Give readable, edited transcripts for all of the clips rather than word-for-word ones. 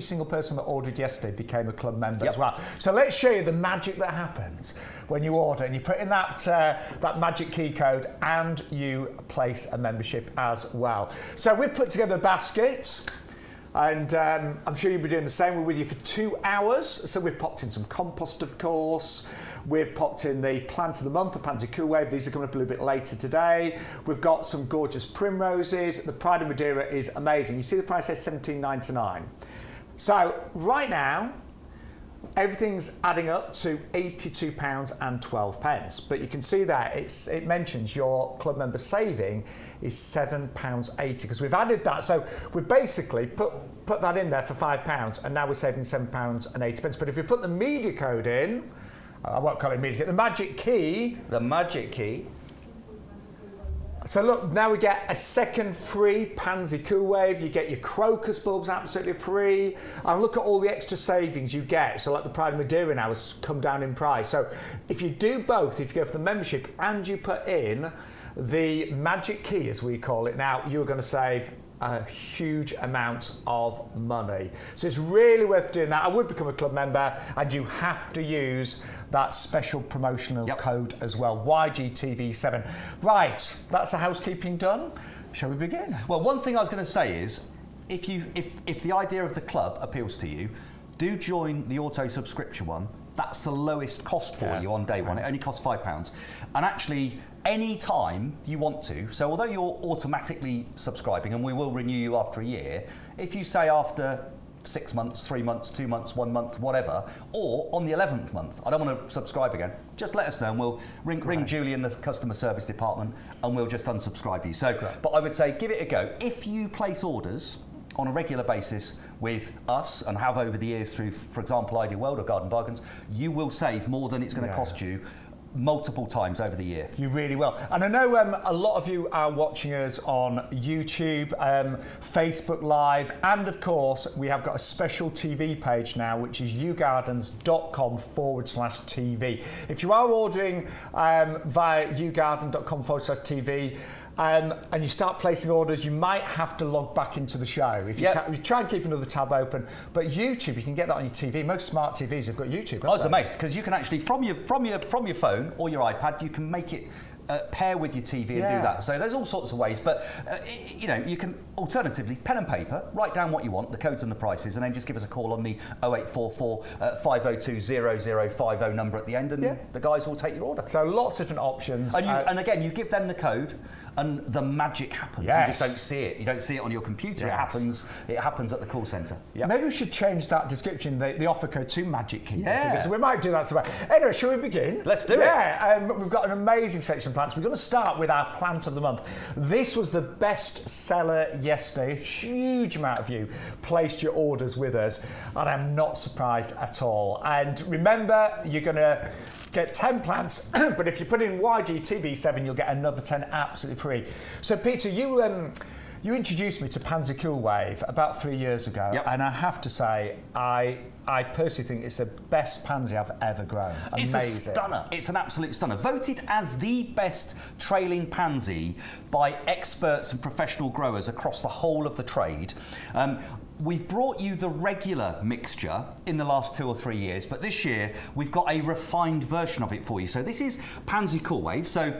single person that ordered yesterday became a club member as well. So let's show you the magic that happens when you order and you put in that magic key code and you place a membership as well. So we've put together a basket and I'm sure you'll be doing the same. We're with you for 2 hours. So we've popped in some compost, of course. We've popped in the plant of the month, the Pansy Cool Wave. These are coming up a little bit later today. We've got some gorgeous primroses. The Pride of Madeira is amazing. You see the price says $17.99. So right now, everything's adding up to £82.12. But you can see that it mentions your club member saving is £7.80 because we've added that. So we basically put that in there for £5 and now we're saving £7.80. But if you put the media code in, I won't call it media, the magic key. The magic key. So look, now we get a second free Pansy Cool Wave. You get your crocus bulbs absolutely free. And look at all the extra savings you get. So like the Pride of Madeira now has come down in price. So if you do both, if you go for the membership and you put in the magic key, as we call it now, you're going to save a huge amount of money. So it's really worth doing that. I would become a club member and you have to use that special promotional code as well, YGTV7. Right, that's the housekeeping done. Shall we begin? Well, one thing I was going to say is, if the idea of the club appeals to you, do join the auto subscription one. That's the lowest cost for you on day one. It only costs £5. And actually, any time you want to, so although you're automatically subscribing and we will renew you after a year, if you say after 6 months, 3 months, 2 months, 1 month, whatever, or on the 11th month, I don't want to subscribe again, just let us know and we'll ring Julie in the customer service department and we'll just unsubscribe you. So, but I would say give it a go. If you place orders on a regular basis with us and have over the years through, for example, Ideal World or Garden Bargains, you will save more than it's going to cost you multiple times over the year. You really will. And I know a lot of you are watching us on YouTube, Facebook Live, and of course we have got a special TV page now, which is yougardens.com/TV. If you are ordering via yougarden.com/TV, and you start placing orders, you might have to log back into the show. If you, you try and keep another tab open, but YouTube, you can get that on your TV. Most smart TVs have got YouTube. I was amazed because you can actually from your phone or your iPad, you can make it pair with your TV and do that. So there's all sorts of ways, but you know, you can alternatively pen and paper, write down what you want, the codes and the prices, and then just give us a call on the 0844 502 0050 number at the end, and the guys will take your order. So lots of different options. And, and again, you give them the code, and the magic happens. You just don't see it. You don't see it on your computer. It happens. It happens at the call centre. Maybe we should change that description, the offer code to magic key. So we might do that somewhere. Anyway, shall we begin? Let's do it. We've got an amazing section of plants. We're going to start with our plant of the month. This was the best seller yesterday. A huge amount of you placed your orders with us, and I'm not surprised at all. And remember, you're going to get 10 plants, but if you put in YGTV7, you'll get another 10 absolutely free. So, Peter, you introduced me to Pansy Cool Wave about 3 years ago, and I have to say, I personally think it's the best pansy I've ever grown. Amazing. It's a stunner. It's an absolute stunner. Voted as the best trailing pansy by experts and professional growers across the whole of the trade. We've brought you the regular mixture in the last 2 or 3 years, but this year we've got a refined version of it for you. So this is Pansy Cool Wave. So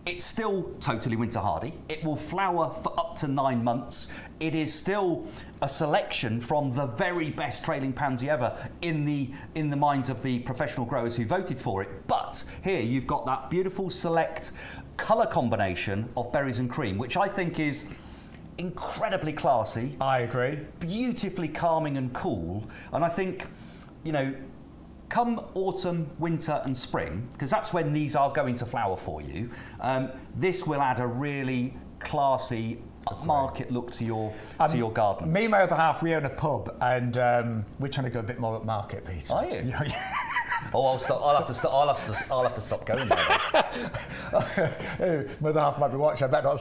it's still totally winter hardy. It will flower for up to 9 months. It is still a selection from the very best trailing pansy ever in the minds of the professional growers who voted for it. But here you've got that beautiful select colour combination of berries and cream, which I think is incredibly classy. I agree. Beautifully calming and cool. And I think, you know, come autumn, winter and spring, because that's when these are going to flower for you, this will add a really classy upmarket look to your garden. Me and my other half, we own a pub, and we're trying to go a bit more upmarket, Pete. Are you? Oh, I'll have to stop going there. My other half might be watching. I better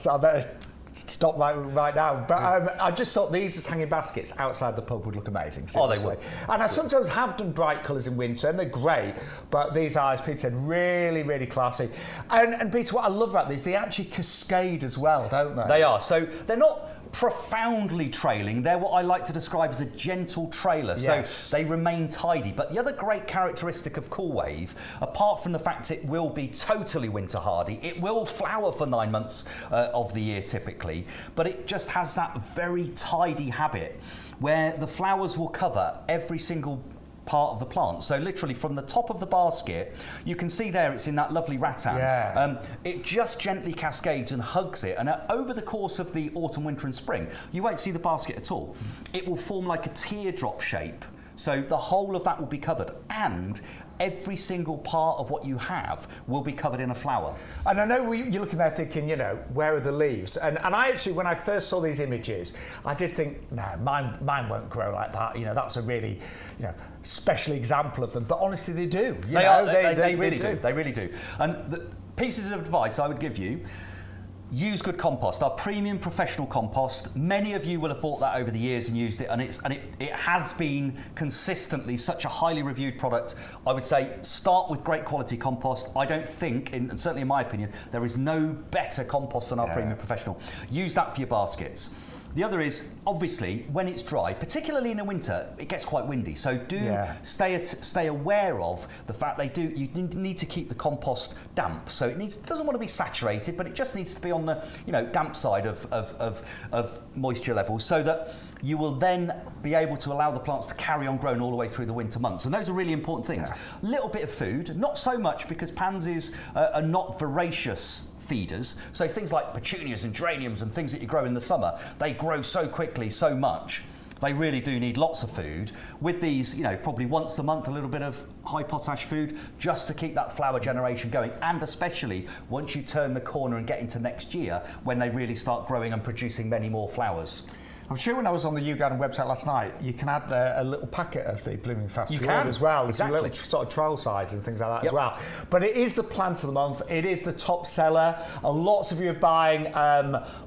stop right now. But I just thought these as hanging baskets outside the pub would look amazing. Seriously. Oh, they would. And I sometimes have done bright colours in winter, and they're great. But these are, as Peter said, really, really classy. And Peter, what I love about these, they actually cascade as well, don't they? They are. So they're not profoundly trailing. They're what I like to describe as a gentle trailer. Yes. So they remain tidy. But the other great characteristic of Cool Wave, apart from the fact it will be totally winter hardy, it will flower for 9 months of the year typically, but it just has that very tidy habit where the flowers will cover every single part of the plant. So literally from the top of the basket, you can see there it's in that lovely rattan. Yeah. It just gently cascades and hugs it, and over the course of the autumn, winter and spring, you won't see the basket at all. It will form like a teardrop shape. So the whole of that will be covered, and every single part of what you have will be covered in a flower. And I know you're looking there thinking, you know, where are the leaves? And I actually, when I first saw these images, I did think, no, mine won't grow like that. You know, that's a really, you know, special example of them. But honestly, they do. They really do. They really do. And the pieces of advice I would give you: use good compost, our premium professional compost. Many of you will have bought that over the years and used it, and it has been consistently such a highly reviewed product. I would say start with great quality compost. I don't think, and certainly in my opinion, there is no better compost than our premium professional. Use that for your baskets. The other is, obviously, when it's dry, particularly in the winter, it gets quite windy. So stay aware of the fact you need to keep the compost damp. So it doesn't want to be saturated, but it just needs to be on the damp side of moisture levels, so that you will then be able to allow the plants to carry on growing all the way through the winter months. And those are really important things. A little bit of food, not so much, because pansies are not voracious feeders. So things like petunias and geraniums and things that you grow in the summer, they grow so quickly, so much. They really do need lots of food. With these, probably once a month, a little bit of high potash food just to keep that flower generation going. And especially once you turn the corner and get into next year, when they really start growing and producing many more flowers. I'm sure when I was on the YouGarden website last night, you can add a little packet of the blooming fast you can as well. Exactly. It's a little sort of trial size and things like that as well. But it is the plant of the month. It is the top seller. Lots of you are buying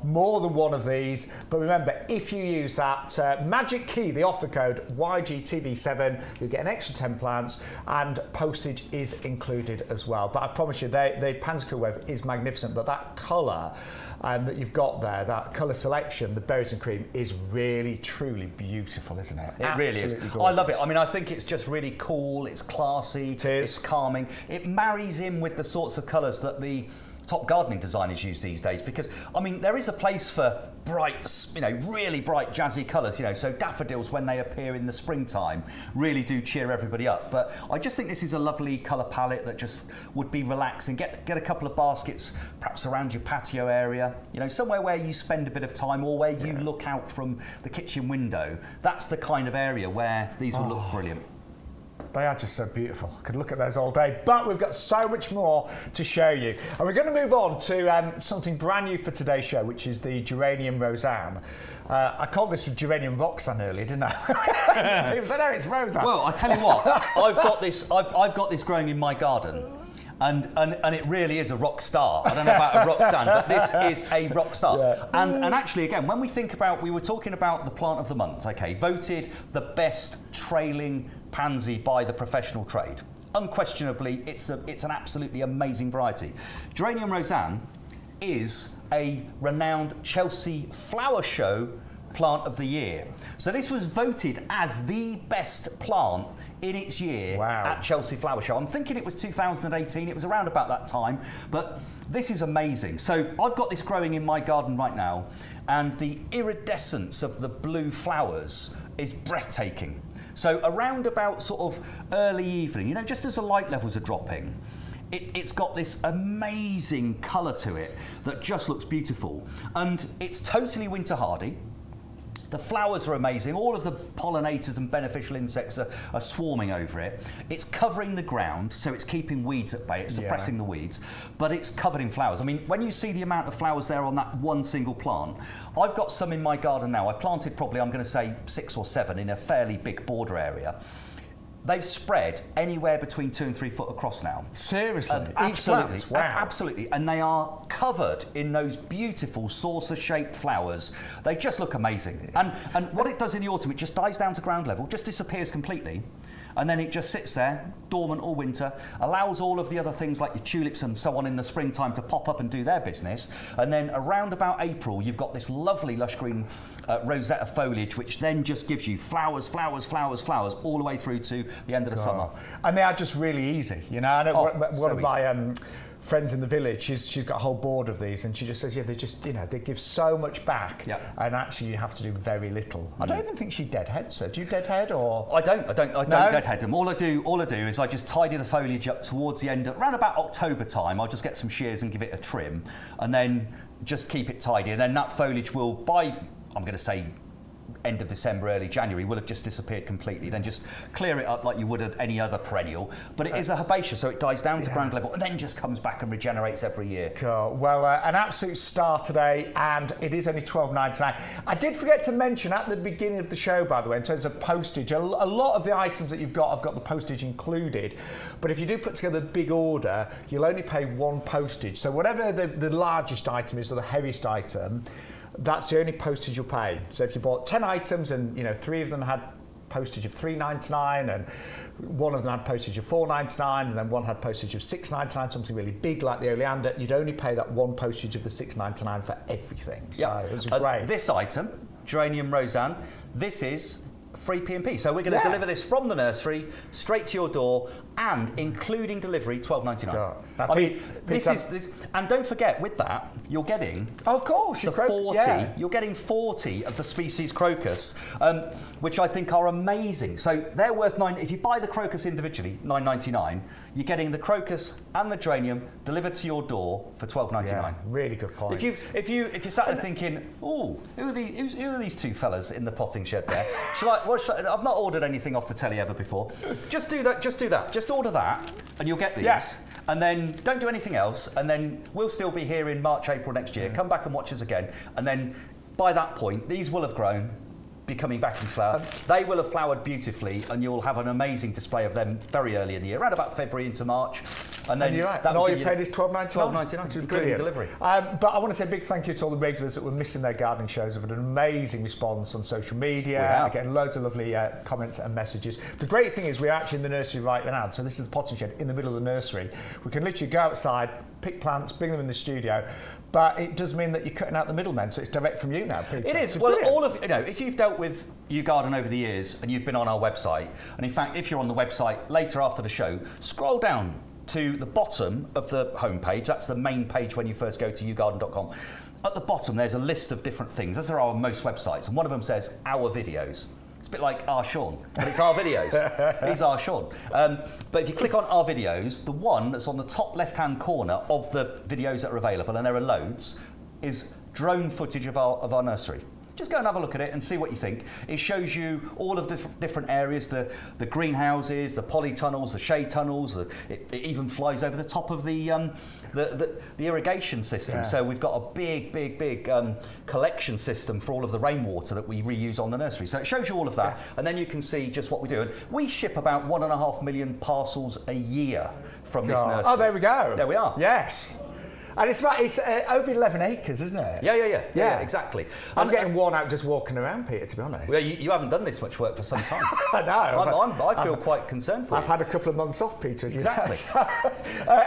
more than one of these. But remember, if you use that magic key, the offer code YGTV7, you'll get an extra 10 plants, and postage is included as well. But I promise you, the Pansy Cool Wave is magnificent. But that colour that you've got there, that colour selection, the berries and cream, is really, truly beautiful, isn't it? It really is. Gorgeous. I love it. I mean, I think it's just really cool, it's classy, it's calming. It marries in with the sorts of colours that the top gardening designers use these days, because, I mean, there is a place for bright, really bright jazzy colours, so daffodils, when they appear in the springtime, really do cheer everybody up. But I just think this is a lovely colour palette that just would be relaxing. Get a couple of baskets, perhaps around your patio area, somewhere where you spend a bit of time, or where you look out from the kitchen window. That's the kind of area where these will look brilliant. They are just so beautiful. I could look at those all day, but we've got so much more to show you. And we're going to move on to something brand new for today's show, which is the Geranium Roseanne. I called this Geranium Roxanne earlier, didn't I? People said, no, it's Roseanne. Well, I tell you what, I've got this growing in my garden. And it really is a rock star. I don't know about a Roxanne, but this is a rock star. Yeah. And actually, again, when we were talking about the plant of the month, voted the best trailing pansy by the professional trade. Unquestionably, it's an absolutely amazing variety. Geranium Roseanne is a renowned Chelsea Flower Show plant of the year. So this was voted as the best plant in its year at Chelsea Flower Show. I'm thinking it was 2018, it was around about that time, but this is amazing. So I've got this growing in my garden right now, and the iridescence of the blue flowers is breathtaking. So around about sort of early evening, just as the light levels are dropping, it's got this amazing colour to it that just looks beautiful. And it's totally winter hardy. The flowers are amazing. All of the pollinators and beneficial insects are swarming over it. It's covering the ground, so it's keeping weeds at bay. It's suppressing the weeds, but it's covered in flowers. I mean, when you see the amount of flowers there on that one single plant, I've got some in my garden now. I planted probably, I'm going to say, 6 or 7 in a fairly big border area. they've spread anywhere between 2 and 3 foot across now. Seriously? Absolutely. Wow. Absolutely. And they are covered in those beautiful saucer-shaped flowers. They just look amazing. And what it does in the autumn, it just dies down to ground level, just disappears completely. And then it just sits there, dormant all winter, allows all of the other things like your tulips and so on in the springtime to pop up and do their business. And then around about April, you've got this lovely lush green rosetta foliage, which then just gives you flowers, flowers, flowers, flowers, all the way through to the end of the summer. And they are just really easy, you know. I know one of my friends in the village, she's got a whole board of these, and she just says, they just, they give so much back, and actually you have to do very little. I don't even think she deadheads her. Do you deadhead or? I don't deadhead them. All I do is I just tidy the foliage up towards the end, around about October time. I'll just get some shears and give it a trim, and then just keep it tidy. And then that foliage will, by, I'm going to say, end of December, early January, will have just disappeared completely. Then just clear it up like you would at any other perennial. But it is a herbaceous, so it dies down to ground level and then just comes back and regenerates every year. Cool. Well, an absolute star today, and it is only $12.99. I did forget to mention at the beginning of the show, by the way, in terms of postage, a lot of the items that you've got, I've got the postage included. But if you do put together a big order, you'll only pay one postage. So whatever the largest item is, or the heaviest item, that's the only postage you'll pay. So if you bought 10 items and 3 of them had postage of $3.99 and one of them had postage of $4.99 and then one had postage of $6.99, something really big like the Oleander, you'd only pay that one postage of the $6.99 for everything. So it's great. This item, Geranium Roseanne, this is free P&P. So we're going to deliver this from the nursery straight to your door, and including delivery, $12.99. Sure. I mean, this is, and don't forget, with that, you're getting, of course, the 40. You're getting 40 of the species crocus, which I think are amazing. So they're worth if you buy the crocus individually, $9.99. You're getting the crocus and the geranium delivered to your door for $12.99. Yeah, really good point. If you sat there thinking, oh, who are these two fellas in the potting shed there? I've not ordered anything off the telly ever before. Just do that. Just order that, and you'll get these. Yes. And then don't do anything else. And then we'll still be here in March, April next year. Come back and watch us again. And then by that point, these will have grown, be coming back into flower. They will have flowered beautifully, and you'll have an amazing display of them very early in the year, around about February into March. And then and all you paid is $12.99. $12.99, including delivery. But I want to say a big thank you to all the regulars that were missing their gardening shows. Have had an amazing response on social media, getting loads of lovely comments and messages. The great thing is we're actually in the nursery right now, so this is the potting shed in the middle of the nursery. We can literally go outside, pick plants, bring them in the studio, but it does mean that you're cutting out the middlemen, so it's direct from you now, Peter. It is. Well, all of if you've dealt with YouGarden over the years and you've been on our website, and in fact, if you're on the website later after the show, scroll down to the bottom of the homepage. That's the main page when you first go to YouGarden.com. At the bottom, there's a list of different things, as there are on most websites, and one of them says our videos. It's a bit like our Shaun, but it's our videos. He's our Shaun. But if you click on our videos, the one that's on the top left-hand corner of the videos that are available, and there are loads, is drone footage of our nursery. Just go and have a look at it and see what you think. It shows you all of the different areas, the greenhouses, the polytunnels, the shade tunnels. It even flies over the top of the irrigation system. Yeah. So we've got a big collection system for all of the rainwater that we reuse on the nursery. So it shows you all of that, and then you can see just what we do. And we ship about 1.5 million parcels a year from this nursery. Oh, there we go. There we are. Yes. And it's over 11 acres, isn't it? Yeah, exactly. I'm getting worn out just walking around, Peter, to be honest. Well, you haven't done this much work for some time. I know. I feel quite concerned for you. I've had a couple of months off, Peter. Exactly.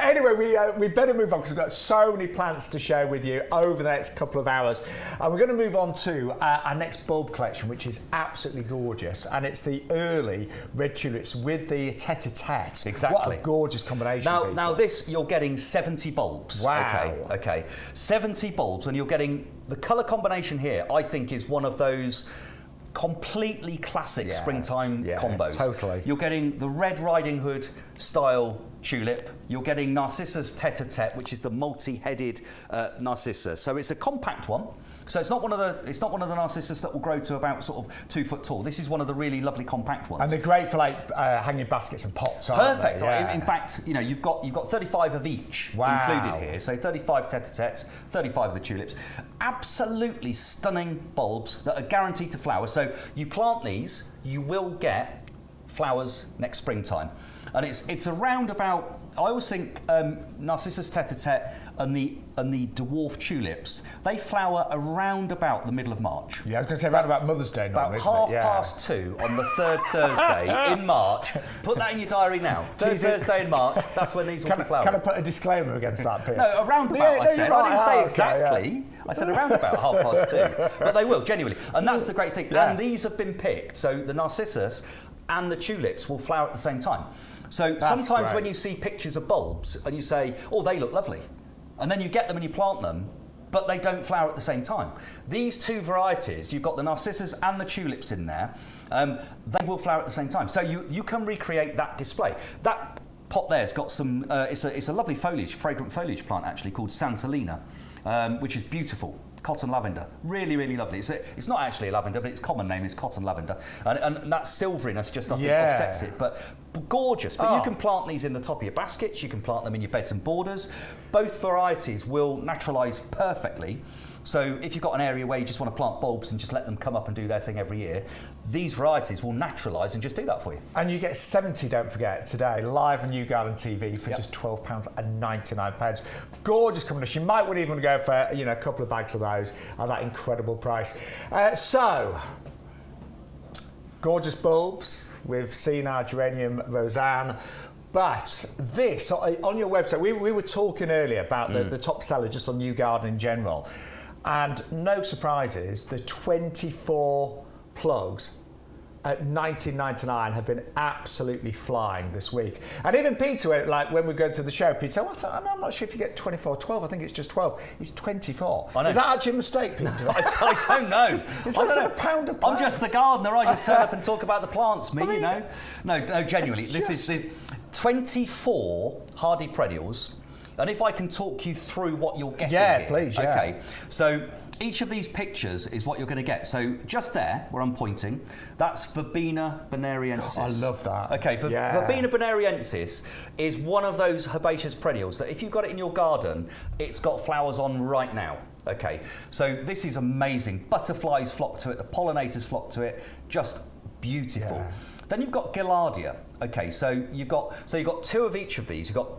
Anyway, we better move on because we've got so many plants to share with you over the next couple of hours. And we're going to move on to our next bulb collection, which is absolutely gorgeous. And it's the early red tulips with the tete-a-tete. Exactly. What a gorgeous combination, Peter. Now this, you're getting 70 bulbs. Wow. Okay. 70 bulbs, and you're getting the colour combination here, I think, is one of those completely classic springtime combos. Totally. You're getting the Red Riding Hood style tulip. You're getting Narcissus tete-a-tete, which is the multi-headed Narcissa. So it's a compact one. So it's not one of the Narcissus that will grow to about sort of 2 foot tall. This is one of the really lovely compact ones. And they're great for like hanging baskets and pots, aren't Perfect. they? Yeah. In fact, you've got 35 of each included here. So 35 tete-a-tetes, 35 of the tulips. Absolutely stunning bulbs that are guaranteed to flower. So you plant these, you will get flowers next springtime. And it's around about, I always think Narcissus tete-a-tete and the dwarf tulips, they flower around about the middle of March. Yeah, I was going to say around about Mother's Day. About 2:30 on the third Thursday in March. Put that in your diary now. Third Thursday in March, that's when these will be flowering. Can I put a disclaimer against that, Peter? No, around about, I said. I didn't say exactly. Okay, I said around about 2:30. But they will, genuinely. And that's the great thing. Yeah. And these have been picked. So the Narcissus and the tulips will flower at the same time. So That's sometimes great. when you see pictures of bulbs and you say, oh, they look lovely. And then you get them and you plant them, but they don't flower at the same time. These two varieties, you've got the Narcissus and the tulips in there, they will flower at the same time. So you can recreate that display. That pot there's got some, it's a lovely foliage, fragrant foliage plant actually called Santolina, which is beautiful. Cotton lavender, really, really lovely. It's not actually a lavender, but its common name is cotton lavender, and that silveriness just I think offsets it. But gorgeous. But you can plant these in the top of your baskets. You can plant them in your beds and borders. Both varieties will naturalise perfectly. So if you've got an area where you just want to plant bulbs and just let them come up and do their thing every year, these varieties will naturalise and just do that for you. And you get 70, don't forget, today, live on YouGarden TV for just £12.99. Gorgeous combination. You might even go for a couple of bags of those at that incredible price. So, gorgeous bulbs. We've seen our Geranium Roseanne. But this, on your website, we were talking earlier about the top seller just on YouGarden in general. And no surprises, the 24 plugs at $19.99 have been absolutely flying this week. And even Peter, like when we go to the show, Peter said, I'm not sure if you get 24 12, I think it's just 12. It's 24. I know. Is that actually a mistake, Peter? I don't know. It's less than a pound a plant. I'm just the gardener. I just turn up and talk about the plants, you know. No, genuinely. This is the 24 hardy perennials. And if I can talk you through what you're getting here. Please, yeah. Okay, so each of these pictures is what you're going to get. So just there, where I'm pointing, that's Verbena bonariensis. I love that. Okay, Verbena bonariensis is one of those herbaceous perennials that if you've got it in your garden, it's got flowers on right now. Okay, so this is amazing. Butterflies flock to it, the pollinators flock to it, just beautiful. Yeah. Then you've got Gaillardia. Okay, so you've got two of each of these. You've got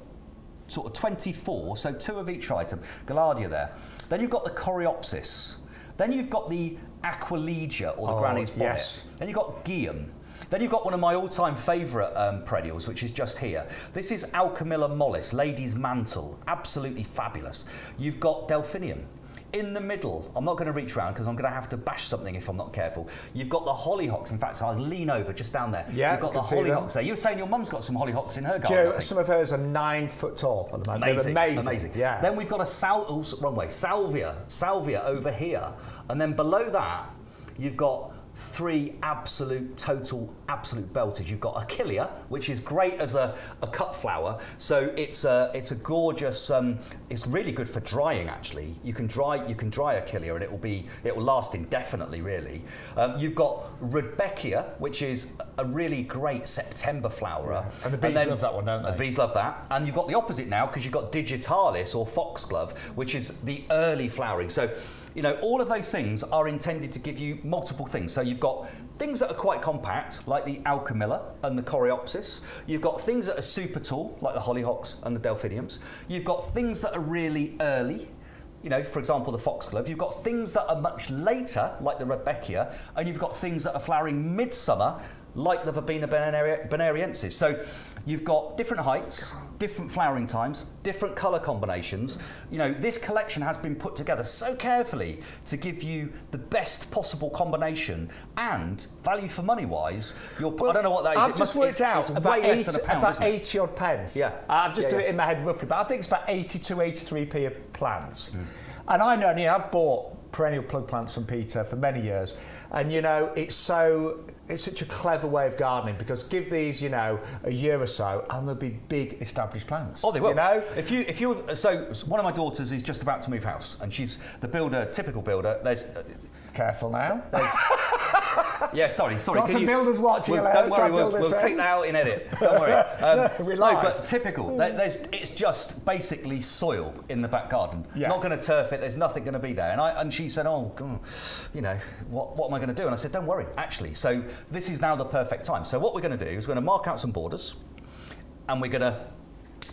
sort of 24, so two of each item. Gaillardia there. Then you've got the Coreopsis. Then you've got the Aquilegia, or the Granny's Bonnet. Yes. Then you've got Guillain. Then you've got one of my all-time favourite perennials, which is just here. This is Alchemilla mollis, Lady's Mantle. Absolutely fabulous. You've got Delphinium. In the middle, I'm not going to reach around because I'm going to have to bash something if I'm not careful. You've got the hollyhocks. In fact, I'll lean over just down there. Yeah, you've got the hollyhocks there. You were saying your mum's got some hollyhocks in her garden. Joe, some of hers are 9 foot tall at the moment. Amazing. Yeah. Then we've got salvia over here. And then below that, you've got three absolute belters. You've got Achillea, which is great as a cut flower. So it's a gorgeous. It's really good for drying. Actually, you can dry Achillea, and it will last indefinitely. Really, you've got Rudbeckia, which is a really great September flowerer. Yeah. And the bees love that one, don't they? The bees love that. And you've got the opposite now because you've got Digitalis or Foxglove, which is the early flowering. So, all of those things are intended to give you multiple things. So you've got things that are quite compact, like the Alchemilla and the Coreopsis. You've got things that are super tall, like the hollyhocks and the delphiniums. You've got things that are really early, for example, the foxglove. You've got things that are much later, like the Rudbeckia, and you've got things that are flowering midsummer, like the Verbena bonariensis. So you've got different heights, different flowering times, different colour combinations. This collection has been put together so carefully to give you the best possible combination and value for money wise. I don't know what that is. I've just worked out about, way less than a pound, about 80 odd pence. Yeah. I've just done it in my head roughly, but I think it's about 82, 83p a plant. And I know, I've bought perennial plug plants from Peter for many years, and it's such a clever way of gardening because give these a year or so and they'll be big established plants. Oh, they will. So one of my daughters is just about to move house, and she's the builder, typical builder. Careful now. Yeah, sorry. Got some builders watching. Don't worry, we'll take that out in edit. Don't worry. We live. But typical. It's just basically soil in the back garden. Yes. Not going to turf it. There's nothing going to be there. And she said, "Oh, God, you know, what am I going to do?" And I said, "Don't worry, actually. So this is now the perfect time. So what we're going to do is we're going to mark out some borders, and we're going to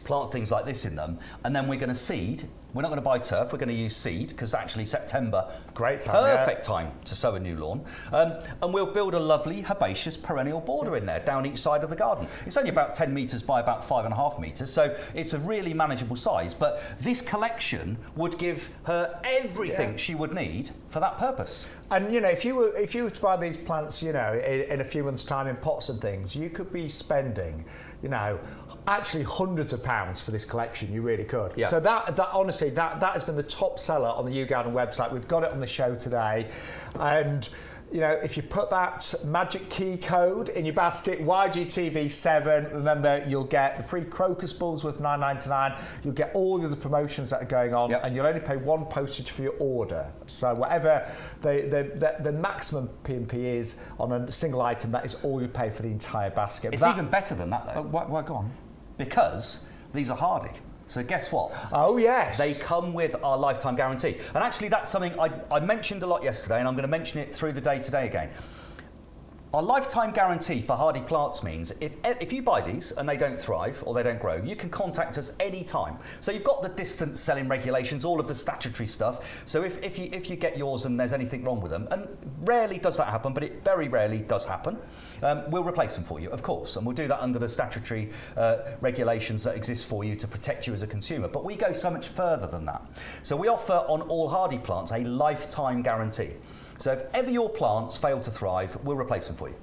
plant things like this in them, and then we're going to seed. We're not going to buy turf, we're going to use seed, because actually September, great time, perfect time to sow a new lawn. And we'll build a lovely herbaceous perennial border in there, down each side of the garden. It's only about 10 metres by about 5.5 metres, so it's a really manageable size, but this collection would give her everything she would need for that purpose. And you know, if you were to buy these plants, you know, in a few months' time in pots and things, you could be spending, you know, actually hundreds of pounds for this collection. You really could. Yeah. So that honestly, that has been the top seller on the YouGarden website. We've got it on the show today, and you know, if you put that magic key code in your basket, YGTV7, remember you'll get the free crocus bulbs worth $9.99. You'll get all the other promotions that are going on, and you'll only pay one postage for your order. So whatever the maximum P&P is on a single item, that is all you pay for the entire basket. It's even better than that, though. Why, go on. Because these are hardy. So guess what? Oh, yes. They come with our lifetime guarantee. And actually that's something I mentioned a lot yesterday, and I'm going to mention it through the day today again. Our lifetime guarantee for hardy plants means if you buy these and they don't thrive or they don't grow, you can contact us any time. So you've got the distance selling regulations, all of the statutory stuff. So if you get yours and there's anything wrong with them, and rarely does that happen, but it very rarely does happen, we'll replace them for you, of course. And we'll do that under the statutory regulations that exist for you to protect you as a consumer. But we go so much further than that. So we offer on all hardy plants a lifetime guarantee. So if ever your plants fail to thrive, we'll replace them for you.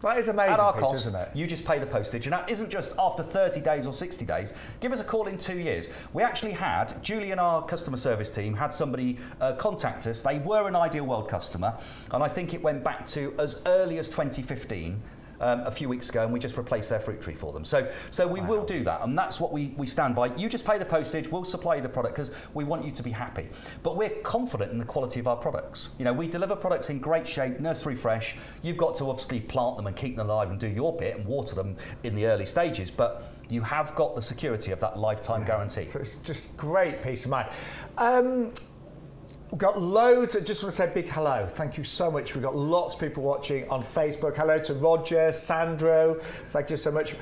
That is amazing, at our Peter, cost, isn't it? You just pay the postage, and that isn't just after 30 days or 60 days. Give us a call in 2 years. We actually had, Julie and our customer service team had somebody contact us. They were an Ideal World customer, and I think it went back to as early as 2015. A few weeks ago, and we just replaced their fruit tree for them. So we will do that, and that's what we stand by. You just pay the postage, we'll supply you the product because we want you to be happy. But we're confident in the quality of our products. You know, we deliver products in great shape, nursery fresh. You've got to obviously plant them and keep them alive and do your bit and water them in the early stages, but you have got the security of that lifetime guarantee. So it's just great peace of mind. We've got loads. I just want to say a big hello. Thank you so much. We've got lots of people watching on Facebook. Hello to Roger, Sandro. Thank you so much.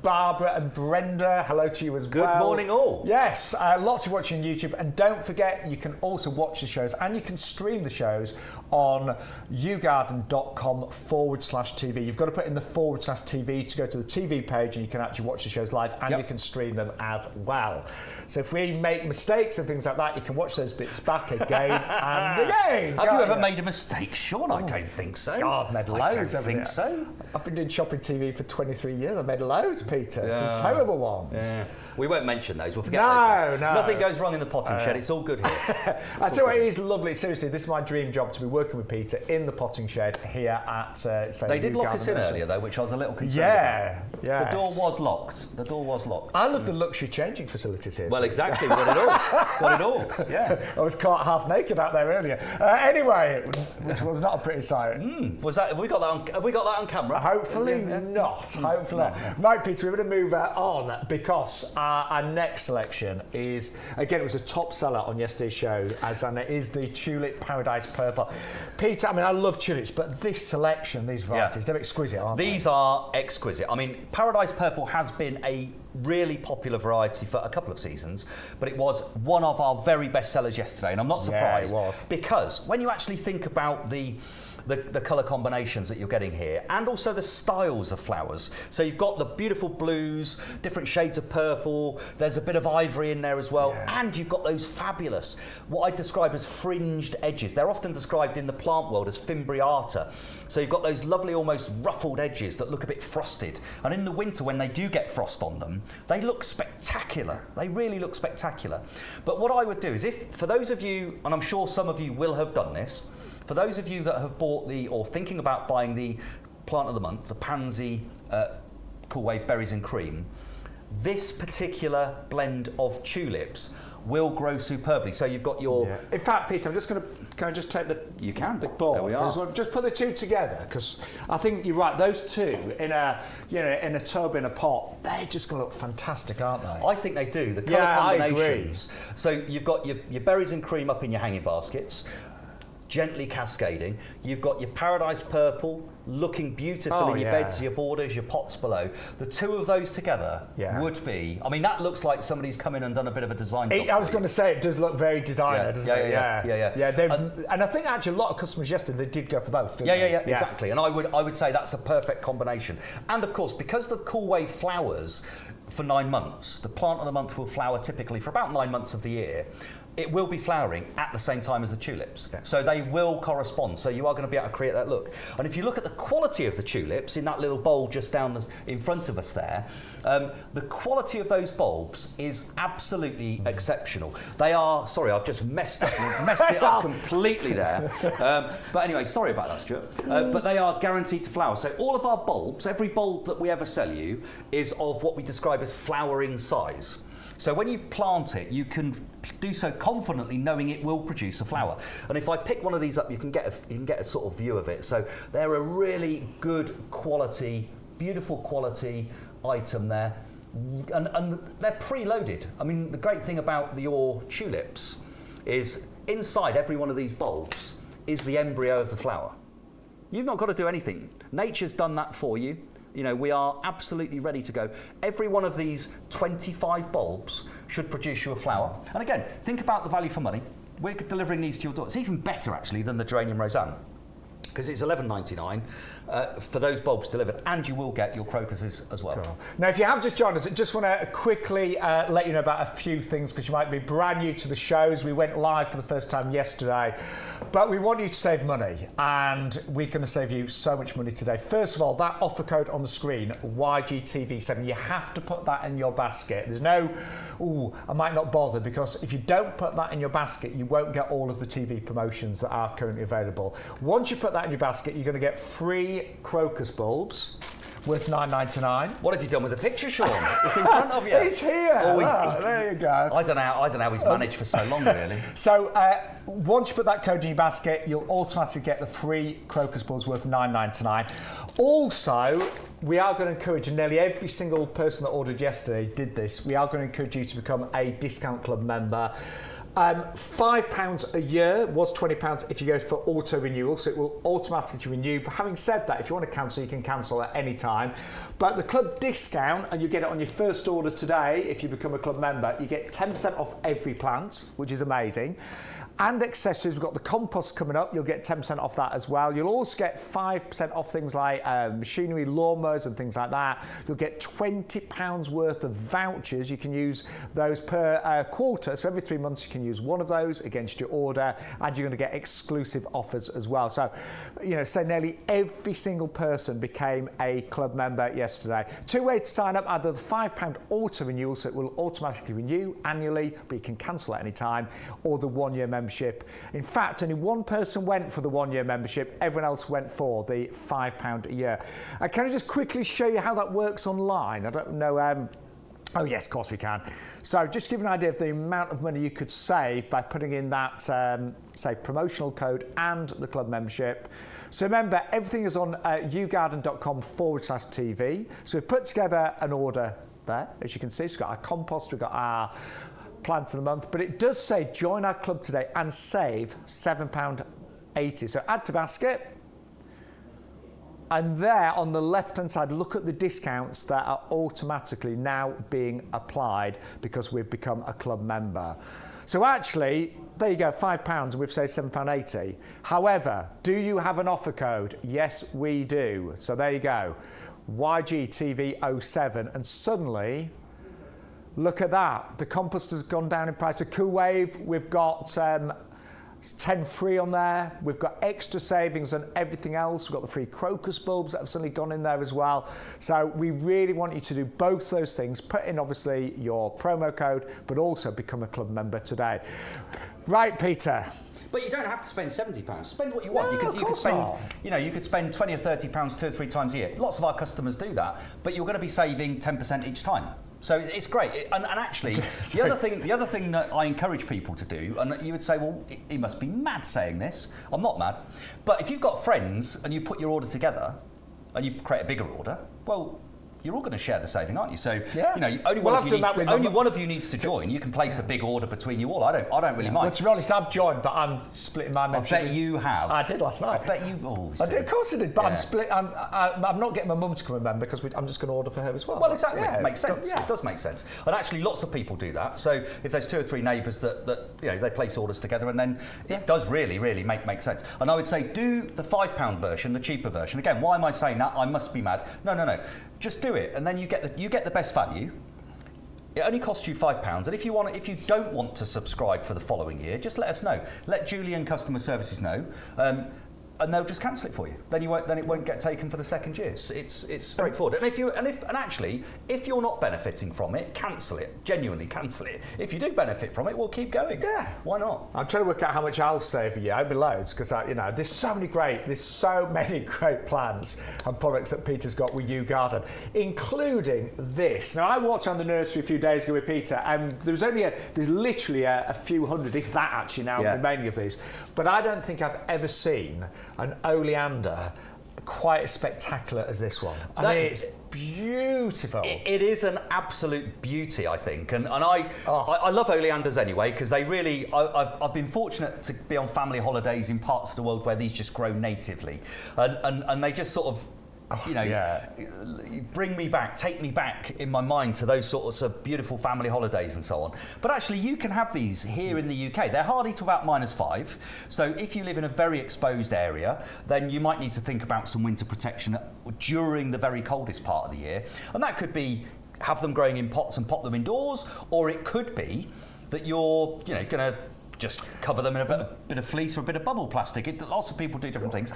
Barbara and Brenda, hello to you as well. Good morning all. Yes, lots of watching on YouTube. And don't forget, you can also watch the shows and you can stream the shows on yougarden.com/TV. You've got to put in the /TV to go to the TV page, and you can actually watch the shows live, and you can stream them as well. So if we make mistakes and things like that, you can watch those bits back again and again. Have you ever made a mistake, Shaun? I don't think so. God, I've made loads. I don't think so. I've been doing shopping TV for 23 years. I've made loads, Peter. Some terrible ones. Yeah. We won't mention those. We'll forget those. No. Nothing goes wrong in the potting shed. It's all good here. I tell you what, it is lovely. Seriously, this is my dream job, to be working with Peter in the potting shed here at They did lock us in earlier, though, which I was a little concerned about. Yeah. The door was locked. The door was locked. I love the luxury changing facilities here. Well, exactly. Got it all. Got it all. Yeah. I was caught half naked out there earlier. Anyway, which was not a pretty sight. Was that? Have we got that on camera? Hopefully not. Hopefully not. Right, Peter, we're going to move on because our next selection is, again, it was a top seller on yesterday's show, and it is the Tulip Paradise Purple. Peter, I mean, I love tulips, but this selection, these varieties, they're exquisite, aren't they? These are exquisite. I mean, Paradise Purple has been a really popular variety for a couple of seasons, but it was one of our very best sellers yesterday, and I'm not surprised. Yeah, it was. Because when you actually think about the colour combinations that you're getting here, and also the styles of flowers. So you've got the beautiful blues, different shades of purple, there's a bit of ivory in there as well, and you've got those fabulous, what I describe as fringed edges. They're often described in the plant world as fimbriata. So you've got those lovely, almost ruffled edges that look a bit frosted. And in the winter, when they do get frost on them, they look spectacular. They really look spectacular. But what I would do is, for those of you, and I'm sure some of you will have done this, for those of you that have bought or thinking about buying the plant of the month, the Pansy Cool Wave Berries and Cream, this particular blend of tulips will grow superbly. So you've got your... Yeah. In fact, Peter, I'm just going to... Can I just take the... You can. The ball. There we are. Just put the two together, because I think you're right. Those two in a, in a tub, in a pot, they're just going to look fantastic, aren't they? I think they do. The colour combinations. I agree. So you've got your berries and cream up in your hanging baskets, gently cascading. You've got your paradise purple looking beautiful in your beds, your borders, your pots below. The two of those together would be... I mean, that looks like somebody's come in and done a bit of a design job. I was going to say, it does look very designer, doesn't it? Yeah. And I think actually a lot of customers yesterday, they did go for both, didn't they? Yeah, exactly. And I would say that's a perfect combination. And of course, because the Cool Wave flowers for 9 months, the plant of the month will flower typically for about 9 months of the year. It will be flowering at the same time as the tulips. Yeah. So they will correspond. So you are going to be able to create that look. And if you look at the quality of the tulips in that little bowl just down in front of us there, the quality of those bulbs is absolutely exceptional. They are, sorry, I've just messed it up completely there. But anyway, sorry about that, Stuart. But they are guaranteed to flower. So all of our bulbs, every bulb that we ever sell you is of what we describe as flowering size. So when you plant it, you can do so confidently knowing it will produce a flower. And if I pick one of these up, you can get a sort of view of it. So they're a really good quality, beautiful quality item there. And they're preloaded. I mean, the great thing about your tulips is inside every one of these bulbs is the embryo of the flower. You've not got to do anything. Nature's done that for you. You know, we are absolutely ready to go. Every one of these 25 bulbs should produce you a flower. And again, think about the value for money. We're delivering these to your door. It's even better, actually, than the Geranium Roseanne, because it's $11.99 for those bulbs delivered, and you will get your crocuses as well. Cool. Now, if you have just joined us, I just want to quickly let you know about a few things, because you might be brand new to the shows. We went live for the first time yesterday, but we want you to save money, and we're going to save you so much money today. First of all, that offer code on the screen, YGTV7, you have to put that in your basket. There's no, I might not bother, because if you don't put that in your basket, you won't get all of the TV promotions that are currently available. Once you put that in your basket, you're going to get free crocus bulbs worth $9.99. What have you done with the picture, Shaun? It's in front of you. It's here. There you go. I don't know how he's managed for so long, really. So once you put that code in your basket, you'll automatically get the free crocus bulbs worth $9.99. Also, we are going to encourage, and nearly every single person that ordered yesterday did this, we are going to encourage you to become a discount club member. £5 a year was £20 if you go for auto renewal, so it will automatically renew. But having said that, if you want to cancel, you can cancel at any time. But the club discount, and you get it on your first order today, if you become a club member, you get 10% off every plant, which is amazing. And accessories, we've got the compost coming up, you'll get 10% off that as well. You'll also get 5% off things like machinery, lawnmowers and things like that. You'll get £20 worth of vouchers. You can use those per quarter, so every 3 months you can use one of those against your order, and you're going to get exclusive offers as well. So, you know, nearly every single person became a club member yesterday. 2 ways to sign up: either the £5 auto renewal, so it will automatically renew annually, but you can cancel at any time, or the 1 year membership. In fact, only one person went for the 1 year membership, everyone else went for the £5 a year. Can I just quickly show you how that works online? I don't know. Oh yes, of course we can. So just to give you an idea of the amount of money you could save by putting in that, say, promotional code and the club membership. So remember, everything is on YouGarden.com/TV. So we've put together an order there, as you can see. So we've got our compost, we've got our plant of the month, but it does say join our club today and save £7.80. So add to basket. And there on the left-hand side, look at the discounts that are automatically now being applied because we've become a club member. So actually, there you go, £5, and we've saved £7.80. However, do you have an offer code? Yes, we do. So there you go, YGTV07, and suddenly, look at that. The compost has gone down in price. The Cool Wave, we've got 10 free on there. We've got extra savings on everything else. We've got the free crocus bulbs that have suddenly gone in there as well. So we really want you to do both those things. Put in, obviously, your promo code, but also become a club member today. Right, Peter. But you don't have to spend £70. Spend what you want. No, you could spend, you know, you could spend £20 or £30 2 or 3 times a year. Lots of our customers do that, but you're going to be saving 10% each time. So it's great. And actually, the other thing that I encourage people to do, and you would say, well, he must be mad saying this. I'm not mad. But if you've got friends and you put your order together and you create a bigger order, well, you're all going to share the saving, aren't you? So only one of you needs to join. You can place a big order between you all. I don't really mind. Well, to be honest, I've joined, but I'm splitting my membership. I bet you have. I did last night. I bet you. Oh, I did, of course I did. But I'm not getting my mum to come and member because I'm just going to order for her as well. Well, exactly. It makes sense. It does make sense. And actually, lots of people do that. So if there's 2 or 3 neighbours that they place orders together, and then it does really make sense. And I would say do the £5 version, the cheaper version. Again, why am I saying that? I must be mad. No. Just do it, and then you get the best value. It only costs you £5, and if you don't want to subscribe for the following year, just let us know. Let Julian Customer Services know, and they'll just cancel it for you. Then it won't get taken for the second year. It's straightforward. And actually, if you're not benefiting from it, cancel it. Genuinely cancel it. If you do benefit from it, we'll keep going. Yeah, why not? I'm trying to work out how much I'll save a year. I'll be loads because there's so many great plants and products that Peter's got with YouGarden, including this. Now I walked around the nursery a few days ago with Peter, and there's literally a few hundred, if that actually now, remaining of these. But I don't think I've ever seen an oleander quite as spectacular as this one. I mean, it's beautiful. It is an absolute beauty, I think, and I love oleanders anyway because they really. I've been fortunate to be on family holidays in parts of the world where these just grow natively, and they just sort of. Bring me back, take me back in my mind to those sorts of beautiful family holidays and so on. But actually, you can have these here in the UK. They're hardy to about -5. So if you live in a very exposed area, then you might need to think about some winter protection during the very coldest part of the year. And that could be have them growing in pots and pop them indoors, or it could be that you're going to just cover them in a bit of fleece or a bit of bubble plastic. Lots of people do different things.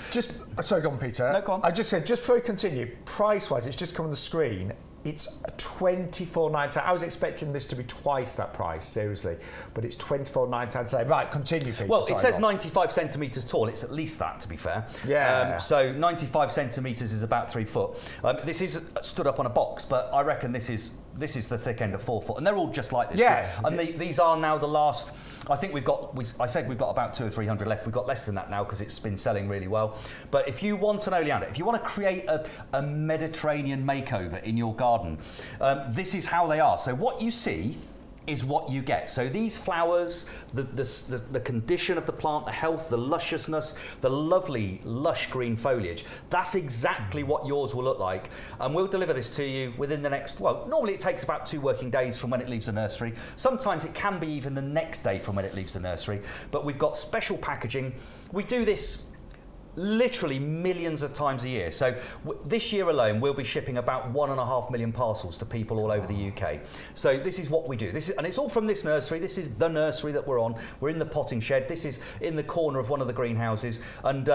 Sorry, go on, Peter. No, go on. I just said, just before we continue, price-wise, it's just come on the screen. It's $24.99. I was expecting this to be twice that price, seriously, but it's $24.99 today. Right, continue, Peter. Well, it says 95 centimetres tall. It's at least that, to be fair. Yeah. So 95 centimetres is about 3 foot. This is stood up on a box, but I reckon this is the thick end of 4 foot, and they're all just like this. Yeah. And these are now the last. I think I said we've got about 200 or 300 left. We've got less than that now because it's been selling really well. But if you want an oleander, if you want to create a Mediterranean makeover in your garden, this is how they are. So what you see is what you get. So these flowers, the condition of the plant, the health, the lusciousness, the lovely lush green foliage, that's exactly what yours will look like. And we'll deliver this to you within the next, normally it takes about 2 working days from when it leaves the nursery. Sometimes it can be even the next day from when it leaves the nursery. But we've got special packaging. We do this literally millions of times a year. So this year alone, we'll be shipping about 1.5 million parcels to people all over the UK. So this is what we do. And it's all from this nursery. This is the nursery that we're on. We're in the potting shed. This is in the corner of one of the greenhouses. And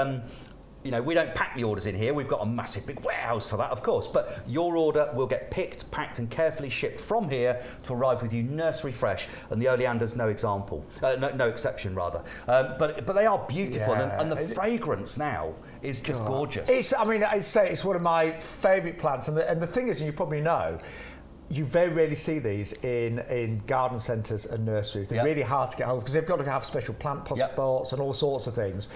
we don't pack the orders in here. We've got a massive big warehouse for that, of course. But your order will get picked, packed and carefully shipped from here to arrive with you nursery fresh. And the oleander's no exception, rather. But they are beautiful. Yeah. And the fragrance now is just gorgeous. I'd say it's one of my favourite plants. And the thing is, and you probably know, you very rarely see these in garden centres and nurseries. They're really hard to get hold of because they've got to have special plant passports and all sorts of things.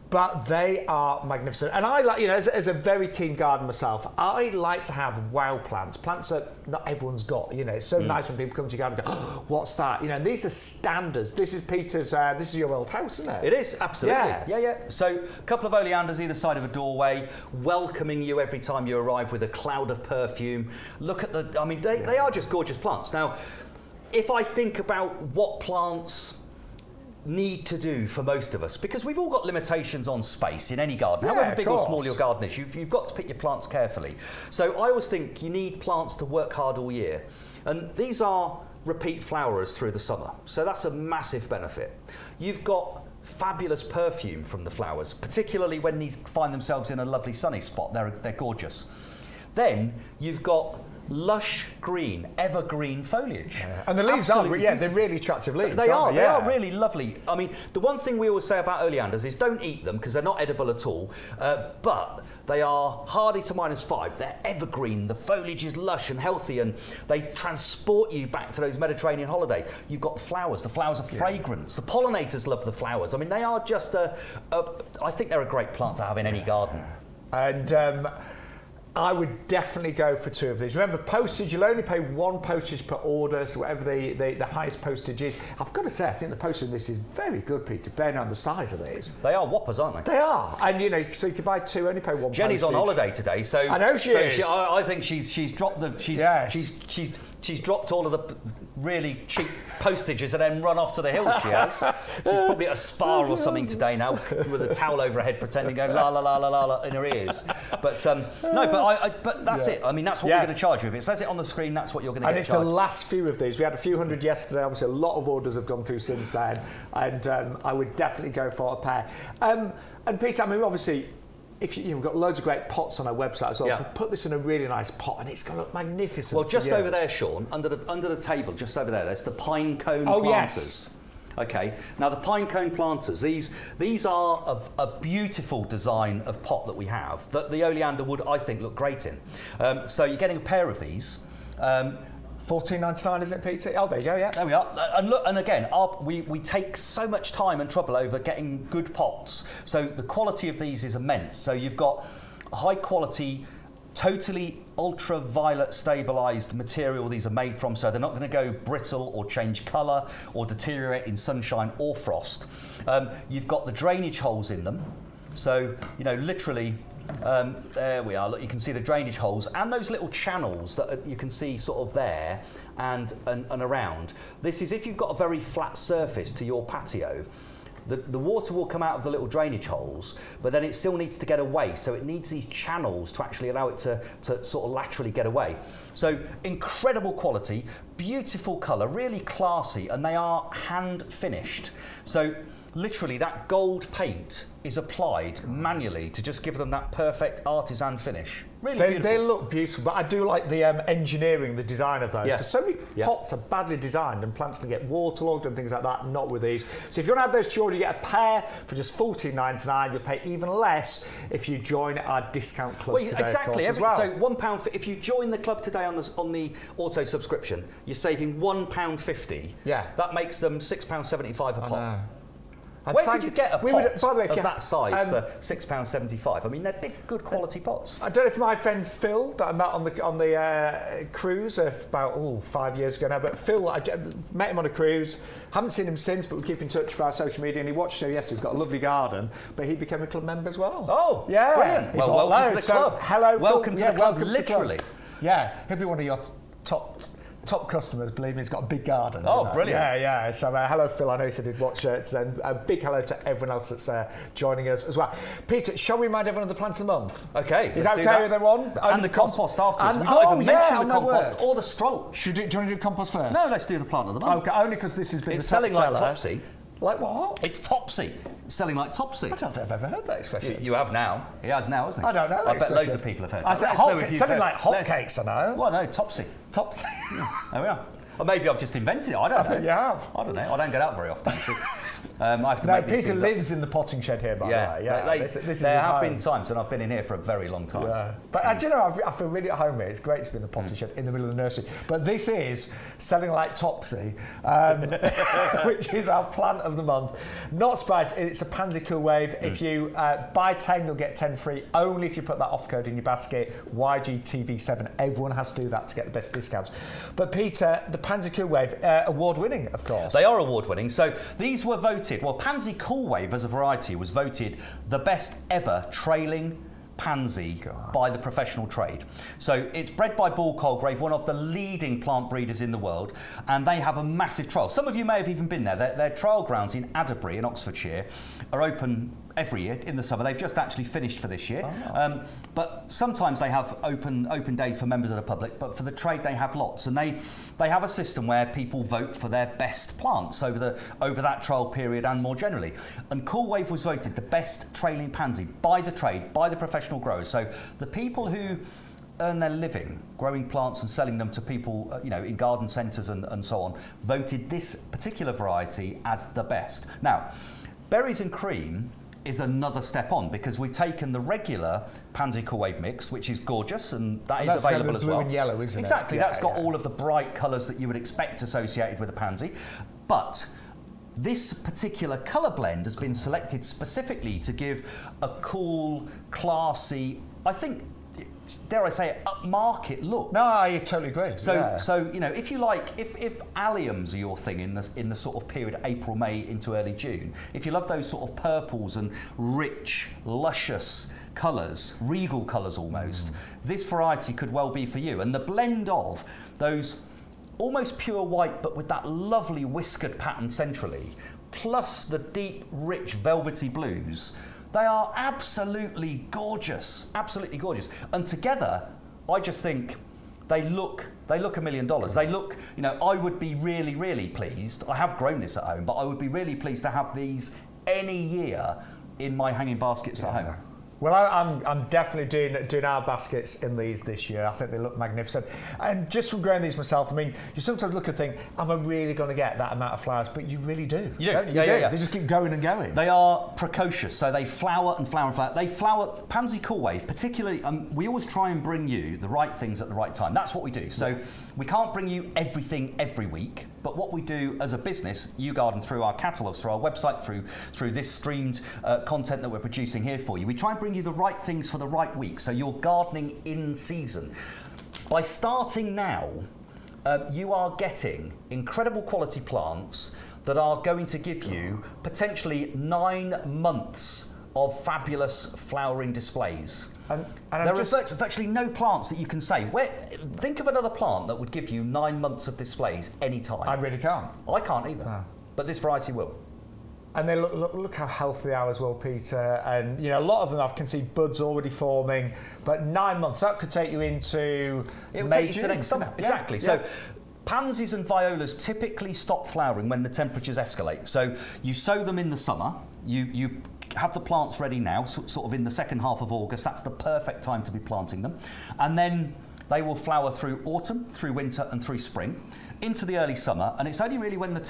But they are magnificent. And I like, as a very keen gardener myself, I like to have wow plants that not everyone's got. It's so nice when people come to your garden and go, oh, what's that? And these are standards. This is Peter's, this is your old house, isn't it? It is, absolutely. Yeah. So a couple of oleanders either side of a doorway, welcoming you every time you arrive with a cloud of perfume. Look at they are just gorgeous plants. Now, if I think about what plants need to do for most of us, because we've all got limitations on space in any garden, however big or small your garden is, you've got to pick your plants carefully. So I always think you need plants to work hard all year, and these are repeat flowerers through the summer, so that's a massive benefit. You've got fabulous perfume from the flowers, particularly when these find themselves in a lovely sunny spot. They're gorgeous. Then you've got lush green, evergreen foliage. And the leaves they're really attractive leaves. They are really lovely. I mean, the one thing we always say about oleanders is don't eat them because they're not edible at all, but they are hardy to -5. They're evergreen. The foliage is lush and healthy, and they transport you back to those Mediterranean holidays. You've got the flowers. The flowers are fragrance. The pollinators love the flowers. I mean, they are just I think they're a great plant to have in any garden. And I would definitely go for 2 of these. Remember, postage, you'll only pay 1 postage per order, so whatever the highest postage is. I've got to say, I think the postage on this is very good, Peter, bearing on the size of these. They are whoppers, aren't they? They are. And, you know, so you can buy 2, only pay 1 Jenny's postage. on holiday today, so... I know she is. I think she's dropped the... She's dropped all of the really cheap postages and then run off to the hills, she has. She's probably at a spa or something today now with a towel over her head pretending going la la la la la in her ears. But but that's it. I mean, that's what we're going to charge you. If it says it on the screen, that's what you're going to get charged. And it's the last few of these. We had a few hundred yesterday. Obviously, a lot of orders have gone through since then. And I would definitely go for a pair. And Peter, I mean, obviously... we've got loads of great pots on our website as well. Yeah. Put this in a really nice pot, and it's going to look magnificent. Well, just over there, Shaun, under the table, just over there, there's the pine cone planters. Yes. Okay. Now the pine cone planters, these are a beautiful design of pot that we have that the oleander would, I think, look great in. So you're getting a pair of these. $14.99, isn't it, Peter? Oh, there you go, yeah. There we are. And look, and again, we take so much time and trouble over getting good pots. So the quality of these is immense. So you've got high quality, totally ultraviolet stabilised material these are made from, so they're not going to go brittle or change colour or deteriorate in sunshine or frost. You've got the drainage holes in them. So, you know, literally... there we are. Look, you can see the drainage holes and those little channels that you can see sort of there and around. This is if you've got a very flat surface to your patio. The water will come out of the little drainage holes, but then it still needs to get away. So it needs these channels to actually allow it to sort of laterally get away. So incredible quality, beautiful colour, really classy, and they are hand finished. So literally that gold paint is applied manually to just give them that perfect artisan finish. Really beautiful. They look beautiful, but I do like the engineering, the design of those. Because so many pots are badly designed and plants can get waterlogged and things like that, not with these. So if you want to add those to your order, you get a pair for just $14.99. You'll pay even less if you join our discount club today, exactly. Of course, as well. So £1, if you join the club today on the auto subscription, you're saving £1.50. Yeah. That makes them £6.75 a pot. Where could you get a pot of that size for £6.75? I mean, they're big, good quality pots. I don't know if my friend Phil that I met on the cruise about 5 years ago now, but Phil, I met him on a cruise. Haven't seen him since, but we keep in touch for our social media. And he watched the show yesterday. He's got a lovely garden, but he became a club member as well. Oh, yeah, brilliant! Well, welcome to the club. Hello, welcome to the club. Literally, yeah, he'll be one of your top customers, believe me. He's got a big garden. Oh, brilliant. Yeah. So hello, Phil. I know he said he'd watch it. And a big hello to everyone else that's joining us as well. Peter, shall we remind everyone of the plant of the month? Okay. Is that okay with everyone? And the compost afterwards. We've not even mentioned the compost or the strolch. Do you want to do compost first? No, let's do the plant of the month. Okay, only because this has been the selling like Topsy. Like what? It's Topsy. It's selling like Topsy. I don't think I've ever heard that expression. You have now. He has now, hasn't he? I don't know that I bet loads of people have heard that. I said selling like hotcakes, I know. Well, no, Topsy. Topsy. There we are. Or maybe I've just invented it. I don't know. I think you have. I don't know. I don't get out very often. So, I have to make Peter lives in the potting shed here, by the way. Yeah, there have been times when I've been in here for a very long time. Yeah. But do you know, I feel really at home here. It's great to be in the potting shed in the middle of the nursery. But this is selling like Topsy, which is our plant of the month. Not surprised, it's a Pansy Cool Wave. If you buy 10, you'll get 10 free. Only if you put that off code in your basket, YGTV7. Everyone has to do that to get the best discounts. But Peter, the Pansy Cool Wave, award-winning, of course. They are award-winning. So these were voted, well, Pansy Cool Wave as a variety was voted the best ever trailing pansy by the professional trade. So it's bred by Ball Colgrave, one of the leading plant breeders in the world, and they have a massive trial. Some of you may have even been there. Their trial grounds in Adderbury in Oxfordshire are open every year in the summer. They've just actually finished for this year. But sometimes they have open days for members of the public, but for the trade they have lots. And they have a system where people vote for their best plants over that trial period and more generally. And Cool Wave was voted the best trailing pansy by the trade, by the professional growers. So the people who earn their living growing plants and selling them to people, in garden centres and so on, voted this particular variety as the best. Now, berries and cream is another step on, because we've taken the regular Pansy Cool Wave mix, which is gorgeous, and that is available as well. Blue and yellow, isn't it? Exactly, that's got all of the bright colours that you would expect associated with a pansy. But this particular colour blend has been selected specifically to give a cool, classy, I think, dare I say it, upmarket look. No, I totally agree. So if you like, if alliums are your thing in the sort of period April, May into early June, if you love those sort of purples and rich, luscious colours, regal colours almost, this variety could well be for you. And the blend of those almost pure white, but with that lovely whiskered pattern centrally, plus the deep, rich, velvety blues, they are absolutely gorgeous, absolutely gorgeous. And together, I just think they look $1 million. They look, I would be really, really pleased. I have grown this at home, but I would be really pleased to have these any year in my hanging baskets at home. Well, I'm definitely doing our baskets in these this year. I think they look magnificent. And just from growing these myself, I mean, you sometimes look and think, am I really going to get that amount of flowers? But you really do. You do. Don't you? Yeah. They just keep going and going. They are precocious, so they flower and flower and flower. They flower, Pansy Cool Wave, particularly, we always try and bring you the right things at the right time. That's what we do. So we can't bring you everything every week, but what we do as a business, YouGarden, through our catalogues, through our website, through this streamed content that we're producing here for you, we try and bring you the right things for the right week, so you're gardening in season. By starting now, you are getting incredible quality plants that are going to give you potentially 9 months of fabulous flowering displays. And there is virtually no plants that you can say, think of another plant that would give you 9 months of displays any time. I really can't. I can't either, but this variety will. And they look how healthy they are as well, Peter. And a lot of them I can see buds already forming. But 9 months, that could take you into May, June, to next summer. Exactly. So pansies and violas typically stop flowering when the temperatures escalate. So you sow them in the summer. You have the plants ready now, sort of in the second half of August. That's the perfect time to be planting them. And then they will flower through autumn, through winter and through spring, into the early summer, and it's only really when the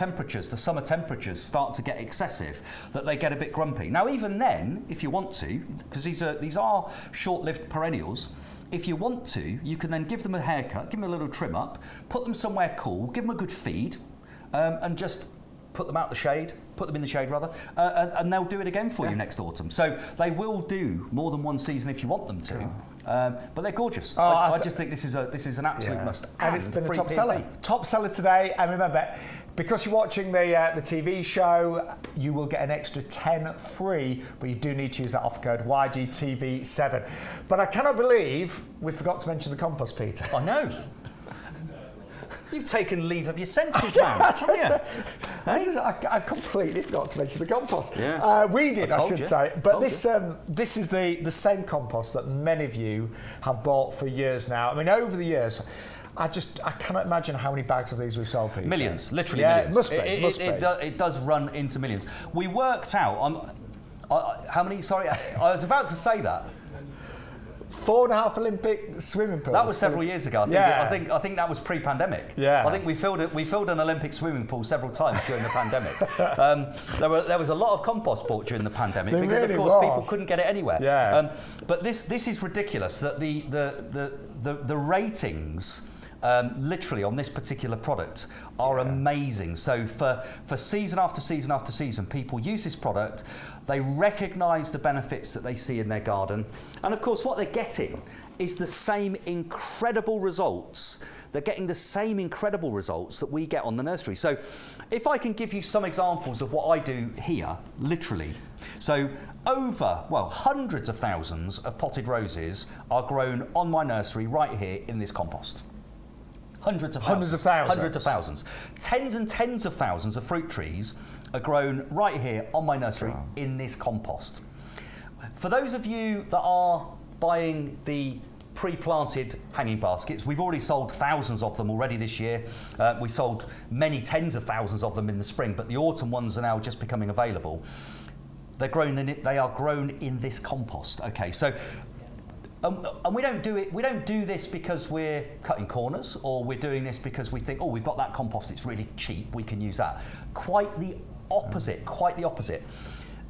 summer temperatures start to get excessive that they get a bit grumpy. Now, even then, if you want to, because these are short-lived perennials, if you want to, you can then give them a haircut, give them a little trim up, put them somewhere cool, give them a good feed, and just put them in the shade rather, and they'll do it again for you next autumn. So they will do more than one season if you want them to. But they're gorgeous. I just think this is an absolute must. And it's been a top seller. Top seller today. And remember, because you're watching the TV show, you will get an extra 10 free, but you do need to use that offer code YGTV7. But I cannot believe we forgot to mention the compost, Peter. I know. You've taken leave of your senses, man, haven't you? I completely forgot to mention the compost. Yeah. We did, I should say. But this is the same compost that many of you have bought for years now. I mean, over the years, I cannot imagine how many bags of these we've sold, Peter. Millions, literally millions. It must be. It does run into millions. We worked out, how many, sorry, I was about to say that. 4.5 Olympic swimming pools. That was several years ago. I think that was pre-pandemic. Yeah. I think we filled an Olympic swimming pool several times during the pandemic. There was a lot of compost bought during the pandemic because of course people couldn't get it anywhere. Yeah. But this is ridiculous that the ratings literally on this particular product are amazing. So for season after season after season, people use this product. They recognise the benefits that they see in their garden. And of course, what they're getting is the same incredible results. They're getting the same incredible results that we get on the nursery. So if I can give you some examples of what I do here, literally. So hundreds of thousands of potted roses are grown on my nursery right here in this compost. Hundreds of thousands. Tens and tens of thousands of fruit trees are grown right here on my nursery in this compost. For those of you that are buying the pre-planted hanging baskets, we've already sold thousands of them already this year. We sold many tens of thousands of them in the spring, but the autumn ones are now just becoming available. They are grown in this compost. Okay, so And we don't do it. We don't do this because we're cutting corners, or we're doing this because we think, oh, we've got that compost. It's really cheap. We can use that. Quite the opposite. Quite the opposite.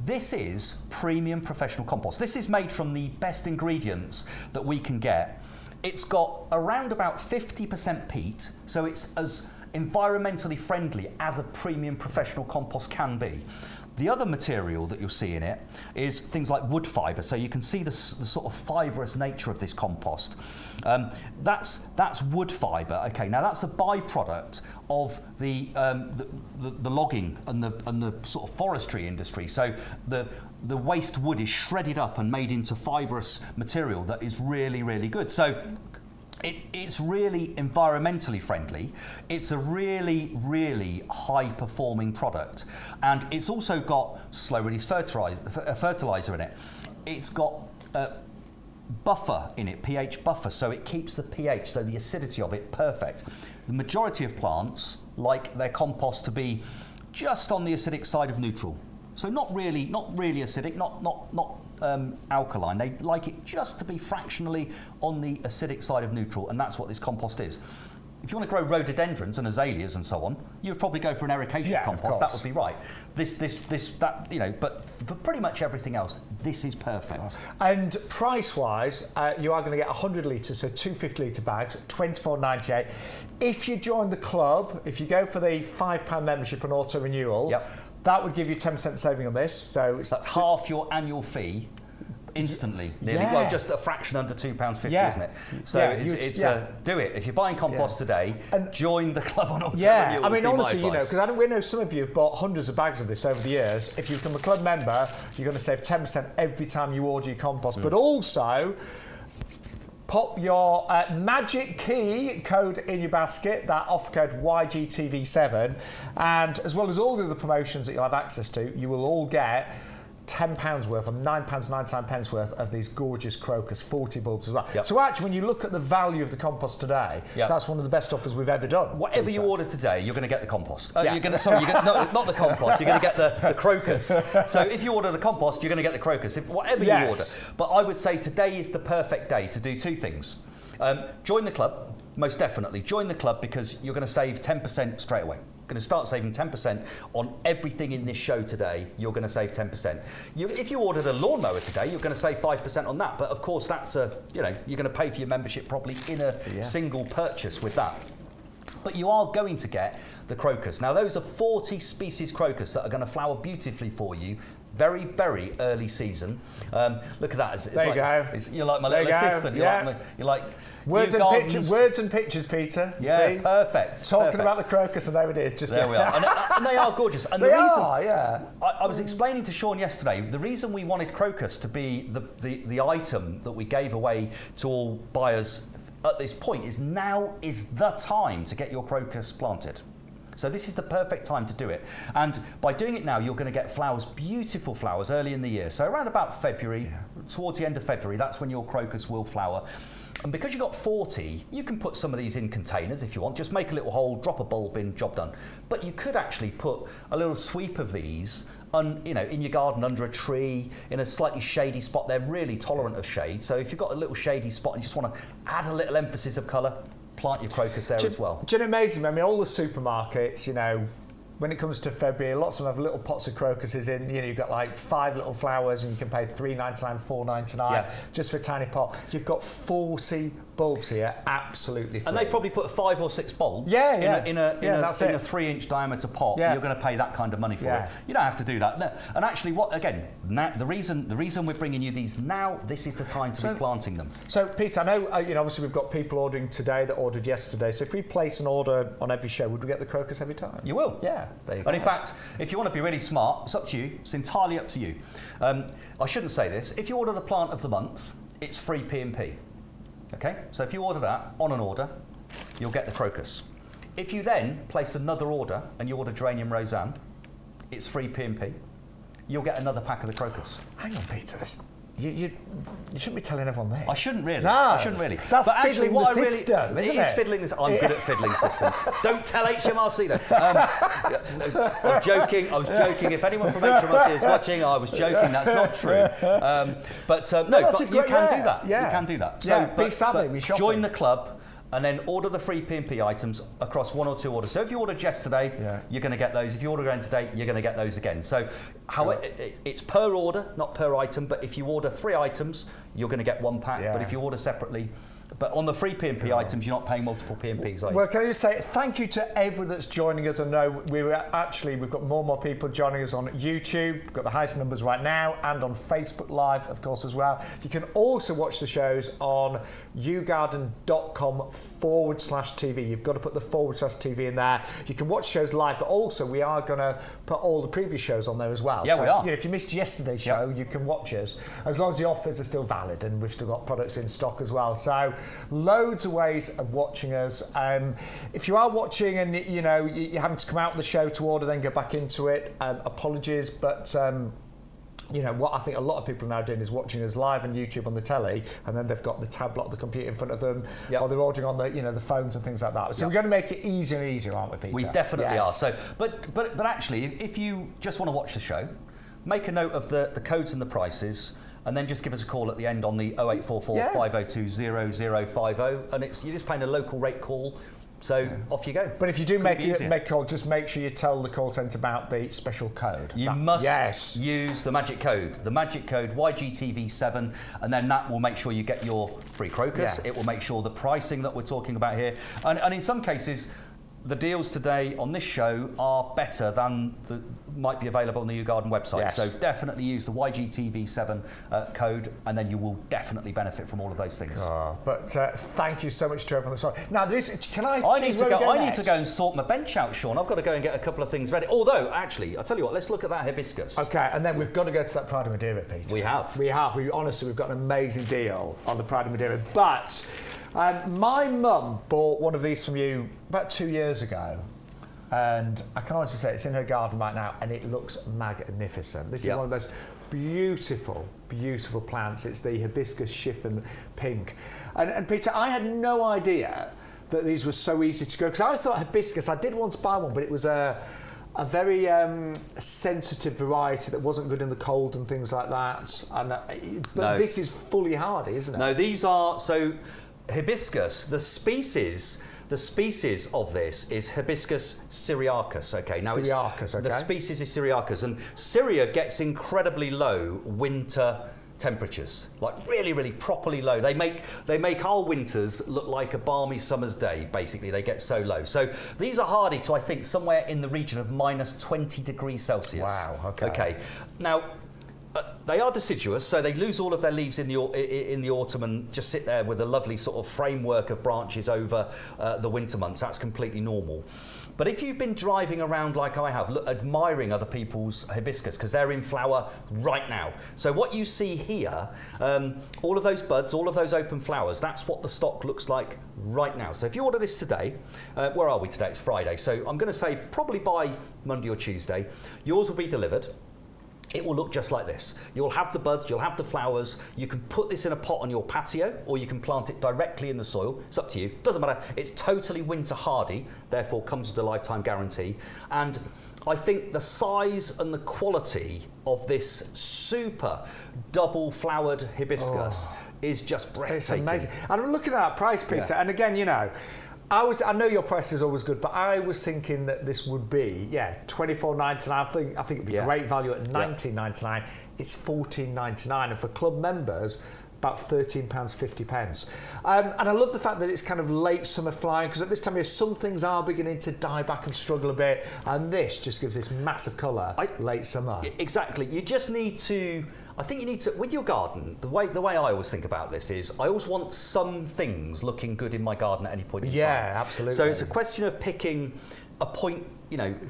This is premium professional compost. This is made from the best ingredients that we can get. It's got around about 50% peat, so it's as environmentally friendly as a premium professional compost can be. The other material that you'll see in it is things like wood fibre, so you can see the sort of fibrous nature of this compost. That's wood fibre. Okay, now that's a byproduct of the logging and the sort of forestry industry. So the waste wood is shredded up and made into fibrous material that is really, really good. So it's really environmentally friendly. It's a really, really high-performing product. And it's also got slow-release fertilizer in it. It's got buffer in it, pH buffer, so it keeps the pH, so the acidity of it, perfect. The majority of plants like their compost to be just on the acidic side of neutral. So not really acidic, not alkaline. They like it just to be fractionally on the acidic side of neutral, and that's what this compost is. If you want to grow rhododendrons and azaleas and so on, you would probably go for an ericaceous compost. That would be right. That, you know, but for pretty much everything else, this is perfect. And price-wise, you are going to get 100 litres, so 250 litre bags, $24.98. If you join the club, if you go for the £5 membership and auto renewal, that would give you 10% saving on this. So that's half your annual fee. Instantly, nearly. Yeah. Well, just a fraction under £2.50, isn't it? So do it. If you're buying compost today, and join the club on auto renewal. I mean, honestly, you know, because we know some of you have bought hundreds of bags of this over the years. If you become a club member, you're going to save 10% every time you order your compost. But also, pop your magic key code in your basket, that offer code YGTV7, and as well as all the other promotions that you'll have access to, you will all get £10 worth, or £9.99 worth of these gorgeous crocus, 40 bulbs as well. So actually, when you look at the value of the compost today, that's one of the best offers we've ever done. Whatever you order today, you're going to get the compost. Not the compost. You're going to get the crocus. So if you order the compost, you're going to get the crocus. Whatever you order. But I would say today is the perfect day to do two things. Join the club, most definitely. Join the club because you're going to save 10% straight away. Going to start saving 10% on everything in this show today. You're going to save 10%. If you ordered a lawnmower today, you're going to save 5% on that. But of course, that's you're going to pay for your membership probably in a single purchase with that. But you are going to get the crocus. Now, those are 40 species crocus that are going to flower beautifully for you. Very, very early season. Look at that. There you go. You're like my little assistant. You're like Words and pictures, Peter. Yeah, see? perfect. Talking about the crocus, and there it is. Just there we are. And they are gorgeous. And they the reason, are, yeah. I was explaining to Shaun yesterday, the reason we wanted crocus to be the item that we gave away to all buyers at this point is now is the time to get your crocus planted. So this is the perfect time to do it. And by doing it now, you're going to get flowers, beautiful flowers, early in the year. So around about February, towards the end of February, that's when your crocus will flower. And because you've got 40, you can put some of these in containers if you want. Just make a little hole, drop a bulb in, job done. But you could actually put a little sweep of these in your garden under a tree, in a slightly shady spot. They're really tolerant of shade. So if you've got a little shady spot and you just want to add a little emphasis of colour, plant your crocus there as well. Do you know, amazing? I mean, all the supermarkets, when it comes to February, lots of them have little pots of crocuses in. You've got like 5 little flowers, and you can pay $3.99, $4.99 just for a tiny pot. You've got 40 bulbs here, absolutely free. And they probably put 5 or 6 bulbs in a 3-inch diameter pot. You're going to pay that kind of money for it. You don't have to do that. No. And actually, the reason we're bringing you these now, this is the time to be planting them. So, Peter, I know obviously we've got people ordering today that ordered yesterday. So if we place an order on every show, would we get the crocus every time? You will. Yeah. There you go. And in fact, if you want to be really smart, it's up to you. It's entirely up to you. I shouldn't say this. If you order the plant of the month, it's free P&P. Okay? So if you order that on an order, you'll get the crocus. If you then place another order and you order Geranium Roseanne, it's free P&P. You'll get another pack of the crocus. Hang on, Peter. You shouldn't be telling everyone this. I shouldn't really. No. I shouldn't really. That's but actually, fiddling what the I system, really, isn't it is it? fiddling this. I'm good at fiddling systems. Don't tell HMRC though. I was joking. If anyone from HMRC is watching, I was joking. That's not true. But you can do that. Yeah. You can do that. So be savvy. Be shopping. Join the club. And then order the free P&P items across 1 or 2 orders. So if you ordered yesterday, you're going to get those. If you order again today, you're going to get those again. So it's per order, not per item. But if you order 3 items, you're going to get 1 pack. But if you order separately, but on the free P&P items, you're not paying multiple P&Ps, are you? Well, can I just say thank you to everyone that's joining us. I know we've got more and more people joining us on YouTube. We've got the highest numbers right now, and on Facebook Live, of course, as well. You can also watch the shows on yougarden.com/TV. You've got to put the /TV in there. You can watch shows live, but also we are going to put all the previous shows on there as well. Yeah, so, we are. If you missed yesterday's show, you can watch us as long as the offers are still valid, and we've still got products in stock as well. So loads of ways of watching us. If you are watching and you're having to come out of the show to order, then go back into it. Apologies, but what I think a lot of people are now doing is watching us live on YouTube on the telly, and then they've got the tablet or the computer in front of them, or they're ordering on the phones and things like that. So we're going to make it easier and easier, aren't we, Peter? We definitely are. So, but actually, if you just want to watch the show, make a note of the codes and the prices. And then just give us a call at the end on the 0844 502 0050, and you're just paying a local rate call. So off you go. But if you do make a call, just make sure you tell the call centre about the special code. You must use the magic code. The magic code YGTV7, and then that will make sure you get your free crocus. It will make sure the pricing that we're talking about here, and in some cases, the deals today on this show are better than might be available on the YouGarden website. Yes. So definitely use the YGTV7 code, and then you will definitely benefit from all of those things. But thank you so much to everyone. Sorry. Now, I need to go and sort my bench out, Shaun. I've got to go and get a couple of things ready. Although, actually, I'll tell you what. Let's look at that hibiscus. Okay, and then we've got to go to that Pride of Madeira, Peter. We have. Honestly, we've got an amazing deal on the Pride of Madeira. But my mum bought one of these from you about 2 years ago, and I can honestly say it's in her garden right now, and it looks magnificent. This is one of those beautiful, beautiful plants. It's the Hibiscus Chiffon pink. And Peter, I had no idea that these were so easy to grow, because I thought hibiscus, I did once buy one, but it was a very sensitive variety that wasn't good in the cold and things like that. But this is fully hardy, isn't it? No, these are hibiscus, the species of this is Hibiscus syriacus. Okay, now the species is syriacus, and Syria gets incredibly low winter temperatures, like really, really properly low. They make our winters look like a balmy summer's day. Basically, they get so low. So these are hardy to, I think, somewhere in the region of -20 degrees Celsius. Wow. Okay. Okay. Now, they are deciduous, so they lose all of their leaves in the autumn and just sit there with a lovely sort of framework of branches over the winter months. That's completely normal. But if you've been driving around like I have, admiring other people's hibiscus, because they're in flower right now. So what you see here, all of those buds, all of those open flowers, that's what the stock looks like right now. So if you order this today, where are we today? It's Friday. So I'm going to say probably by Monday or Tuesday, yours will be delivered. It will look just like this. You'll have the buds, you'll have the flowers. You can put this in a pot on your patio, or you can plant it directly in the soil. It's up to you. Doesn't matter. It's totally winter hardy, therefore comes with a lifetime guarantee. And I think the size and the quality of this super double flowered hibiscus is just breathtaking. It's amazing. And I'm looking at that price, Peter, and again, I know your price is always good, but I was thinking that this would be, $24.99. I think it'd be great value at $19.99. It's $14.99, and for club members, about £13.50. And I love the fact that it's kind of late summer flying, because at this time of year, some things are beginning to die back and struggle a bit, and this just gives this massive colour late summer. Exactly. You just need to. I think you need to, with your garden, the way I always think about this is I always want some things looking good in my garden at any point in time. Yeah, absolutely. So it's a question of picking a point,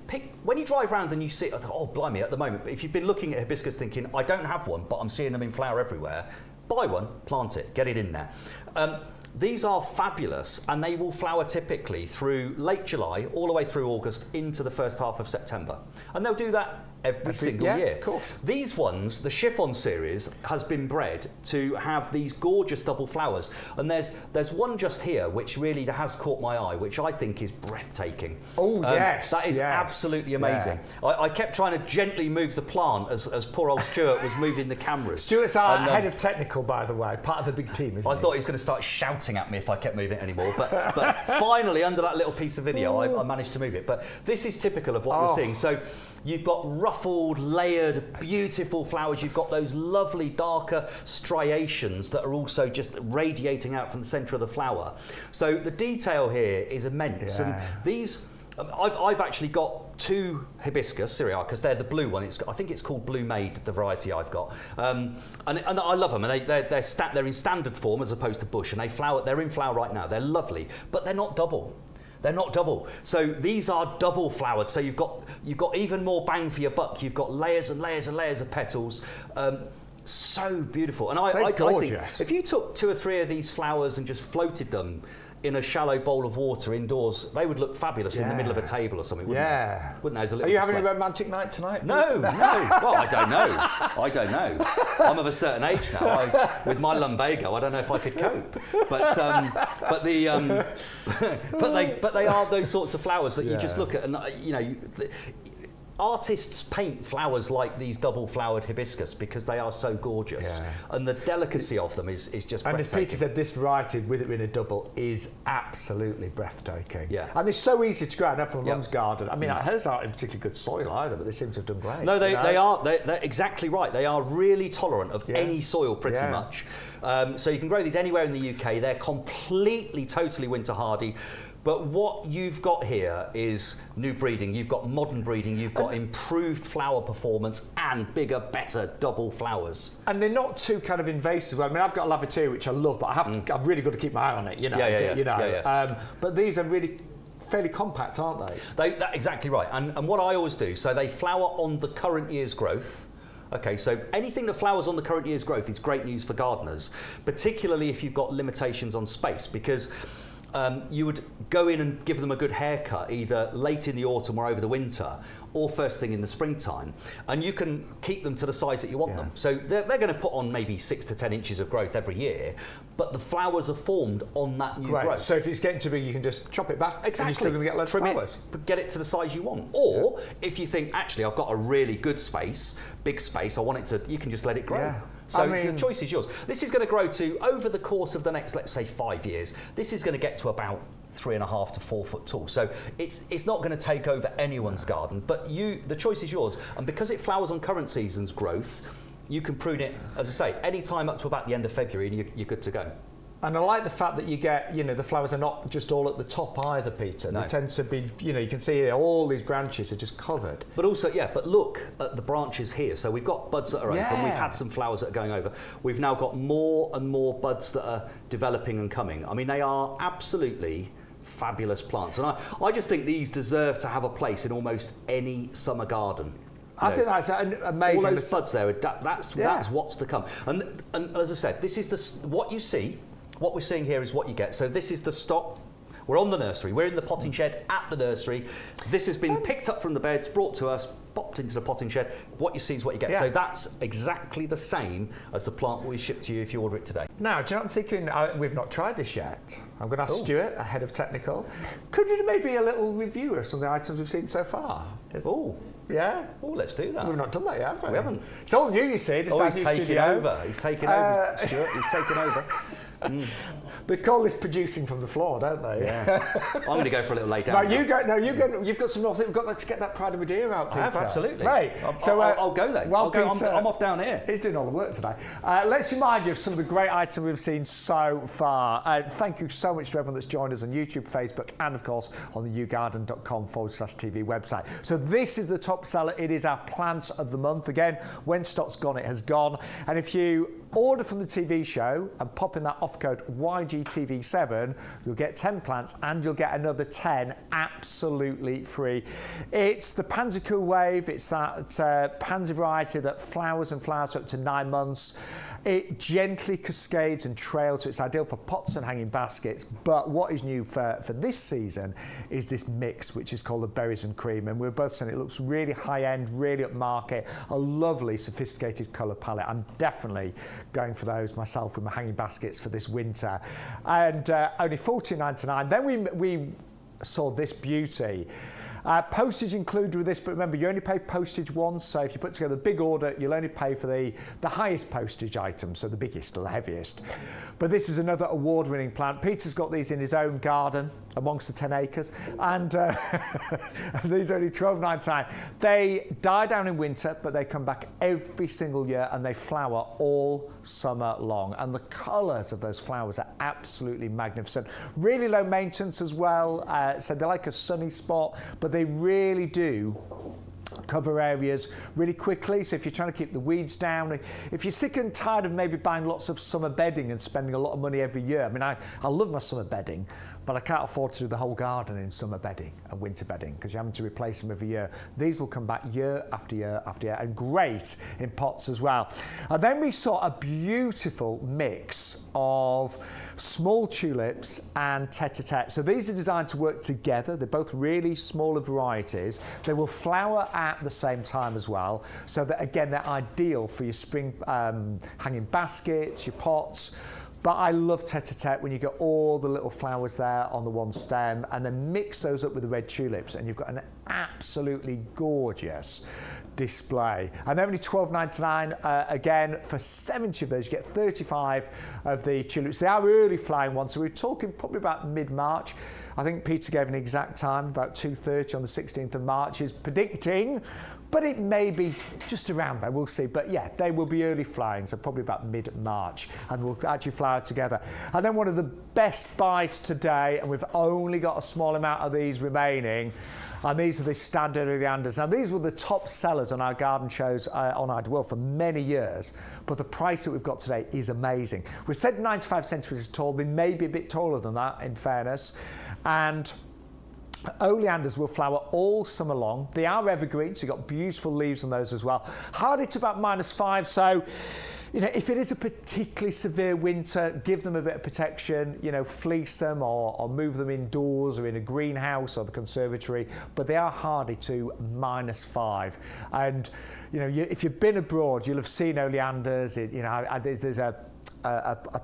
pick when you drive around and you see, oh, blimey, at the moment, if you've been looking at hibiscus thinking, I don't have one, but I'm seeing them in flower everywhere, buy one, plant it, get it in there. These are fabulous, and they will flower typically through late July all the way through August into the first half of September. And they'll do that every single year. Of course. These ones, the Chiffon series, has been bred to have these gorgeous double flowers. And there's one just here which really has caught my eye, which I think is breathtaking. Oh, yes. That is absolutely amazing. Yeah. I kept trying to gently move the plant as poor old Stuart was moving the cameras. Stuart's our head of technical, by the way, part of a big team, isn't he? I thought he was going to start shouting at me if I kept moving it anymore. But finally, under that little piece of video, I managed to move it. But this is typical of what you're seeing. So you've got ruffled, layered, beautiful flowers. You've got those lovely darker striations that are also just radiating out from the centre of the flower. So the detail here is immense. And these, I've actually got 2 hibiscus syriacas. They're the blue one. I think it's called Blue Maid, the variety I've got. And I love them. And they're in standard form as opposed to bush. And they're in flower right now. They're lovely, but they're not double. They're not double. So these are double flowered. So you've got even more bang for your buck. You've got layers and layers and layers of petals. So beautiful. And I think if you took 2 or 3 of these flowers and just floated them in a shallow bowl of water indoors, they would look fabulous in the middle of a table or something, wouldn't they? Wouldn't they? As a little Are you having display. a romantic night tonight? No. Well, I don't know. I'm of a certain age now. With my lumbago, I don't know if I could cope. But they are those sorts of flowers that you just look at, and artists paint flowers like these double-flowered hibiscus because they are so gorgeous, and the delicacy of them is just breathtaking. And as Peter said, this variety, with it being a double, is absolutely breathtaking. Yeah. And they're so easy to grow. I know from Mum's garden. I mean, hers aren't in particularly good soil either, but they seem to have done great. No, they're exactly right. They are really tolerant of any soil, pretty much. So you can grow these anywhere in the UK. They're completely, totally winter hardy. But what you've got here is new breeding. You've got modern breeding. You've got improved flower performance and bigger, better double flowers. And they're not too kind of invasive. I mean, I've got a Lavateria, which I love, but I've really got to keep my eye on it. You know. But these are really fairly compact, aren't they? That's exactly right. And what I always do, so they flower on the current year's growth. Okay, so anything that flowers on the current year's growth is great news for gardeners, particularly if you've got limitations on space, because you would go in and give them a good haircut either late in the autumn or over the winter, or first thing in the springtime, and you can keep them to the size that you want them. So they're going to put on maybe 6 to 10 inches of growth every year, but the flowers are formed on that new growth. So if it's getting too big, you can just chop it back. Exactly. And you're still going to get loads of flowers. Get it to the size you want. Or if you think, actually, I've got a really good space, big space, I want it to, you can just let it grow. Yeah. So the choice is yours. This is going to grow to, over the course of the next, let's say, 5 years, this is going to get to about 3.5 to 4 foot tall. So it's not going to take over anyone's garden, but the choice is yours. And because it flowers on current season's growth, you can prune it, as I say, any time up to about the end of February, and you're good to go. And I like the fact that you get, the flowers are not just all at the top either, Peter. No. They tend to be, you can see here, all these branches are just covered. But also, but look at the branches here. So we've got buds that are open. We've had some flowers that are going over. We've now got more and more buds that are developing and coming. I mean, they are absolutely fabulous plants. And I just think these deserve to have a place in almost any summer garden. I think that's amazing. All those buds there, that's what's to come. And as I said, this is what you see. What we're seeing here is what you get. So this is the stock. We're on the nursery. We're in the potting shed at the nursery. This has been picked up from the beds, brought to us, popped into the potting shed. What you see is what you get. So that's exactly the same as the plant we ship to you if you order it today. Now, do you know what I'm thinking? We've not tried this yet. I'm going to ask Stuart, ahead of technical. Could you maybe a little review of some of the items we've seen so far? Oh. Yeah? Oh, let's do that. We've not done that yet, have we? We haven't. It's all new, you see. This he's taking over. He's taking over, Stuart. He's taking over. They call this producing from the floor, don't they? Yeah. I'm going to go for a little lay down. Right, you've got some more things. We've got to get that Pride of Madeira out, Peter. I have, absolutely. Right. I'll go then. Well, Peter, I'm off down here. He's doing all the work today. Let's remind you of some of the great items we've seen so far. Thank you so much to everyone that's joined us on YouTube, Facebook, and of course on the YouGarden.com/TV website. So this is the top seller. It is our plant of the month. Again, when stock's gone, it has gone. And if you order from the TV show and pop in that offer code YGTV7, you'll get 10 plants and you'll get another 10 absolutely free. It's the Pansy Cool Wave. It's that pansy variety that flowers and flowers for up to 9 months. It gently cascades and trails, so it's ideal for pots and hanging baskets. But what is new for this season is this mix, which is called the Berries and Cream. And we're both saying it looks really high-end, really upmarket, a lovely, sophisticated colour palette. I'm definitely going for those myself with my hanging baskets for this winter. And only $14.99. Then we saw this beauty. Postage included with this, but remember, you only pay postage once, so if you put together a big order, you'll only pay for the highest postage item, so the biggest or the heaviest. But this is another award-winning plant. Peter's got these in his own garden amongst the 10 acres, and these are only $12.99. They die down in winter, but they come back every single year, and they flower all summer long. And the colours of those flowers are absolutely magnificent. Really low maintenance as well, so they're like a sunny spot, but they really do cover areas really quickly. So if you're trying to keep the weeds down, if you're sick and tired of maybe buying lots of summer bedding and spending a lot of money every year, I mean, I love my summer bedding, but I can't afford to do the whole garden in summer bedding and winter bedding because you're having to replace them every year. These will come back year after year after year, and great in pots as well. And then we saw a beautiful mix of small tulips and tete-a-tete. So these are designed to work together. They're both really smaller varieties. They will flower at the same time as well, so that again they're ideal for your spring hanging baskets, your pots. But I love tete-a-tete when you get all the little flowers there on the one stem, and then mix those up with the red tulips, and you've got an absolutely gorgeous display. And they're only $12.99. Again, for 70 of those, you get 35 of the tulips. They are early flowering ones, so we're talking probably about mid-March. I think Peter gave an exact time, about 2:30 on the 16th of March, is predicting, but it may be just around there, we'll see. But yeah, they will be early flowering, so probably about mid-March, and we'll actually flower together. And then one of the best buys today, and we've only got a small amount of these remaining, and these are the standard oleanders. Now, these were the top sellers on our garden shows on our for many years, but the price that we've got today is amazing. We've said 95 centimetres tall. They may be a bit taller than that, in fairness. And oleanders will flower all summer long. They are evergreen, so you've got beautiful leaves on those as well. Hardy to about -5, so you know, if it is a particularly severe winter, give them a bit of protection, you know, fleece them or move them indoors or in a greenhouse or the conservatory, but they are hardy to -5. And, you know, if you've been abroad, you'll have seen oleanders. You know, there's a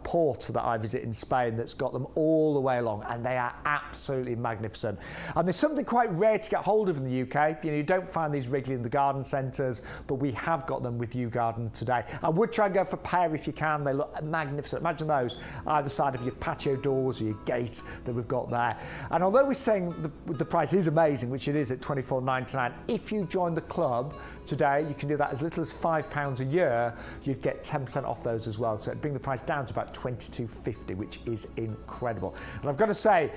port that I visit in Spain that's got them all the way along, and they are absolutely magnificent. And there's something quite rare to get hold of in the UK. You know, you don't find these regularly in the garden centres, but we have got them with YouGarden today. I would try and go for a pair if you can. They look magnificent. Imagine those either side of your patio doors or your gate that we've got there. And although we're saying the price is amazing, which it is at $24.99, if you join the club today, you can do that as little as £5 a year. You'd get 10% off those as well. So it'd bring the price down to about $22.50, which is incredible. And I've got to say,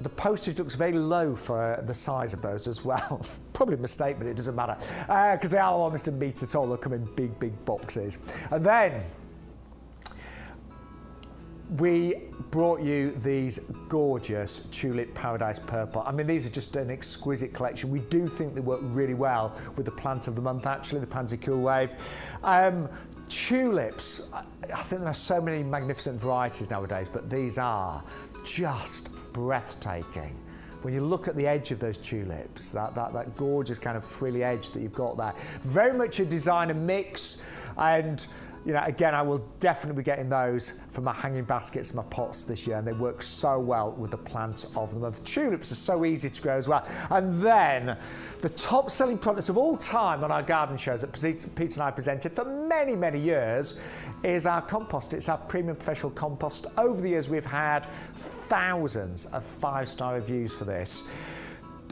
the postage looks very low for the size of those as well. Probably a mistake, but it doesn't matter because they are almost a metre tall. They'll come in big boxes. And then we brought you these gorgeous Tulip Paradise Purple. I mean, these are just an exquisite collection. We do think they work really well with the plant of the month, actually, the Pansy Cool Wave. Tulips, I think there are so many magnificent varieties nowadays, but these are just breathtaking. When you look at the edge of those tulips, that gorgeous kind of frilly edge that you've got there, very much a designer mix. And you know, again, I will definitely be getting those for my hanging baskets and my pots this year, and they work so well with the plant of the month. Tulips are so easy to grow as well. And then the top selling products of all time on our garden shows that Peter and I presented for many years is our compost. It's our premium professional compost. Over the years, we've had thousands of 5-star reviews for this.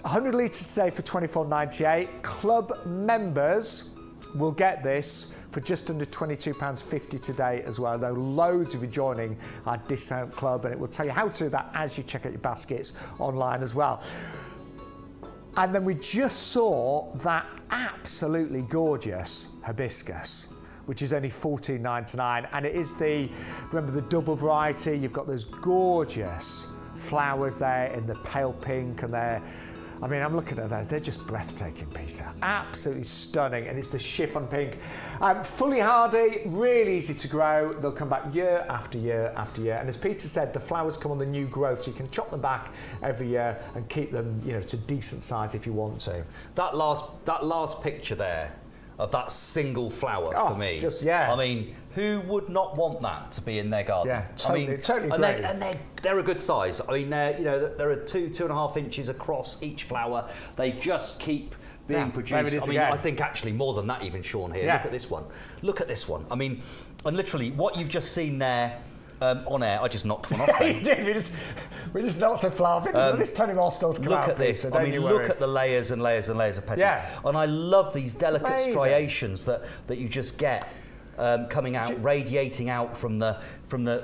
100 litres today for $24.98. Club members will get this for just under £22.50 today as well. Though loads of you joining our discount club, and it will tell you how to do that as you check out your baskets online as well. And then we just saw that absolutely gorgeous hibiscus. which is only $14.99, and it is remember the double variety. You've got those gorgeous flowers there in the pale pink, and I mean, I'm looking at those, they're just breathtaking, Peter. Absolutely stunning, and it's the chiffon pink. Fully hardy, really easy to grow. They'll come back year after year after year. And as Peter said, the flowers come on the new growth, so you can chop them back every year and keep them, to decent size if you want to. That last picture there of that single flower for me. I mean, who would not want that to be in their garden? Yeah, totally, I mean, totally and agree. they're a good size. I mean, there are 2.5 inches across each flower. They just keep being produced. I mean, I think actually more than that even, Shaun, here. Yeah. Look at this one. Look at this one. I mean, and literally what you've just seen there on air, I just knocked one off. You did. We just knocked a flower. There's plenty more still to come out. Look at this. Peter, I mean, look at the layers and layers and layers of petals. Yeah. And I love these delicate striations that you just get coming out, radiating out from the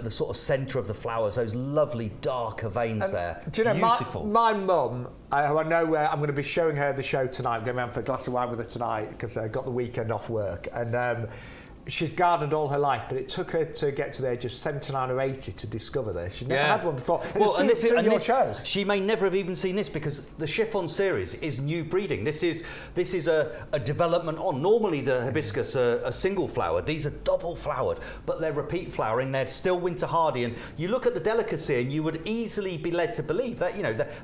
sort of centre of the flowers. Those lovely darker veins there. Do you know, beautiful. My mum, who I know I'm going to be showing her the show tonight. I'm going around for a glass of wine with her tonight because I got the weekend off work, and she's gardened all her life, but it took her to get to the age of 79 or 80 to discover this. She'd never had one before. And this shows. She may never have even seen this because the Chiffon series is new breeding. This is a development on. Normally the hibiscus are single flowered. These are double flowered, but they're repeat flowering. They're still winter hardy. And you look at the delicacy, and you would easily be led to believe that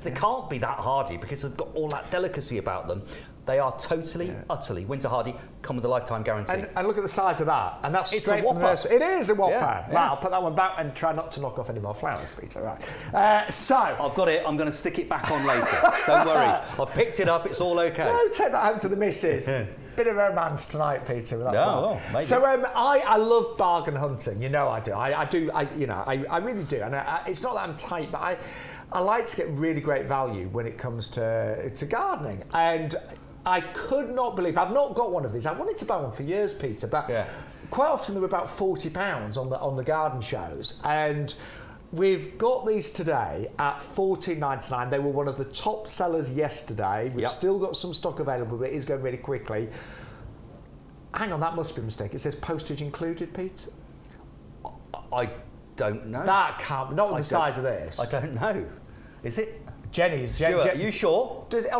they can't be that hardy because they've got all that delicacy about them. They are totally, utterly winter hardy, come with a lifetime guarantee. And look at the size of that. And that's it's straight from the nursery. It is a whopper. Yeah. Right, I'll put that one back and try not to knock off any more flowers, Peter. Right. So I've got it. I'm going to stick it back on later. Don't worry. I've picked it up. It's all okay. No, take that home to the missus. Bit of romance tonight, Peter. With that maybe. So I love bargain hunting. I do. I really do. And it's not that I'm tight, but I like to get really great value when it comes to gardening. And I could not believe, I've not got one of these. I wanted to buy one for years, Peter, but quite often they were about £40 on the garden shows. And we've got these today at $14.99. They were one of the top sellers yesterday. We've still got some stock available, but it is going really quickly. Hang on, that must be a mistake. It says postage included, Pete. I don't know. That can't, not with the size of this. I don't know. Is it? Jenny's. Are you sure? Does it?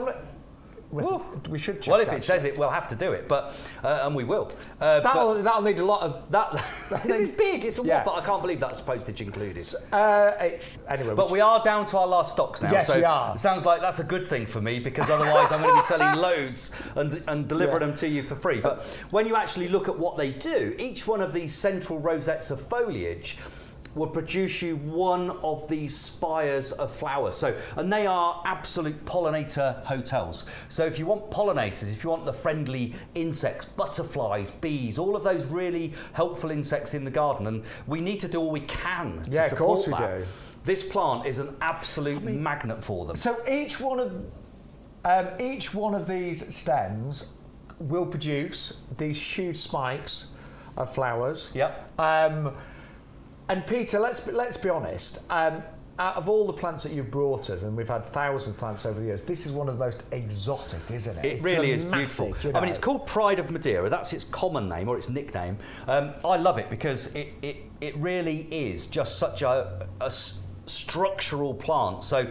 We should check. Well, if it says it, we'll have to do it, but and we will. That'll need a lot of that. This is big. It's a whopper. I can't believe that's postage included. Anyway, but we are down to our last stocks now. Yes, so we are. It sounds like that's a good thing for me because otherwise I'm going to be selling loads and delivering them to you for free. But when you actually look at what they do, each one of these central rosettes of foliage will produce you one of these spires of flowers. And they are absolute pollinator hotels. So if you want pollinators, if you want the friendly insects, butterflies, bees, all of those really helpful insects in the garden, and we need to do all we can to support of course that. we do. This plant is an absolute magnet for them. So each one of these stems will produce these huge spikes of flowers. Yep. And Peter, let's be honest. Out of all the plants that you've brought us, and we've had thousands of plants over the years, this is one of the most exotic, isn't it? It really is beautiful. I mean, it's called Pride of Madeira. That's its common name or its nickname. I love it because it really is just such a structural plant. So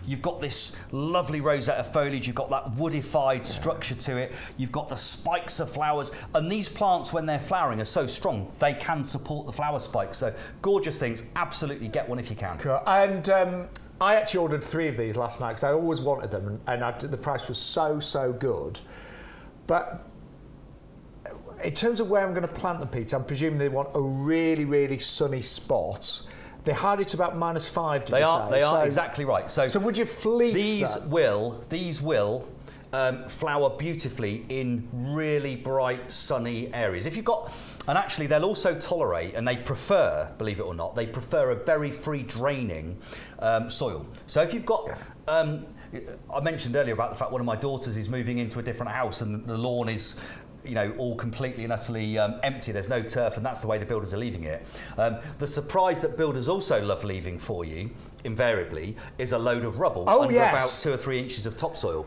you've got this lovely rosette of foliage, you've got that woodified structure to it, you've got the spikes of flowers, and these plants, when they're flowering, are so strong they can support the flower spikes. So gorgeous things. Absolutely get one if you can. Cool. And I actually ordered 3 of these last night because I always wanted them, and the price was so good. But in terms of where I'm going to plant them, Peter, I'm presuming they want a really sunny spot. They're hardy to about -5. They are exactly right. So would you fleece these them? These will flower beautifully in really bright, sunny areas. If you've got, and actually they'll also tolerate, and they prefer, believe it or not, they prefer a very free draining soil. So if you've got, I mentioned earlier about the fact one of my daughters is moving into a different house and the lawn is all completely and utterly empty. There's no turf, and that's the way the builders are leaving it. The surprise that builders also love leaving for you, invariably, is a load of rubble under about 2 or 3 inches of topsoil.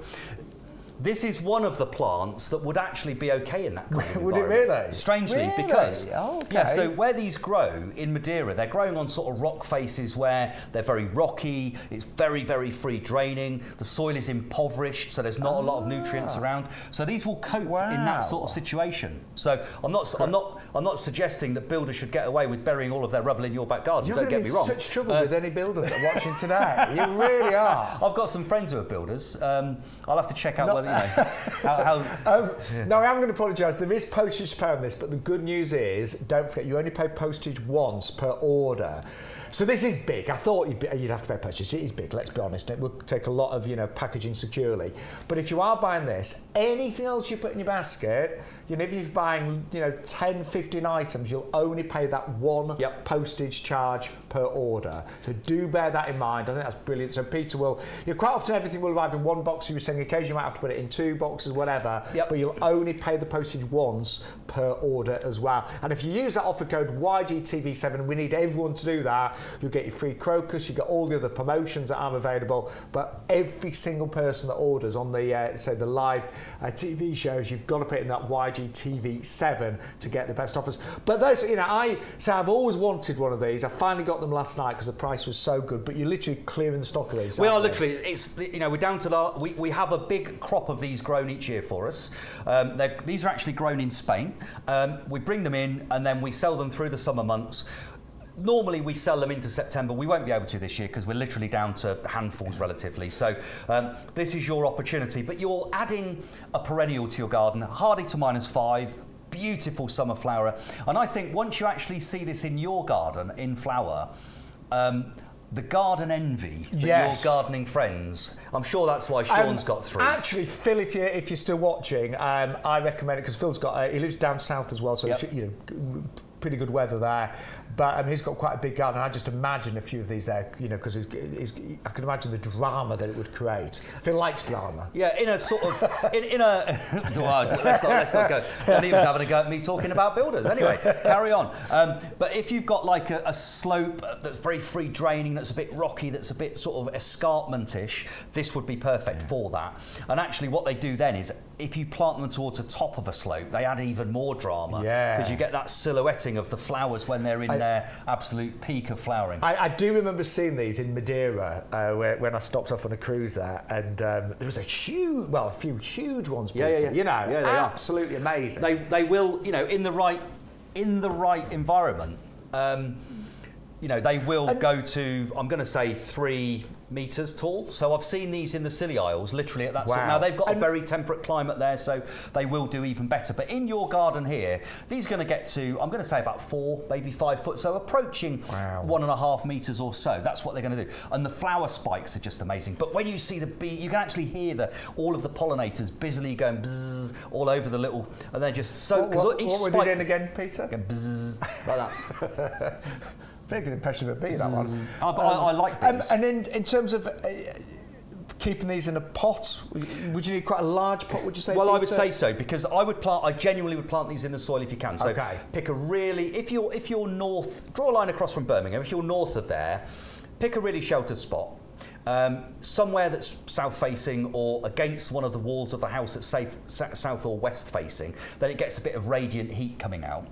this is one of the plants that would actually be okay in that kind of Would it environment. really? Strangely, because okay. yeah, so where these grow in Madeira, they're growing on sort of rock faces where they're very rocky. It's very, very free draining. The soil is impoverished, so there's not a lot of nutrients around. So these will cope in that sort of situation. So I'm not suggesting that builders should get away with burying all of their rubble in your back garden. You're Don't get me wrong. Such trouble with any builders that are watching today. You really are. I've got some friends who are builders. I'll have to check out whether, how No, I am going to apologise. There is postage to pay on this, but the good news is, don't forget, you only pay postage once per order. So this is big. I thought you'd have to pay postage. It is big, let's be honest. It will take a lot of packaging securely. But if you are buying this, anything else you put in your basket, if you're buying 10, 15 items, you'll only pay that one postage charge per order. So do bear that in mind. I think that's brilliant. So Peter will, quite often everything will arrive in one box. You were saying occasionally you might have to put it in 2 boxes, whatever. But you'll only pay the postage once per order as well. And if you use that offer code YGTV7, we need everyone to do that. You'll get your free crocus, you get all the other promotions that are available, but every single person that orders on the the live TV shows, you've got to put in that YGTV7 to get the best offers. But those, I've always wanted one of these. I finally got them last night because the price was so good, but you're literally clearing the stock of these. We are literally, we're down to we have a big crop of these grown each year for us. These are actually grown in Spain. We bring them in and then we sell them through the summer months. Normally we sell them into September. We won't be able to this year because we're literally down to handfuls relatively. So this is your opportunity. But you're adding a perennial to your garden, hardy to -5, beautiful summer flower. And I think once you actually see this in your garden in flower, the garden envy that your gardening friends, I'm sure that's why Shaun's got 3. Actually, Phil, if you're still watching, I recommend it because Phil's got he lives down south as well, so pretty good weather there. But he's got quite a big garden. I just imagine a few of these there, because I can imagine the drama that it would create. Phil likes drama. Yeah, in a sort of in a. let's not go. And he was having a go at me talking about builders. Anyway, carry on. But if you've got like a slope that's very free draining, that's a bit rocky, that's a bit sort of escarpment-ish, this would be perfect for that. And actually, what they do then is, if you plant them towards the top of a slope, they add even more drama because you get that silhouetting of the flowers when they're in their absolute peak of flowering. I do remember seeing these in Madeira when I stopped off on a cruise there, and there was a few huge ones. Peter, they absolutely amazing. They will, in the right environment, they will go to, I'm going to say 3 metres tall. So I've seen these in the Scilly Isles, literally at that sort. Now they've got a very temperate climate there, so they will do even better. But in your garden here, these are going to get to, I'm going to say about 4, maybe 5 foot, so approaching 1.5 metres or so. That's what they're going to do. And the flower spikes are just amazing. But when you see the bee, you can actually hear all of the pollinators busily going bzzz all over the little, and they're just so. What were they doing again, Peter? Bzzz, like that. Very good impression of a bee, that one. I like bees. And in terms of keeping these in a pot, would you need quite a large pot, would you say? Well, Peter? I would say so, because I genuinely would plant these in the soil if you can. So pick a really, if you're north, draw a line across from Birmingham, if you're north of there, pick a really sheltered spot. Somewhere that's south facing or against one of the walls of the house that's south or west facing, then it gets a bit of radiant heat coming out.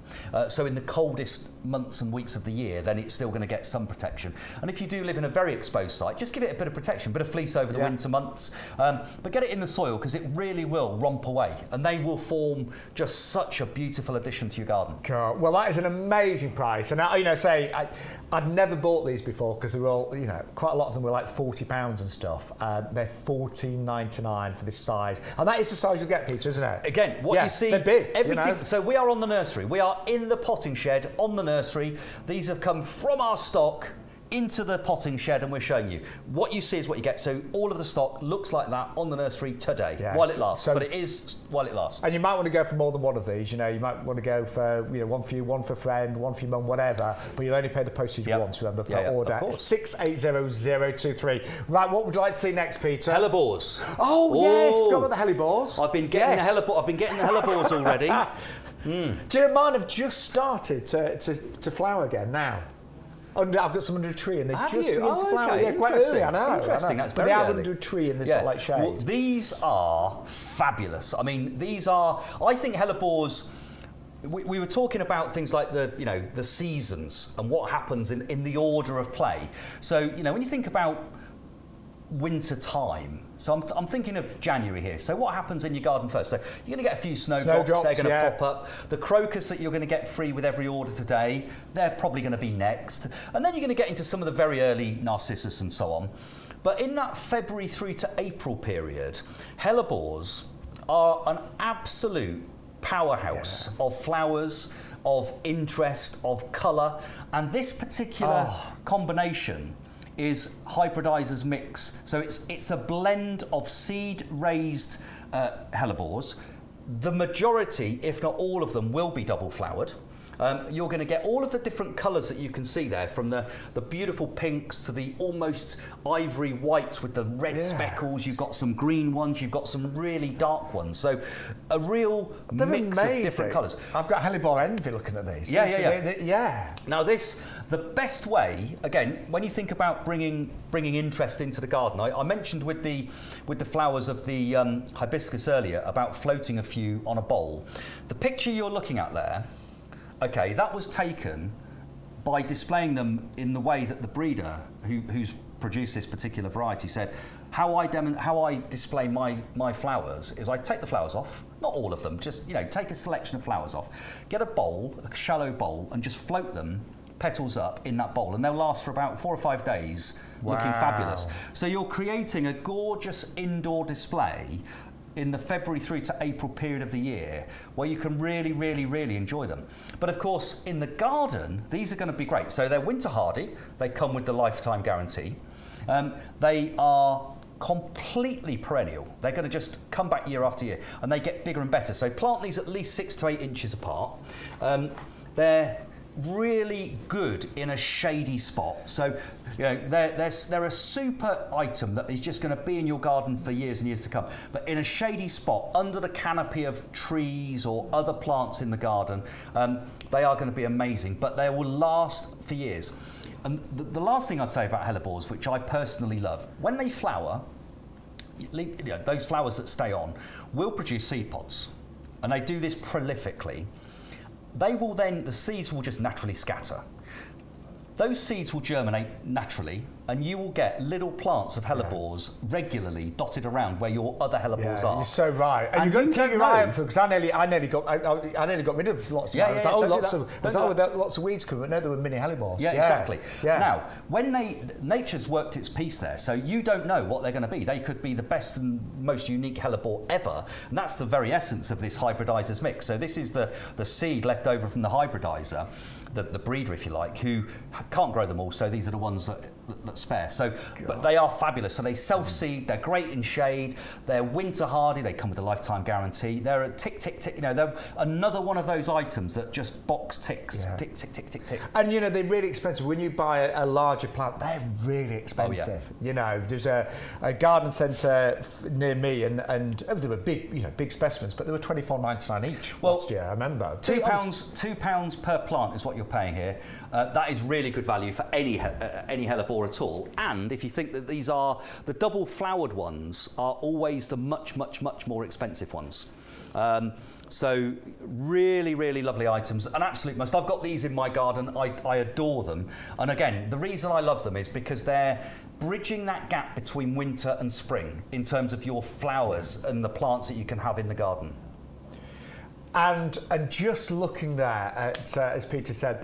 So in the coldest months and weeks of the year, then it's still going to get some protection. And if you do live in a very exposed site, just give it a bit of protection, bit of fleece over the winter months, but get it in the soil because it really will romp away and they will form just such a beautiful addition to your garden. Cool. Well, that is an amazing price. And I'd never bought these before because they were all, quite a lot of them were like £40 and stuff. They're $14.99 for this size, and that is the size you'll get, Peter, isn't it? Again, what you see, they're big. Everything. So we are on the nursery. We are in the potting shed on the nursery. These have come from our stock into the potting shed, and we're showing you. What you see is what you get. So all of the stock looks like that on the nursery today, while it lasts. But it is while it lasts. And you might want to go for more than one of these. You might want to go for one for you, one for a friend, one for your mum, whatever. But you'll only pay the postage once. Remember, per order. 680023. Right, what would you like to see next, Peter? Hellebores. Oh yes, forgot about the Hellebores. I've been getting the Hellebores already. Do you know, mine have just started to flower again now? I've got some under a tree, and they've Have just you? begun to flower. Okay. Yeah, quite early. I know. Interesting. That's but very they are early. under a tree in this sort of like shade. Well, these are fabulous. I mean, these are. I think Hellebores. We were talking about things like the seasons and what happens in the order of play. So when you think about winter time, so I'm thinking of January here. So what happens in your garden first? So you're going to get a few snowdrops. They're going to pop up. The crocus that you're going to get free with every order today, they're probably going to be next. And then you're going to get into some of the very early narcissus and so on. But in that February through to April period, Hellebores are an absolute powerhouse of flowers, of interest, of colour, and this particular combination is Hybridizer's mix. So it's a blend of seed-raised Hellebores. The majority, if not all of them, will be double flowered. You're going to get all of the different colours that you can see there, from the beautiful pinks to the almost ivory whites with the red speckles. You've got some green ones, you've got some really dark ones. So a real mix of different colours. I've got Hellebore envy looking at these. Yeah. Now the best way, again, when you think about bringing interest into the garden, I mentioned with the flowers of the hibiscus earlier about floating a few on a bowl. The picture you're looking at there, okay, that was taken by displaying them in the way that the breeder who's produced this particular variety said, how I display my flowers is I take the flowers off, not all of them, just take a selection of flowers off, get a bowl, a shallow bowl, and just float them petals up in that bowl, and they'll last for about 4 or 5 days, looking fabulous. So you're creating a gorgeous indoor display in the February through to April period of the year, where you can really, really, really enjoy them. But of course, in the garden, these are going to be great. So they're winter hardy. They come with the lifetime guarantee. They are completely perennial. They're going to just come back year after year, and they get bigger and better. So plant these at least 6 to 8 inches apart. They're really good in a shady spot. So they're a super item that is just going to be in your garden for years and years to come. But in a shady spot, under the canopy of trees or other plants in the garden, they are going to be amazing. But they will last for years. And the last thing I'd say about Hellebores, which I personally love, when they flower, those flowers that stay on will produce seed pods, and they do this prolifically. They will then, the seeds will just naturally scatter. Those seeds will germinate naturally, and you will get little plants of Hellebores regularly dotted around where your other Hellebores are. You're so right, and you've got to keep your eye out for, because I nearly got rid of lots of lots of weeds coming. No, there were mini Hellebores. Yeah, exactly. Yeah. Now, when nature's worked its piece there, so you don't know what they're going to be. They could be the best and most unique Hellebore ever, and that's the very essence of this hybridizer's mix. So this is the seed left over from the hybridizer, the breeder, if you like, who can't grow them all. So these are the ones that spare. So, but they are fabulous. So they self-seed. They're great in shade. They're winter hardy. They come with a lifetime guarantee. They're a tick, tick, tick. They're another one of those items that just box ticks, tick, tick, tick, tick, tick. And they're really expensive. When you buy a larger plant, they're really expensive. Oh, yeah. There's a garden centre near me, and they were big specimens, but they were $24.99 each last year. I remember. £2 per plant is what you're paying here. That is really good value for any Hellebore at all. And if you think that these are the double flowered ones, are always the much more expensive ones. So really, really lovely items, an absolute must. I've got these in my garden. I adore them. And again, the reason I love them is because they're bridging that gap between winter and spring in terms of your flowers and the plants that you can have in the garden. And just looking there at, as Peter said,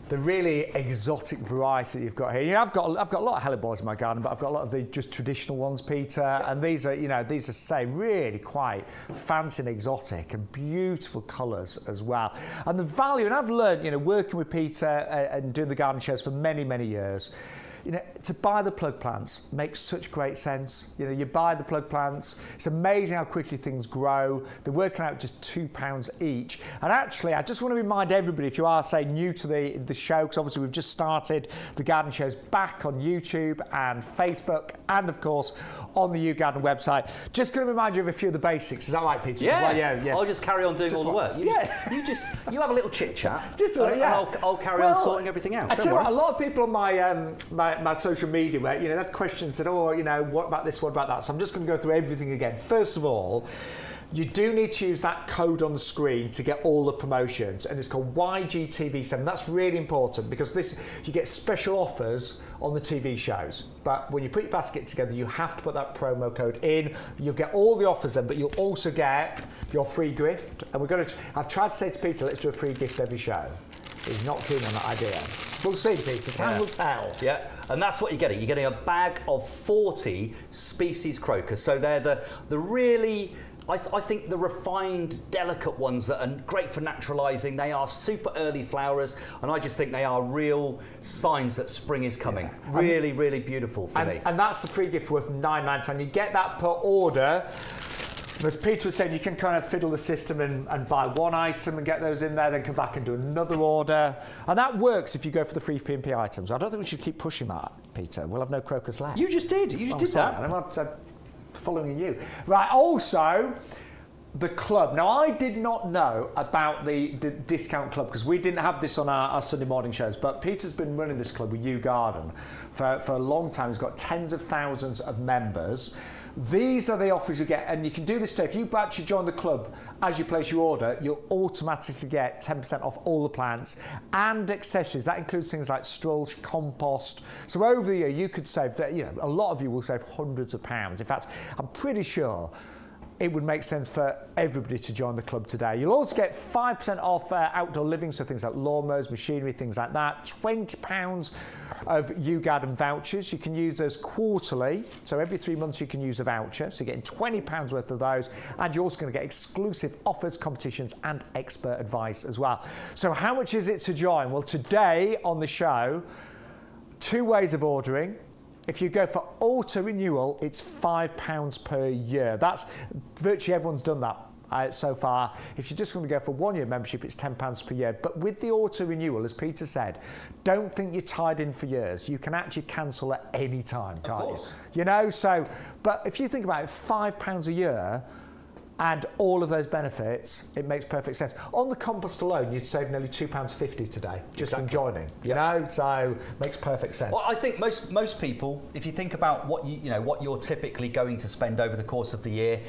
the really exotic variety that you've got here. I've got a lot of Hellebores in my garden, but I've got a lot of the just traditional ones, Peter. And these are say really quite fancy and exotic and beautiful colours as well. And the value, and I've learned, working with Peter and doing the garden shows for many, many years, to buy the plug plants makes such great sense. You buy the plug plants. It's amazing how quickly things grow. They're working out just £2 each. And actually, I just want to remind everybody, if you are, say, new to the show, because obviously we've just started the garden shows back on YouTube and Facebook, and of course on the YouGarden website. Just going to remind you of a few of the basics. Is that right, Peter? Yeah. Well, yeah. I'll just carry on doing all the work. You have a little chit chat. And I'll carry on sorting everything out. I tell you what, a lot of people on my social media, where they had questions, said, what about this, what about that? So I'm just going to go through everything again. First of all, you do need to use that code on the screen to get all the promotions, and it's called YGTV7. That's really important because you get special offers on the TV shows. But when you put your basket together, you have to put that promo code in. You'll get all the offers then, but you'll also get your free gift. And I've tried to say to Peter, let's do a free gift every show. He's not keen on that idea. We'll see, Peter. Time will tell. Yeah, and that's what you're getting. You're getting a bag of 40 species crocus. So they're the really, I think, the refined, delicate ones that are great for naturalising. They are super early flowers, and I just think they are real signs that spring is coming. Yeah. Really, really beautiful for me. And that's a free gift worth £9.99. You get that per order. As Peter was saying, you can kind of fiddle the system and buy one item and get those in there, then come back and do another order. And that works if you go for the free P&P items. I don't think we should keep pushing that, Peter. We'll have no crocus left. You just did. You just did sorry, that. I'm following you. Right, also, the club. Now, I did not know about the discount club because we didn't have this on our Sunday morning shows, but Peter's been running this club with YouGarden for a long time. He's got tens of thousands of members. These are the offers you get, and you can do this too. If you actually join the club as you place your order, you'll automatically get 10% off all the plants and accessories. That includes things like straws, compost. So over the year, you could save, a lot of you will save hundreds of pounds. In fact, I'm pretty sure it would make sense for everybody to join the club today. You'll also get 5% off outdoor living, so things like lawnmowers, machinery, things like that. £20 of YouGarden vouchers. You can use those quarterly, so every 3 months you can use a voucher. So you're getting £20 worth of those, and you're also going to get exclusive offers, competitions, and expert advice as well. So how much is it to join? Well, today on the show, 2 ways of ordering. If you go for auto renewal, it's £5 per year. That's virtually everyone's done that so far. If you're just going to go for 1 year membership, it's £10 per year. But with the auto renewal, as Peter said, don't think you're tied in for years. You can actually cancel at any time, can't you? So, but if you think about it, £5 a year, and all of those benefits, it makes perfect sense. On the compost alone, you'd save nearly £2.50 today just from joining. So makes perfect sense. Well, I think most people, if you think about what what you're typically going to spend over the course of the year,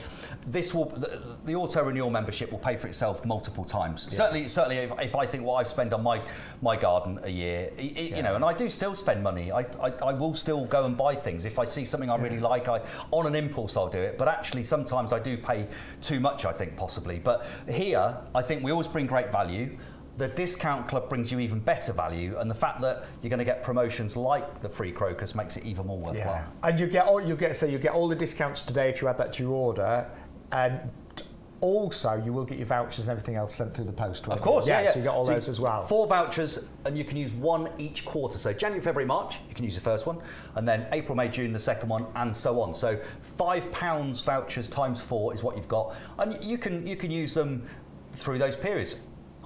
the auto renewal membership will pay for itself multiple times. Yeah. Certainly, if I think what I've spent on my garden a year, and I do still spend money. I will still go and buy things if I see something I really like. On an impulse, I'll do it. But actually, sometimes I do pay too much, I think, possibly. But here, I think we always bring great value. The discount club brings you even better value, and the fact that you're going to get promotions like the free crocus makes it even more worthwhile. Yeah. And you get all the discounts today if you add that to your order, and also you will get your vouchers and everything else sent through the post. Of course, yeah. So you get all those as well. 4 vouchers, and you can use 1 each quarter. So January, February, March, you can use the first one, and then April, May, June, the second one, and so on. So £5 vouchers times 4 is what you've got, and you can use them through those periods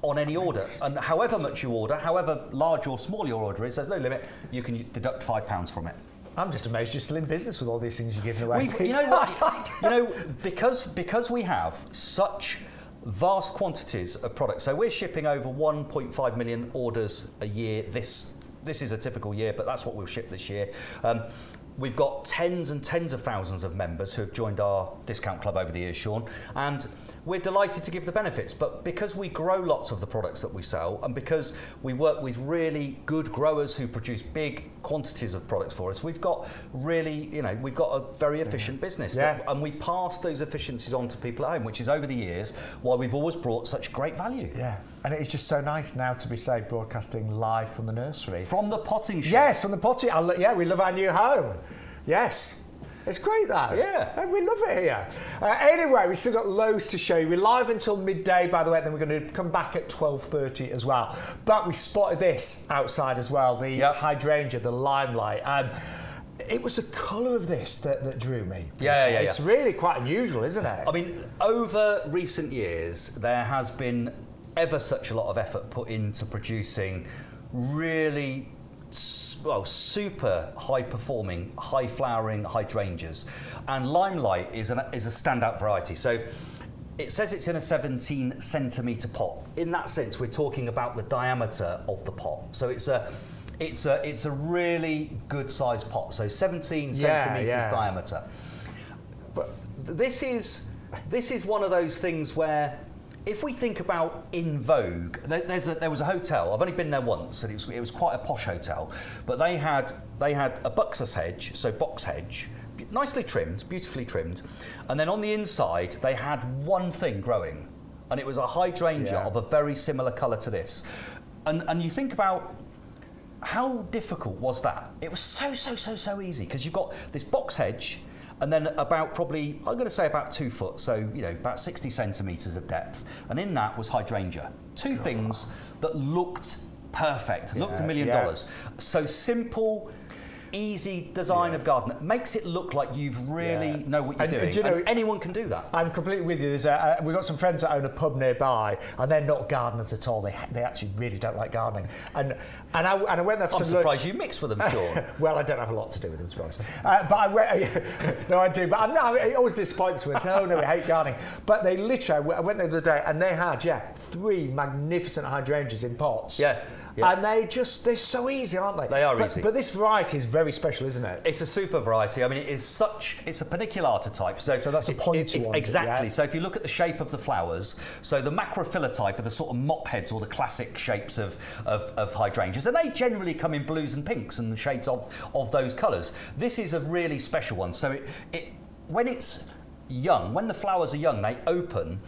on any order. And however much you order, however large or small your order is, there's no limit. You can deduct £5 from it. I'm just amazed you're still in business with all these things you're giving away. Because we have such vast quantities of products. So we're shipping over 1.5 million orders a year. This is a typical year, but that's what we'll ship this year. We've got tens and tens of thousands of members who have joined our discount club over the years, Shaun, and we're delighted to give the benefits. But because we grow lots of the products that we sell, and because we work with really good growers who produce big quantities of products for us, we've got we've got a very efficient business. And we pass those efficiencies on to people at home, which is over the years why we've always brought such great value. Yeah. And it's just so nice now to be, say, broadcasting live from the nursery. From the potting shed. Yes, from the potting. We love our new home. Yes. It's great though. Yeah. We love it here. Anyway, we've still got loads to show you. We're live until midday, by the way, then we're going to come back at 12:30 as well. But we spotted this outside as well, the Hydrangea, the Limelight. It was the colour of this that drew me. It's really quite unusual, isn't it? I mean, over recent years, there has been ever such a lot of effort put into producing really super high-performing, high-flowering hydrangeas, and Limelight is a standout variety. So it says it's in a 17-centimetre pot. In that sense, we're talking about the diameter of the pot. So it's a really good-sized pot. So 17 centimetres diameter. But this is one of those things where, if we think about in vogue, there was a hotel. I've only been there once, and it was quite a posh hotel. But they had a buxus hedge, so box hedge, nicely trimmed, beautifully trimmed, and then on the inside they had one thing growing, and it was a hydrangea of a very similar colour to this. And you think about how difficult was that? It was so easy, because you've got this box hedge. And then about probably, I'm going to say about 2 foot, so about 60 centimetres of depth. And in that was hydrangea. Two things that looked perfect, looked $1 million. So simple, easy design of garden. It makes it look like you've really know what you're doing. And anyone can do that. I'm completely with you. We've got some friends that own a pub nearby, and they're not gardeners at all. They actually really don't like gardening. And I went there for I'm surprised you mixed with them, Shaun. Well, I don't have a lot to do with them, to be honest. But I went, no, I do. But it always disappoints me. Oh, no, we hate gardening. But they literally, I went there the other day, and they had, 3 magnificent hydrangeas in pots. Yeah. And they're so easy, aren't they? They are easy. But this variety is very special, isn't it? It's a super variety. I mean, it's a paniculata type. So that's a pointy one. Exactly. So if you look at the shape of the flowers, so the macrophylla type are the sort of mop heads, or the classic shapes of hydrangeas, and they generally come in blues and pinks and the shades of those colours. This is a really special one. So when it's young, when the flowers are young, they open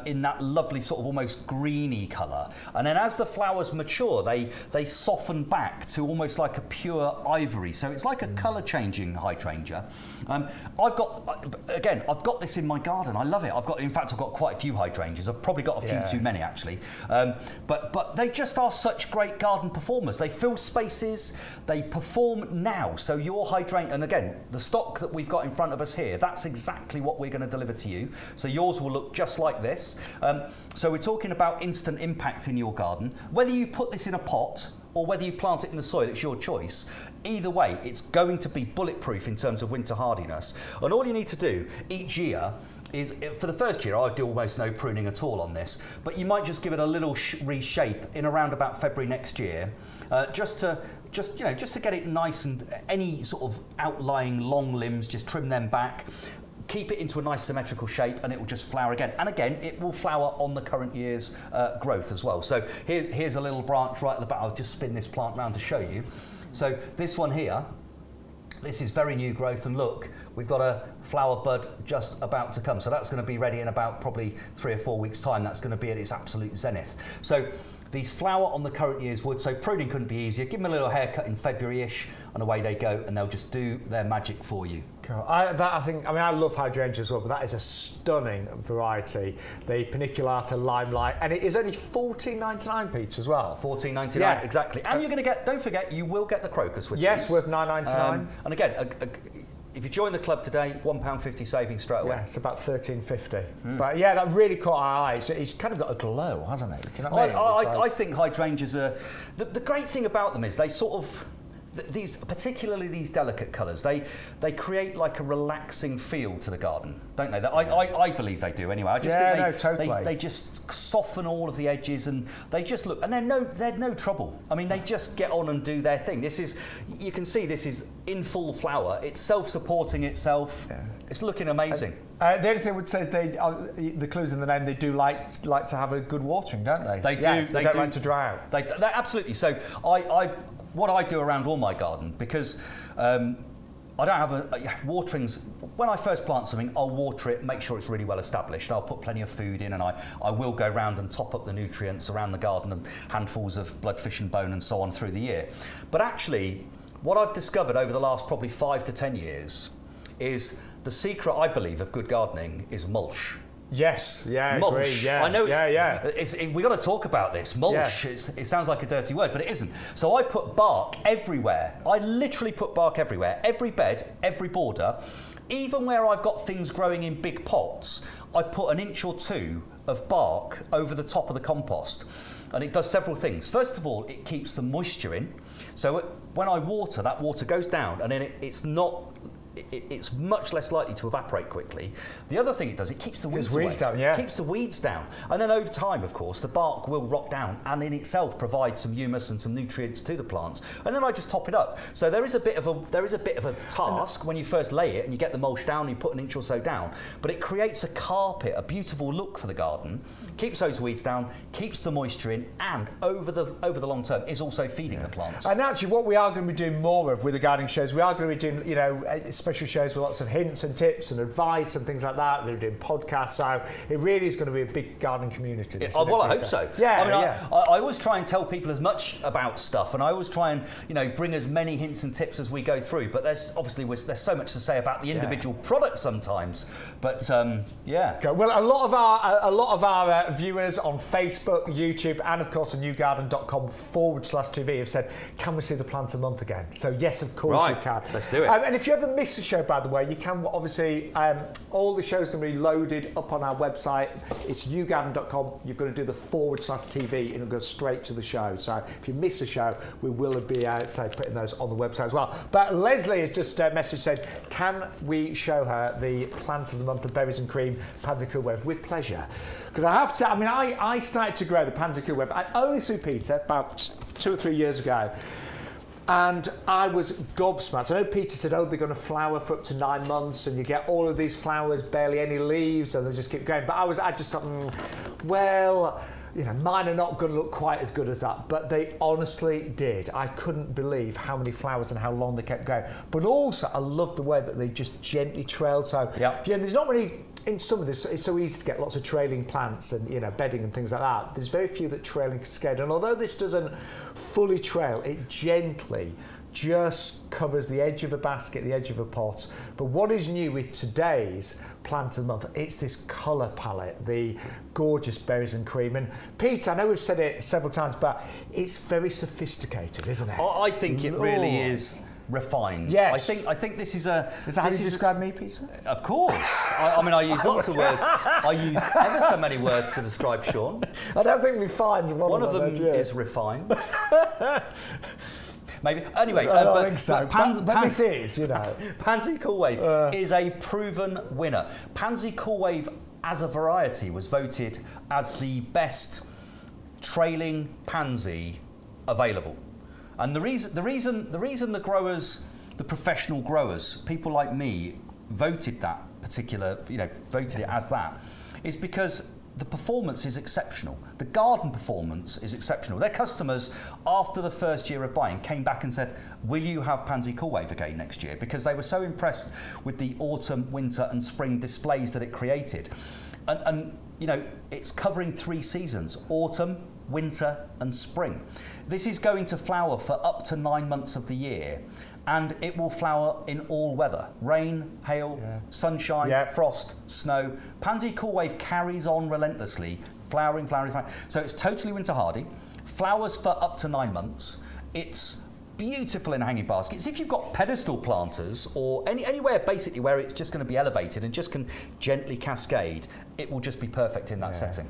in that lovely sort of almost greeny colour, and then as the flowers mature, they soften back to almost like a pure ivory. So it's like a colour changing hydrangea. I've got this in my garden. I love it. In fact I've got quite a few hydrangeas. I've probably got a few too many, actually. But they just are such great garden performers. They fill spaces, they perform now. So your hydrangea, and again, the stock that we've got in front of us here, that's exactly what we're going to deliver to you. So yours will look just like this. So we're talking about instant impact in your garden. Whether you put this in a pot or whether you plant it in the soil, it's your choice. Either way, it's going to be bulletproof in terms of winter hardiness. And all you need to do each year is, for the first year, I do almost no pruning at all on this, but you might just give it a little reshape in around about February next year, just to get it nice, and any sort of outlying long limbs, just trim them back. Keep it into a nice symmetrical shape, and it will just flower again. And again, it will flower on the current year's growth as well. So here's a little branch right at the back. I'll just spin this plant round to show you. So this one here, this is very new growth, and look, we've got a flower bud just about to come. So that's going to be ready in about probably 3 or 4 weeks' time. That's going to be at its absolute zenith. So these flower on the current year's wood, so pruning couldn't be easier. Give them a little haircut in February-ish, and away they go, and they'll just do their magic for you. Cool. I love hydrangeas as well, but that is a stunning variety. The paniculata Limelight, and it is only $14.99, Peter, as well. $14.99, exactly. And you're going to get, don't forget, you will get the crocus with yes, these. worth $9.99. And again, if you join the club today, £1.50 saving straight away. Yeah, it's about $13.50. But yeah, that really caught our eye. It's kind of got a glow, hasn't it? Do you know what I mean? I think hydrangeas are... The great thing about them is they sort of... particularly these delicate colours, they create like a relaxing feel to the garden, don't they? I believe they do anyway. I just think totally. They just soften all of the edges, and they just look, and they're no trouble. I mean, they just get on and do their thing. You can see this is in full flower. It's self-supporting itself. Yeah. It's looking amazing. The only thing I would say is the clues in the name, they do like to have a good watering, don't they? They do. They don't like to dry out. They absolutely. So what I do around all my garden, because I don't have waterings. When I first plant something, I'll water it, make sure it's really well established. I'll put plenty of food in, and I will go round and top up the nutrients around the garden, and handfuls of bloodfish and bone and so on through the year. But actually, what I've discovered over the last probably 5 to 10 years is the secret, I believe, of good gardening is mulch. Yes, yeah, mulch. Agree, yeah. I know we got to talk about this. Mulch, it sounds like a dirty word, but it isn't. So I put bark everywhere. I literally put bark everywhere. Every bed, every border, even where I've got things growing in big pots, I put an inch or two of bark over the top of the compost. And it does several things. First of all, it keeps the moisture in. So when I water, that water goes down, and then it's much less likely to evaporate quickly. The other thing it does, it keeps the weeds away. Down, yeah. It keeps the weeds down. And then over time, of course, the bark will rot down and in itself provide some humus and some nutrients to the plants. And then I just top it up. So there is a bit of a task when you first lay it and you get the mulch down, you put an inch or so down, but it creates a carpet, a beautiful look for the garden, keeps those weeds down, keeps the moisture in, and over the long term is also feeding the plants. And actually, what we are going to be doing more of with the gardening shows, we are going to be doing, special shows with lots of hints and tips and advice and things like that. We're doing podcasts, so it really is going to be a big gardening community. Well, I hope so. Yeah, I always try and tell people as much about stuff, and I always try and bring as many hints and tips as we go through. But there's so much to say about the individual product sometimes. But Okay. Well, a lot of our viewers on Facebook, YouTube, and of course on YouGarden.com/TV have said, "Can we see the plant a month again?" So yes, of course you can. Let's do it. And if you ever miss a show, by the way, you can obviously all the shows going to be loaded up on our website. It's YouGarden.com. You've got to do the /TV, and it'll go straight to the show. So if you miss a show, we will be putting those on the website as well. But Leslie has just messaged said, "Can we show her the plant of the month of berries and cream, Pansy Cool Wave?" With pleasure. Because I have to. I mean, I started to grow the Pansy Cool Wave only through Peter about 2 or 3 years ago. And I was gobsmacked. I know Peter said, they're going to flower for up to 9 months and you get all of these flowers, barely any leaves, and they just keep going. But I just thought, mine are not going to look quite as good as that. But they honestly did. I couldn't believe how many flowers and how long they kept going. But also, I loved the way that they just gently trailed. So, there's not many... In some of this, it's so easy to get lots of trailing plants and bedding and things like that. There's very few that trail in cascade, and although this doesn't fully trail, it gently just covers the edge of a basket, the edge of a pot. But what is new with today's plant of the month? It's this colour palette, the gorgeous berries and cream. And Peter, I know we've said it several times, but it's very sophisticated, isn't it? I think it really is. Refined. Yes. I think this is a... Is that how you describe me, Peter? Of course. I use lots of words. I use ever so many words to describe Shaun. I don't think refine's one of them is refined. Maybe. Anyway, I don't think so. But this is, Pansy Cool Wave is a proven winner. Pansy Cool Wave as a variety was voted as the best trailing pansy available. And the reason the growers, the professional growers, people like me, voted that particular, voted it as that, is because the performance is exceptional. The garden performance is exceptional. Their customers, after the first year of buying, came back and said, "Will you have Pansy Cool Wave again next year?" Because they were so impressed with the autumn, winter, and spring displays that it created. And it's covering 3 seasons: autumn, winter and spring. This is going to flower for up to 9 months of the year, and it will flower in all weather: rain, hail, sunshine, frost, snow. Pansy Cool Wave carries on relentlessly, flowering. So it's totally winter hardy, flowers for up to 9 months. It's beautiful in hanging baskets. If you've got pedestal planters or anywhere basically where it's just going to be elevated and just can gently cascade, it will just be perfect in that setting.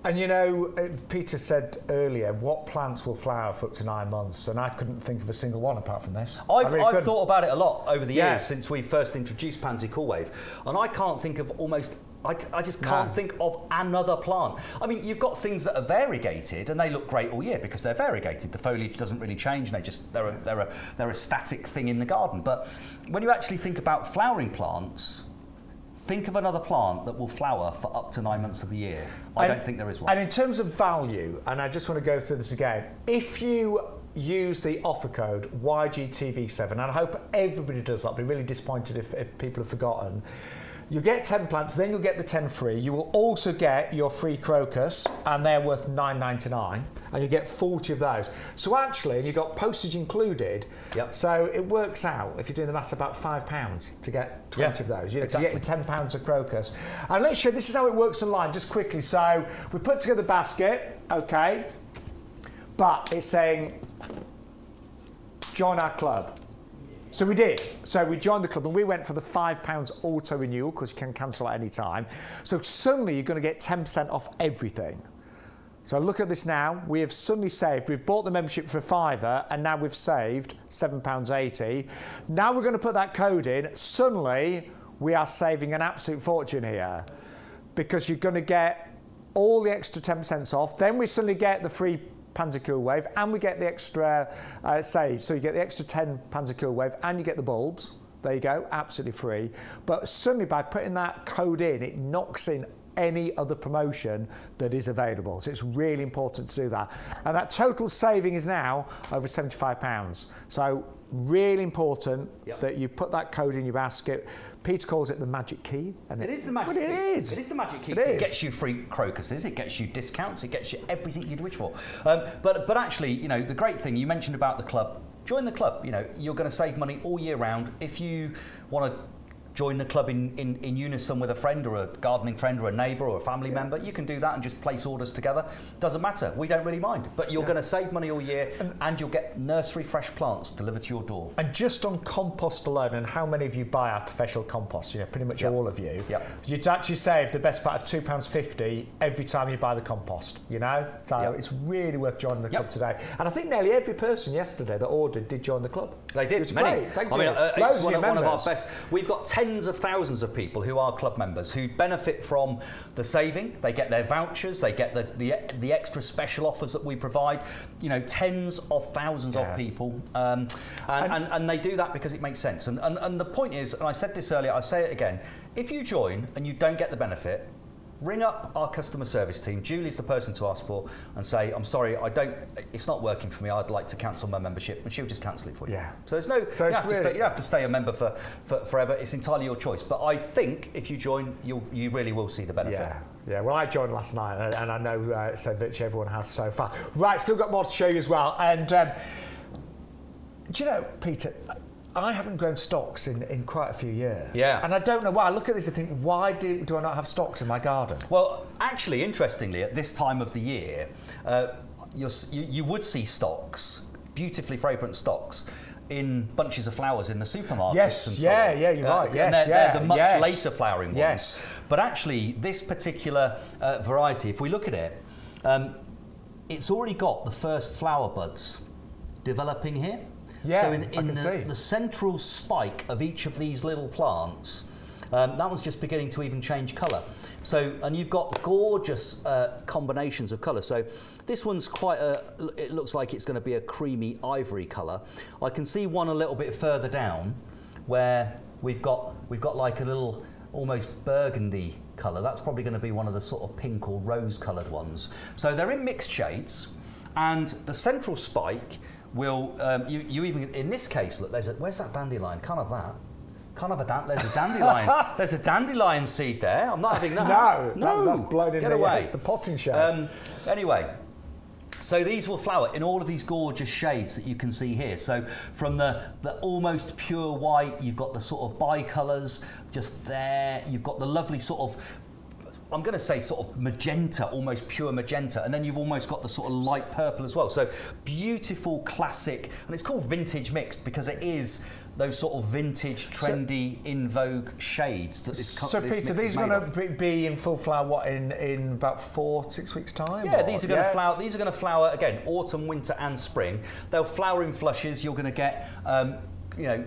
And Peter said earlier, what plants will flower for up to 9 months? And I couldn't think of a single one apart from this. I've thought about it a lot over the years since we first introduced Pansy Cool Wave, and I can't think of I just can't think of another plant. I mean, you've got things that are variegated and they look great all year because they're variegated. The foliage doesn't really change, and they're a static thing in the garden. But when you actually think about flowering plants, think of another plant that will flower for up to 9 months of the year. I don't think there is one. And in terms of value, and I just want to go through this again, if you use the offer code YGTV7, and I hope everybody does that, I'll be really disappointed if people have forgotten, You get 10 plants, then you'll get the 10 free. You will also get your free crocus, and they're worth $9.99, and you get 40 of those. So actually, you've got postage included. Yep. So it works out, if you're doing the maths, about £5 to get 20 of those. You know, exactly. You're getting £10 of crocus. And let's show, this is how it works online, just quickly. So we put together the basket, okay, but it's saying, join our club. So we did. So we joined the club and we went for the £5 auto renewal because you can cancel at any time. So suddenly you're going to get 10% off everything. So look at this now. We have suddenly saved. We've bought the membership for £5 and now we've saved £7.80. Now we're going to put that code in. Suddenly we are saving an absolute fortune here because you're going to get all the extra 10% off. Then we suddenly get the free Pansy Cool Wave, and we get the extra save. So you get the extra 10 Pansy Cool Wave, and you get the bulbs. There you go, absolutely free. But suddenly, by putting that code in, it knocks in any other promotion that is available. So it's really important to do that. And that total saving is now over £75. So really important that you put that code in your basket. Peter calls it the magic key. And it is the magic key. It is. It is the magic key. It gets you free crocuses, it gets you discounts, it gets you everything you'd wish for. But actually, you know, the great thing you mentioned about the club, join the club. You know, you're going to save money all year round. If you want to join the club in unison with a friend or a gardening friend or a neighbour or a family member, you can do that and just place orders together. Doesn't matter, we don't really mind. But you're going to save money all year and you'll get nursery fresh plants delivered to your door. And just on compost alone, and how many of you buy our professional compost? You know, pretty much all of you. You'd actually save the best part of £2.50 every time you buy the compost, you know? So it's really worth joining the club today. And I think nearly every person yesterday that ordered did join the club. They did, it's many. Great. Thank I you. mean, it's one of our best. We've got tens of thousands of people who are club members who benefit from the saving. They get their vouchers, they get the extra special offers that we provide. You know, tens of thousands of people, and they do that because it makes sense. And the point is, and I said this earlier, I say it again: if you join and you don't get the benefit, ring up our customer service team. Julie's the person to ask for, and say, I'm sorry, it's not working for me, I'd like to cancel my membership, and she'll just cancel it for you. So there's no, you don't have to stay a member for forever, it's entirely your choice. But I think if you join, you really will see the benefit. Yeah, well, I joined last night, and I know so virtually everyone has so far. Right, still got more to show you as well. And do you know, Peter, I haven't grown stocks in quite a few years. And I don't know why. I look at this and think, why do I not have stocks in my garden? Well, actually, interestingly, at this time of the year, you would see stocks, beautifully fragrant stocks, in bunches of flowers in the supermarkets. You're right. They're the much later flowering ones. But actually, this particular variety, if we look at it, it's already got the first flower buds developing here. So in the central spike of each of these little plants, that one's just beginning to even change colour. So, and you've got gorgeous combinations of colour. So this one's it looks like it's going to be a creamy ivory colour. I can see one a little bit further down where we've got like a little almost burgundy colour. That's probably going to be one of the sort of pink or rose coloured ones. So they're in mixed shades, and the central spike will, you even, in this case, look, where's that dandelion? Can't have that. There's a dandelion. There's a dandelion seed there. I'm not having that. No, that's blown in away. The potting shed. Anyway, so these will flower in all of these gorgeous shades that you can see here. So from the almost pure white, you've got the sort of bicolours just there. You've got the lovely sort of, I'm going to say sort of magenta, almost pure magenta, and then you've almost got the sort of light purple as well. So beautiful, classic, and it's called vintage mixed because it is those sort of vintage, trendy, in vogue shades that this. So Peter, these are going to be in full flower in about 4-6 weeks' time. Yeah, these are going to flower. These are going to flower again, autumn, winter, and spring. They'll flower in flushes. You're going to get.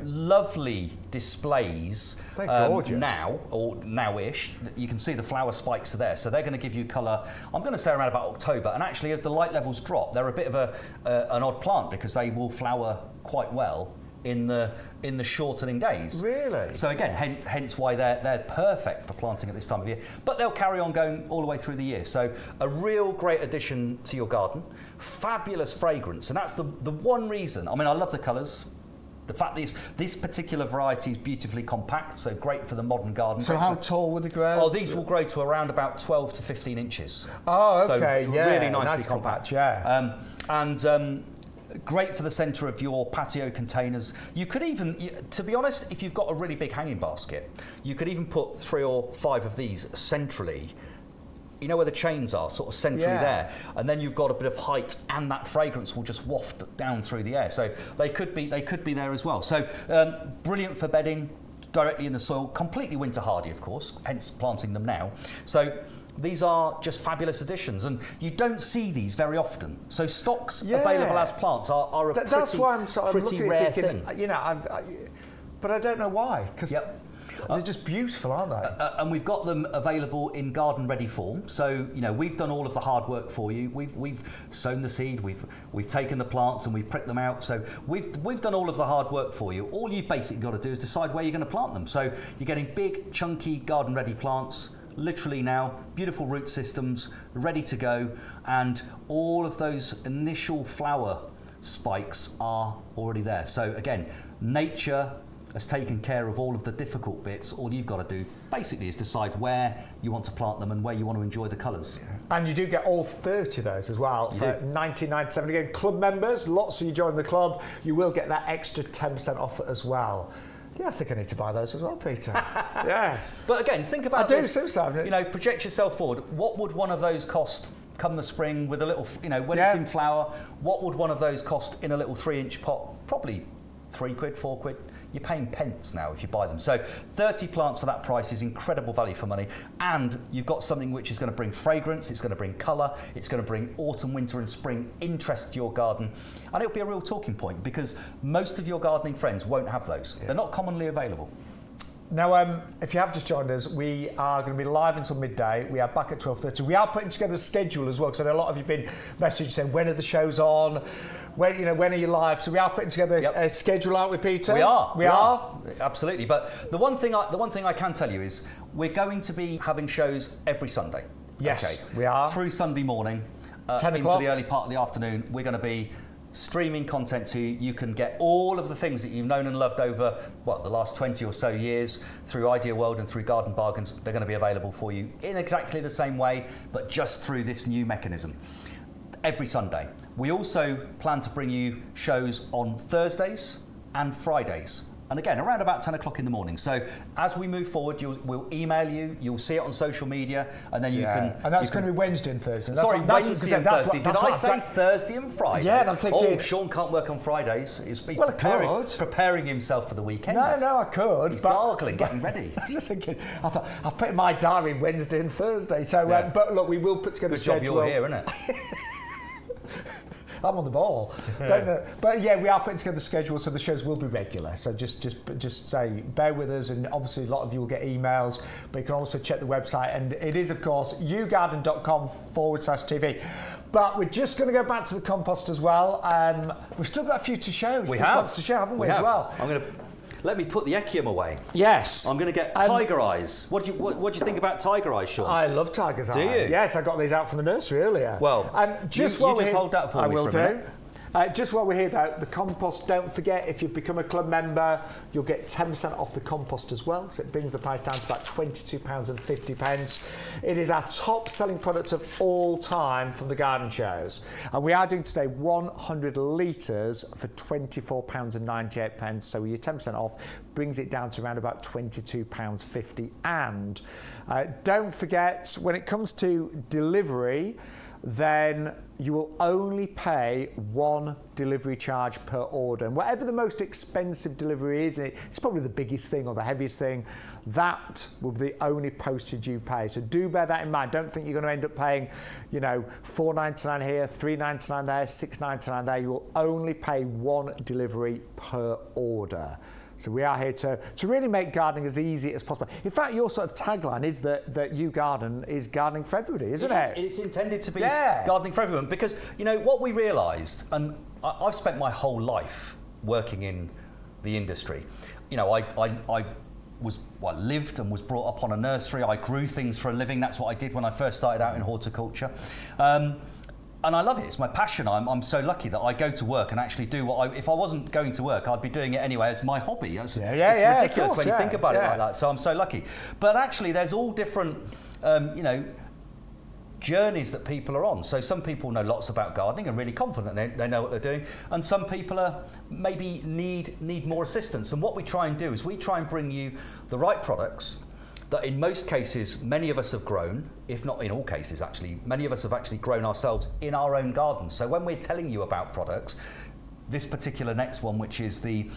Lovely displays now-ish. You can see the flower spikes are there, so they're going to give you colour. I'm going to say around about October, and actually, as the light levels drop, they're a bit of an odd plant because they will flower quite well in the shortening days. Really? So again, hence why they're perfect for planting at this time of year. But they'll carry on going all the way through the year. So a real great addition to your garden. Fabulous fragrance, and that's the one reason. I mean, I love the colours. The fact that this particular variety is beautifully compact, so great for the modern garden. So how tall would they grow? Oh, these will grow to around about 12 to 15 inches. Oh, okay, so yeah. really nicely nice compact. Yeah. Great for the centre of your patio containers. You could even, to be honest, if you've got a really big hanging basket, you could even put 3 or 5 of these centrally. You know where the chains are, sort of centrally there, and then you've got a bit of height, and that fragrance will just waft down through the air. So they could be there as well. So brilliant for bedding directly in the soil, completely winter hardy, of course, hence planting them now. So these are just fabulous additions, and you don't see these very often. So stocks available as plants are a that's why I'm sort of pretty looking rare at thinking, thing. You know, but I don't know why, because they're just beautiful, aren't they? And we've got them available in garden ready form. So we've done all of the hard work for you. We've sown the seed, we've taken the plants and we've pricked them out. So we've done all of the hard work for you. All you've basically got to do is decide where you're going to plant them. So you're getting big, chunky, garden ready plants. Literally now, beautiful root systems ready to go, and all of those initial flower spikes are already there. So again, nature has taken care of all of the difficult bits. All you've got to do basically is decide where you want to plant them and where you want to enjoy the colours. And you do get all 30 of those as well for $19.97. Again, club members, lots of you join the club, you will get that extra 10% off as well. Yeah, I think I need to buy those as well, Peter. Yeah. But again, think about this. Project yourself forward. What would one of those cost come the spring with a little, when it's in flower? What would one of those cost in a little 3-inch pot? Probably £3, £4. You're paying pence now if you buy them. So 30 plants for that price is incredible value for money. And you've got something which is going to bring fragrance, it's going to bring colour, it's going to bring autumn, winter and spring interest to your garden. And it'll be a real talking point because most of your gardening friends won't have those. They're not commonly available. Now, if you have just joined us, we are going to be live until midday. We are back at 12:30. We are putting together a schedule as well, because I know a lot of you have been messaging saying, when are the shows on? When are you live? So we are putting together a schedule, aren't we, Peter? We are. Absolutely. But the one thing I can tell you is we're going to be having shows every Sunday. Yes, we are. Through Sunday morning 10 into o'clock. the early part of the afternoon. We're going to be streaming content to you. You can get all of the things that you've known and loved over the last 20 or so years through Idea World and through Garden Bargains. They're going to be available for you in exactly the same way, but just through this new mechanism. Every Sunday. We also plan to bring you shows on Thursdays and Fridays. And again, around about 10 o'clock in the morning. So as we move forward, we'll email you, you'll see it on social media, and then you can... And that's going to be Wednesday and Thursday. Wednesday and Thursday. Did I say Thursday and Friday? Yeah, and I'm thinking... Sean can't work on Fridays. He's preparing himself for the weekend. No, I could. He's gargling, getting ready. I was just thinking, I thought, I'll put in my diary Wednesday and Thursday. So, but look, we will put together a schedule. Good job you're here, isn't it? I'm on the ball. But yeah, we are putting together the schedule, so the shows will be regular. So just say, bear with us, and obviously a lot of you will get emails, but you can also check the website, and it is, of course, yougarden.com/TV. But we're just going to go back to the compost as well. We've still got a few to show. We have. To show, haven't we, as well? Let me put the Echium away. Yes. I'm going to get tiger eyes. What do you think about tiger eyes, Sean? I love tiger's eye. Do you? Yes, I got these out from the nursery earlier. Well, just hold that for me for a minute. Just while we're here, though, the compost, don't forget, if you've become a club member, you'll get 10% off the compost as well. So it brings the price down to about £22.50. It is our top selling product of all time from the garden shows. And we are doing today 100 litres for £24.98. So with your 10% off, brings it down to around about £22.50. And don't forget, when it comes to delivery, then you will only pay one delivery charge per order. And whatever the most expensive delivery is, it's probably the biggest thing or the heaviest thing, that will be the only postage you pay. So do bear that in mind. Don't think you're going to end up paying, $4.99 here, $3.99 there, $6.99 there. You will only pay one delivery per order. So we are here to really make gardening as easy as possible. In fact, your sort of tagline is that YouGarden is gardening for everybody, isn't it? It's intended to be gardening for everyone, because, what we realised, and I've spent my whole life working in the industry. I lived and was brought up on a nursery. I grew things for a living. That's what I did when I first started out in horticulture. And I love it. It's my passion. I'm so lucky that I go to work and actually do what if I wasn't going to work, I'd be doing it anyway as my hobby. It's ridiculous when you think about it like that. So I'm so lucky. But actually, there's all different, journeys that people are on. So some people know lots about gardening and really confident they know what they're doing, and some people are maybe need more assistance. And what we try and do is we try and bring you the right products that in most cases many of us have grown, if not in all cases actually, many of us have actually grown ourselves in our own gardens. So when we're telling you about products, this particular next one, which is the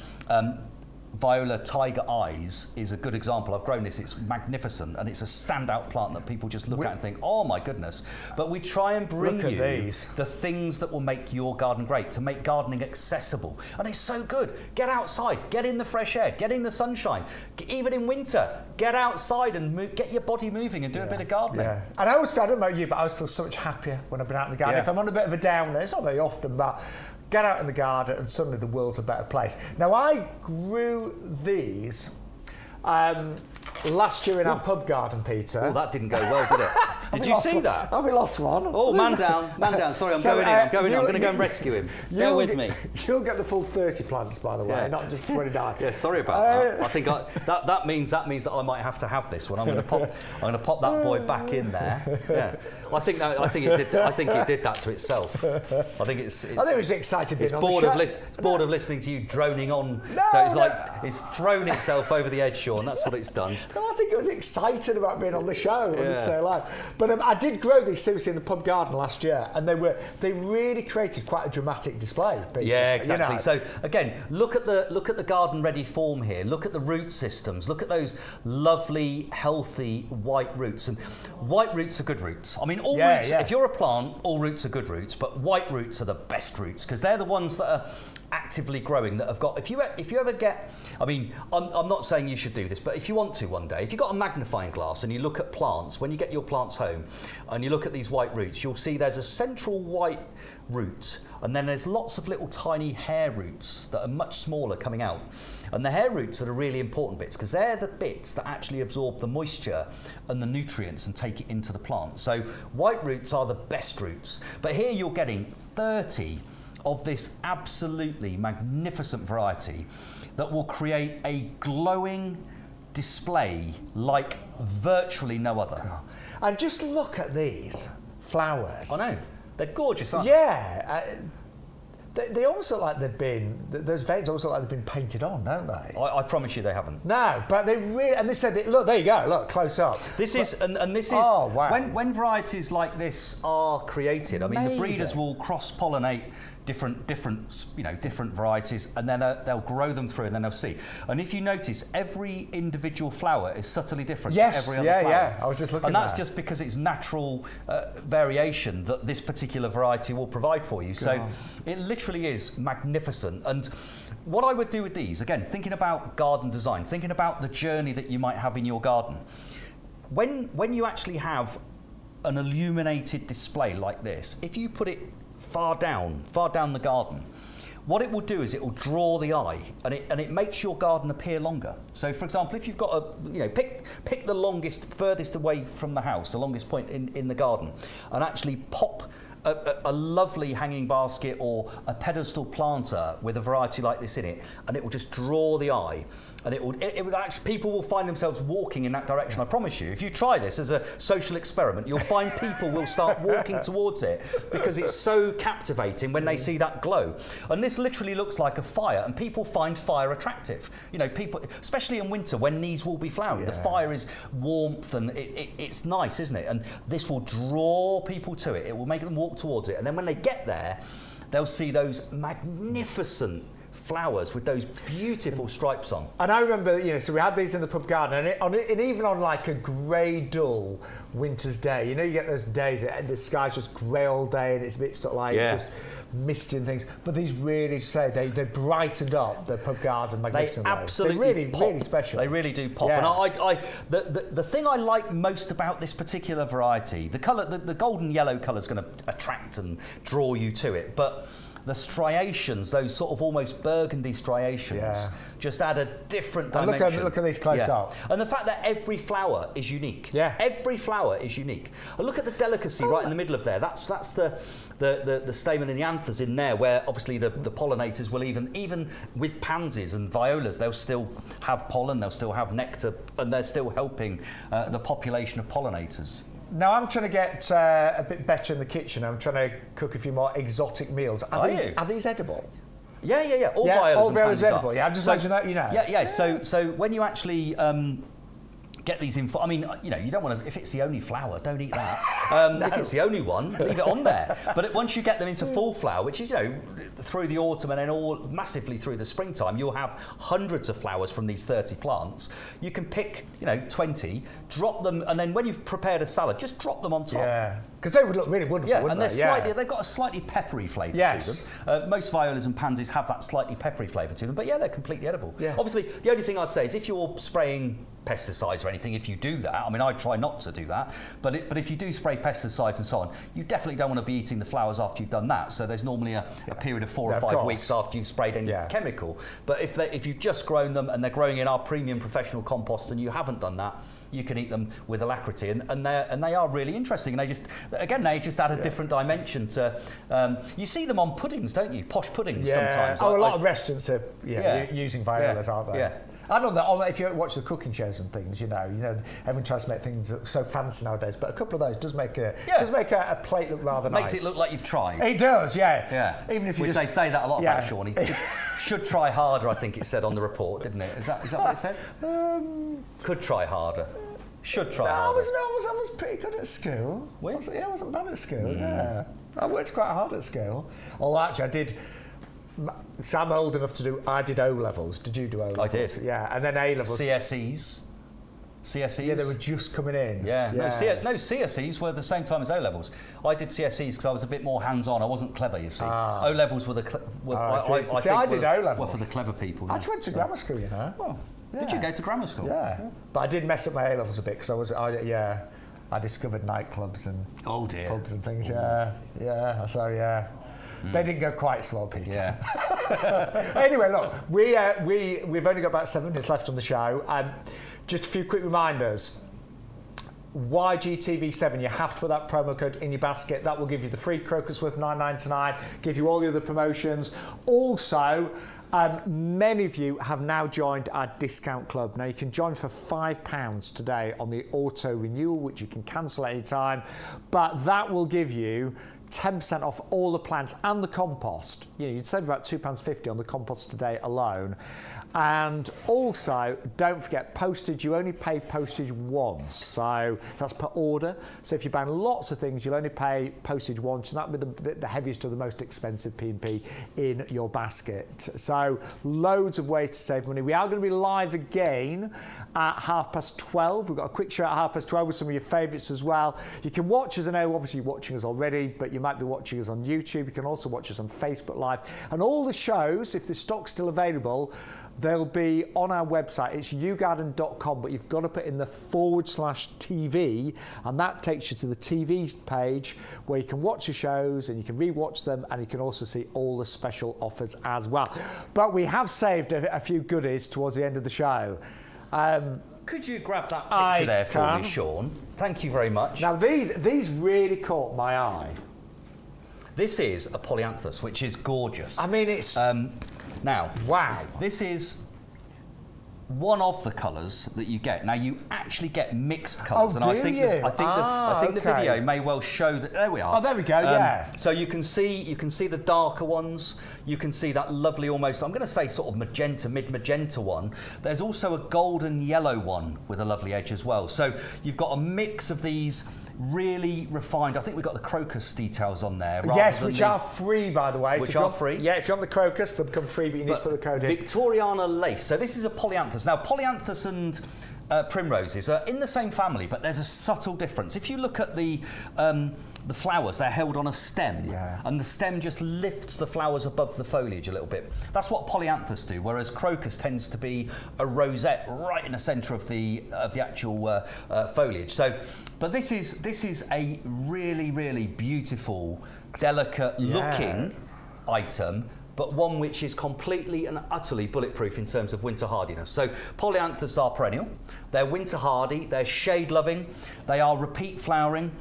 Viola Tiger Eyes, is a good example. I've grown this, it's magnificent, and it's a standout plant that people just look at and think, oh my goodness. But we try and bring you the things that will make your garden great, to make gardening accessible. And it's so good. Get outside, get in the fresh air, get in the sunshine. Even in winter, get outside and get your body moving and do a bit of gardening. Yeah. And I always feel, I don't know about you, but I always feel so much happier when I've been out in the garden. If I'm on a bit of a downer, it's not very often, but get out in the garden and suddenly the world's a better place. Now, I grew these last year in our pub garden, Peter. Oh, that didn't go well, did it? Did you see that? Have we lost one? Oh, man down. Sorry, I'm going to go and rescue him. Bear with me. You'll get the full 30 plants, by the way, not just 29. Yeah, sorry about that. I think that means that I might have to have this one. I'm going to pop that boy back in there. Yeah. I think it did that to itself. I think it was excited being on the show. It's bored of listening to you droning on. It's thrown itself over the edge, Shaun. That's what it's done. No, I think it was excited about being on the show. I would say live. But I did grow these seriously in the pub garden last year, and they really created quite a dramatic display. Peter. Yeah, exactly. You know? So again, look at the garden ready form here. Look at the root systems. Look at those lovely, healthy white roots. And white roots are good roots. I mean, all roots. Yeah. If you're a plant, all roots are good roots, but white roots are the best roots because they're the ones that are actively growing, that have got. If you ever get, I mean, I'm not saying you should do this, but if you want to one day, if you've got a magnifying glass and you look at plants, when you get your plants home and you look at these white roots, you'll see there's a central white root, and then there's lots of little tiny hair roots that are much smaller coming out. And the hair roots are the really important bits because they're the bits that actually absorb the moisture and the nutrients and take it into the plant. So white roots are the best roots. But here you're getting 30 of this absolutely magnificent variety that will create a glowing display like virtually no other. And just look at these flowers. I know. They're gorgeous, aren't they? Yeah. They almost look like they've been, those veins almost look like they've been painted on, don't they? I promise you they haven't. No, but they really, and they said, look, there you go, look, close up. This is, oh, wow. when varieties like this are created, I mean, the breeders will cross-pollinate different varieties, and then they'll grow them through, and then they'll see. And if you notice, every individual flower is subtly different to every other flower. Yeah, I was just looking. And that's just because it's natural variation that this particular variety will provide for you. So it literally is magnificent. And what I would do with these, again, thinking about garden design, thinking about the journey that you might have in your garden, when you actually have an illuminated display like this, if you put it far down the garden, what it will do is it will draw the eye, and it makes your garden appear longer. So, for example, if you've got pick the longest, furthest away from the house, the longest point in the garden, and actually pop a lovely hanging basket or a pedestal planter with a variety like this in it, and it will just draw the eye, and it will actually, people will find themselves walking in that direction. I promise you, if you try this as a social experiment, you'll find people will start walking towards it because it's so captivating when they see that glow. And this literally looks like a fire, and people find fire attractive. You know, people, especially in winter when these will be flowering, the fire is warmth and it's nice, isn't it? And this will draw people to it. It will make them walk towards it, and then when they get there, they'll see those magnificent flowers with those beautiful stripes on. And I remember, so we had these in the pub garden, and even on like a grey, dull winter's day, you get those days and the sky's just grey all day and it's a bit sort of like just misty and things. But these really say they brightened up the pub garden magnificently. They absolutely pop. Really special. They really do pop. Yeah. And the thing I like most about this particular variety, the colour, the golden yellow colour is going to attract and draw you to it, but the striations, those sort of almost burgundy striations, just add a different dimension. Look at these close up. And the fact that every flower is unique. Yeah. Every flower is unique. And look at the delicacy right in the middle of there. That's the stamen and the anthers in there, where obviously the pollinators will even with pansies and violas, they'll still have pollen, they'll still have nectar, and they're still helping the population of pollinators. Now I'm trying to get a bit better in the kitchen. I'm trying to cook a few more exotic meals. Are these edible? Yeah. All violas edible. Yeah, I'm just mentioning that, you know. Yeah. So when you actually get these in, I mean, you know, you don't want to, if it's the only flower, don't eat that. No. If it's the only one, leave it on there. But once you get them into full flower, which is, you know, through the autumn and then all massively through the springtime, you'll have hundreds of flowers from these 30 plants. You can pick, you know, 20, drop them, and then when you've prepared a salad, just drop them on top. Yeah, because they would look really wonderful, wouldn't and they? They've got a slightly peppery flavour to them. Most violas and pansies have that slightly peppery flavour to them, but yeah, they're completely edible. Yeah. Obviously, the only thing I'd say is if you're spraying pesticides or anything, if you do that, I mean, I try not to do that, but if you do spray pesticides and so on, you definitely don't want to be eating the flowers after you've done that. So there's normally a period of 4 or 5 weeks after you've sprayed any chemical. But if you've just grown them and they're growing in our premium professional compost and you haven't done that, you can eat them with alacrity, and they are really interesting. And they just add a different dimension to. You see them on puddings, don't you? Posh puddings sometimes. Oh, a lot of restaurants are using violas, aren't they? Yeah. I know that if you watch the cooking shows and things, you know, everyone tries to make things so fancy nowadays. But a couple of those does make a plate look rather nice. Makes it look like you've tried. It does, yeah. Even if you they say that a lot about Shaun. He should try harder, I think it said on the report, didn't it? Is that what it said? Could try harder. Should try harder. I was pretty good at school. I wasn't bad at school. Yeah, I worked quite hard at school. Although actually, I did. So I'm old enough to do. I did O levels. Did you do O levels? I did. Yeah, and then A levels. CSEs. Yeah, they were just coming in. Yeah. No, CSEs were the same time as O levels. I did CSEs because I was a bit more hands-on. I wasn't clever, you see. O levels were the. I did O levels. Were for the clever people. I just went to grammar school, you know. Well, did you go to grammar school? Yeah. But I did mess up my A levels a bit because I discovered nightclubs and pubs and things. Yeah. So. They didn't go quite so well, Peter. Yeah. Anyway, look, we've only got about 7 minutes left on the show. Just a few quick reminders. YGTV7, you have to put that promo code in your basket. That will give you the free crocus worth $9.99, give you all the other promotions. Also, many of you have now joined our discount club. Now you can join for £5 today on the auto renewal, which you can cancel at any time, but that will give you 10% off all the plants and the compost. You know, you'd save about £2.50 on the compost today alone. And also, don't forget postage. You only pay postage once, so that's per order. So if you're buying lots of things, you'll only pay postage once, and that'll be the heaviest or the most expensive P&P in your basket. So loads of ways to save money. We are going to be live again at 12:30. We've got a quick show at 12:30 with some of your favourites as well. You can watch us. I know obviously you're watching us already, but you might be watching us on YouTube. You can also watch us on Facebook Live. And all the shows, if the stock's still available, they'll be on our website. It's YouGarden.com, but you've got to put in the /TV, and that takes you to the TV page where you can watch the shows and you can re-watch them, and you can also see all the special offers as well. But we have saved a few goodies towards the end of the show. Could you grab that picture there for me, Shaun? Thank you very much. Now, these really caught my eye. This is a Polyanthus, which is gorgeous. I mean, it's... Now, wow. This is one of the colours that you get. Now, you actually get mixed colours. Oh, do you? I think the video may well show that. There we are. Oh, there we go. Yeah. So you can see the darker ones. You can see that lovely, almost, I'm going to say sort of magenta, mid-magenta one. There's also a golden yellow one with a lovely edge as well. So you've got a mix of these really refined. I think we've got the crocus details on there. Yes, which are free, by the way. Which are free. Yeah, if you're on the crocus, they'll become free, but you need to put the code in. Victoriana lace. So this is a Polyanthus. Now, Polyanthus and primroses are in the same family, but there's a subtle difference. If you look at the flowers, they're held on a stem, and the stem just lifts the flowers above the foliage a little bit. That's what Polyanthus do, whereas crocus tends to be a rosette right in the centre of the actual foliage. So, but this is a really, really beautiful, delicate looking item, but one which is completely and utterly bulletproof in terms of winter hardiness. So Polyanthus are perennial, they're winter hardy, they're shade loving, they are repeat flowering.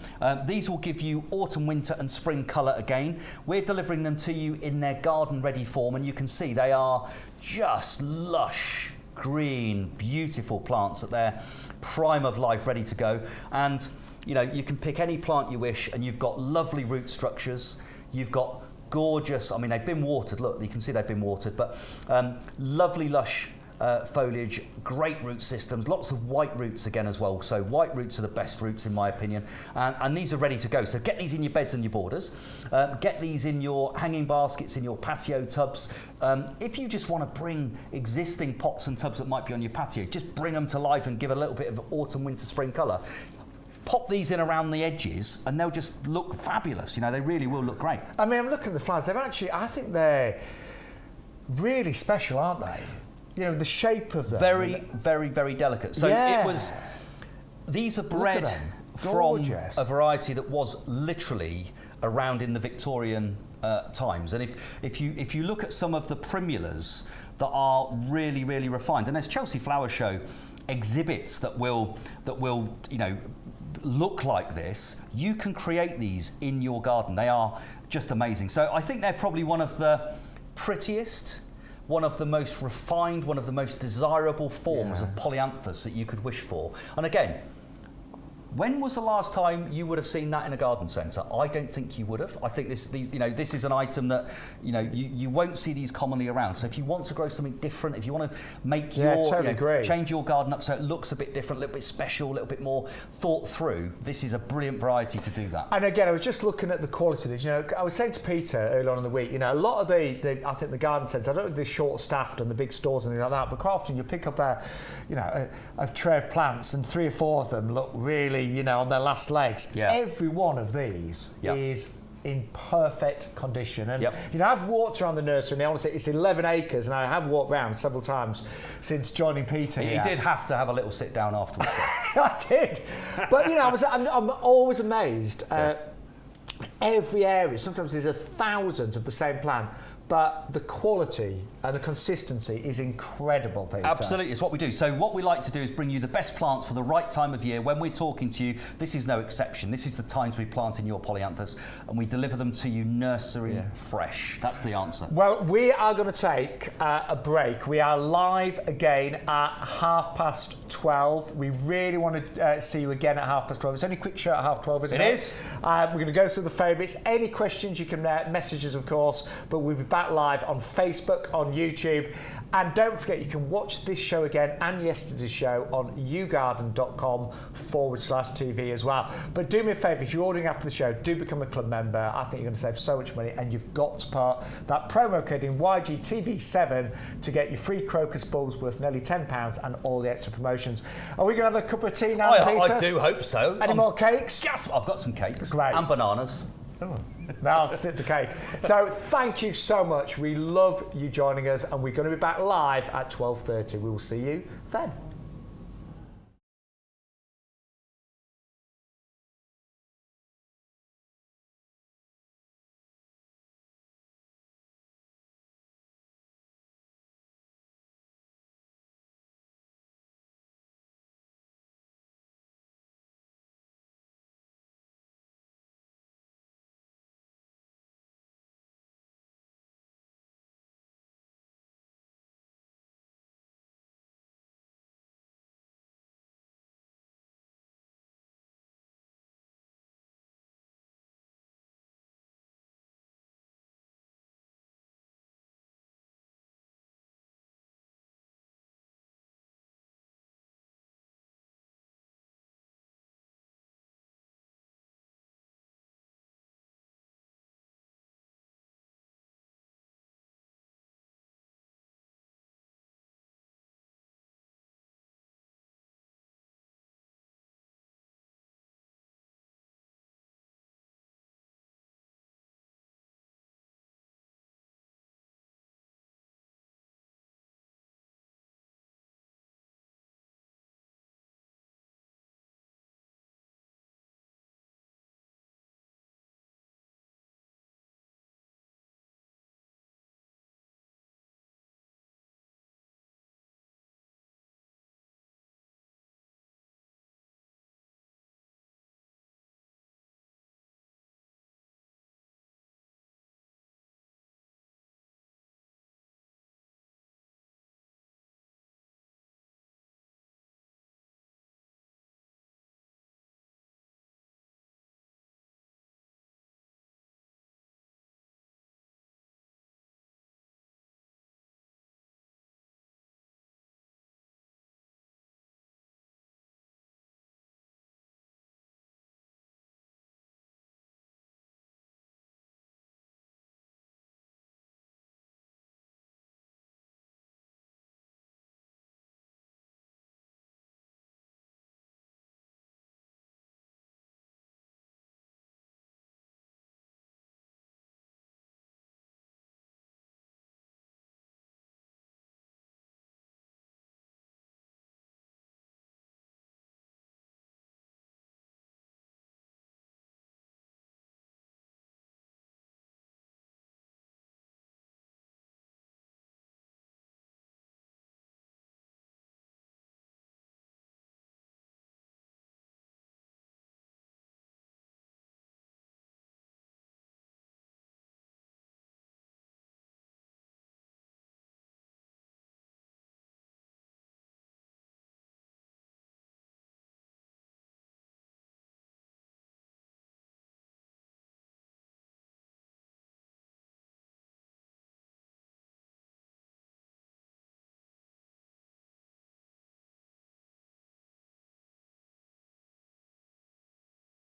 These will give you autumn, winter and spring colour again. We're delivering them to you in their garden ready form, and you can see they are just lush, green, beautiful plants at their prime of life, ready to go. And you know, you can pick any plant you wish, and you've got lovely root structures, you've got gorgeous, I mean, they've been watered, look, you can see they've been watered, but lovely lush foliage, great root systems, lots of white roots again as well. So white roots are the best roots in my opinion, and these are ready to go. So get these in your beds and your borders, get these in your hanging baskets, in your patio tubs. If you just want to bring existing pots and tubs that might be on your patio, just bring them to life and give a little bit of autumn, winter, spring colour. Pop these in around the edges and they'll just look fabulous. You know, they really will look great. I mean, I'm looking at the flowers. They're actually, I think they're really special, aren't they? You know, the shape of them. Very, very, very delicate. So it was, these are bred from a variety that was literally around in the Victorian times. And if you look at some of the primulas that are really, really refined, and there's Chelsea Flower Show exhibits that will you know, look like this, you can create these in your garden. They are just amazing. So I think they're probably one of the prettiest, one of the most refined, one of the most desirable forms of Polyanthus that you could wish for. And again, when was the last time you would have seen that in a garden centre? I don't think you would have. I think this is an item that you won't see these commonly around. So if you want to grow something different, if you want to make change your garden up so it looks a bit different, a little bit special, a little bit more thought through, this is a brilliant variety to do that. And again, I was just looking at the quality of these. You know, I was saying to Peter earlier on in the week, you know, a lot of I think the garden centres, I don't know if they're short-staffed and the big stores and things like that, but quite often you pick up a tray of plants and 3 or 4 of them look really, you know, on their last legs. Every one of these is in perfect condition. And you know, I've walked around the nursery, and I want to say it's 11 acres, and I have walked around several times since joining Peter. He did have to have a little sit down afterwards. I did, but you know, I'm always amazed. Every area, sometimes there's thousands of the same plant, but the quality and the consistency is incredible, Peter. Absolutely, it's what we do. So what we like to do is bring you the best plants for the right time of year. When we're talking to you, this is no exception. This is the time to be planting your Polyanthus, and we deliver them to you nursery fresh. That's the answer. Well, we are going to take a break. We are live again at 12:30. We really want to see you again at 12:30. It's only a quick show at 12:30, isn't it? It is. We're going to go through the favourites. Any questions you can message us, of course, but we'll be back live on Facebook, on YouTube. And don't forget, you can watch this show again and yesterday's show on yougarden.com/TV as well. But do me a favour, if you're ordering after the show, do become a club member. I think you're going to save so much money, and you've got to put that promo code in YGTV7 to get your free crocus bulbs worth nearly £10 and all the extra promotions. Are we going to have a cup of tea now, Peter? I do hope so. Any more cakes? Yes, I've got some cakes. Great. And bananas. Oh. Now I'll stick the cake. So thank you so much. We love you joining us, and we're going to be back live at 12:30. We will see you then.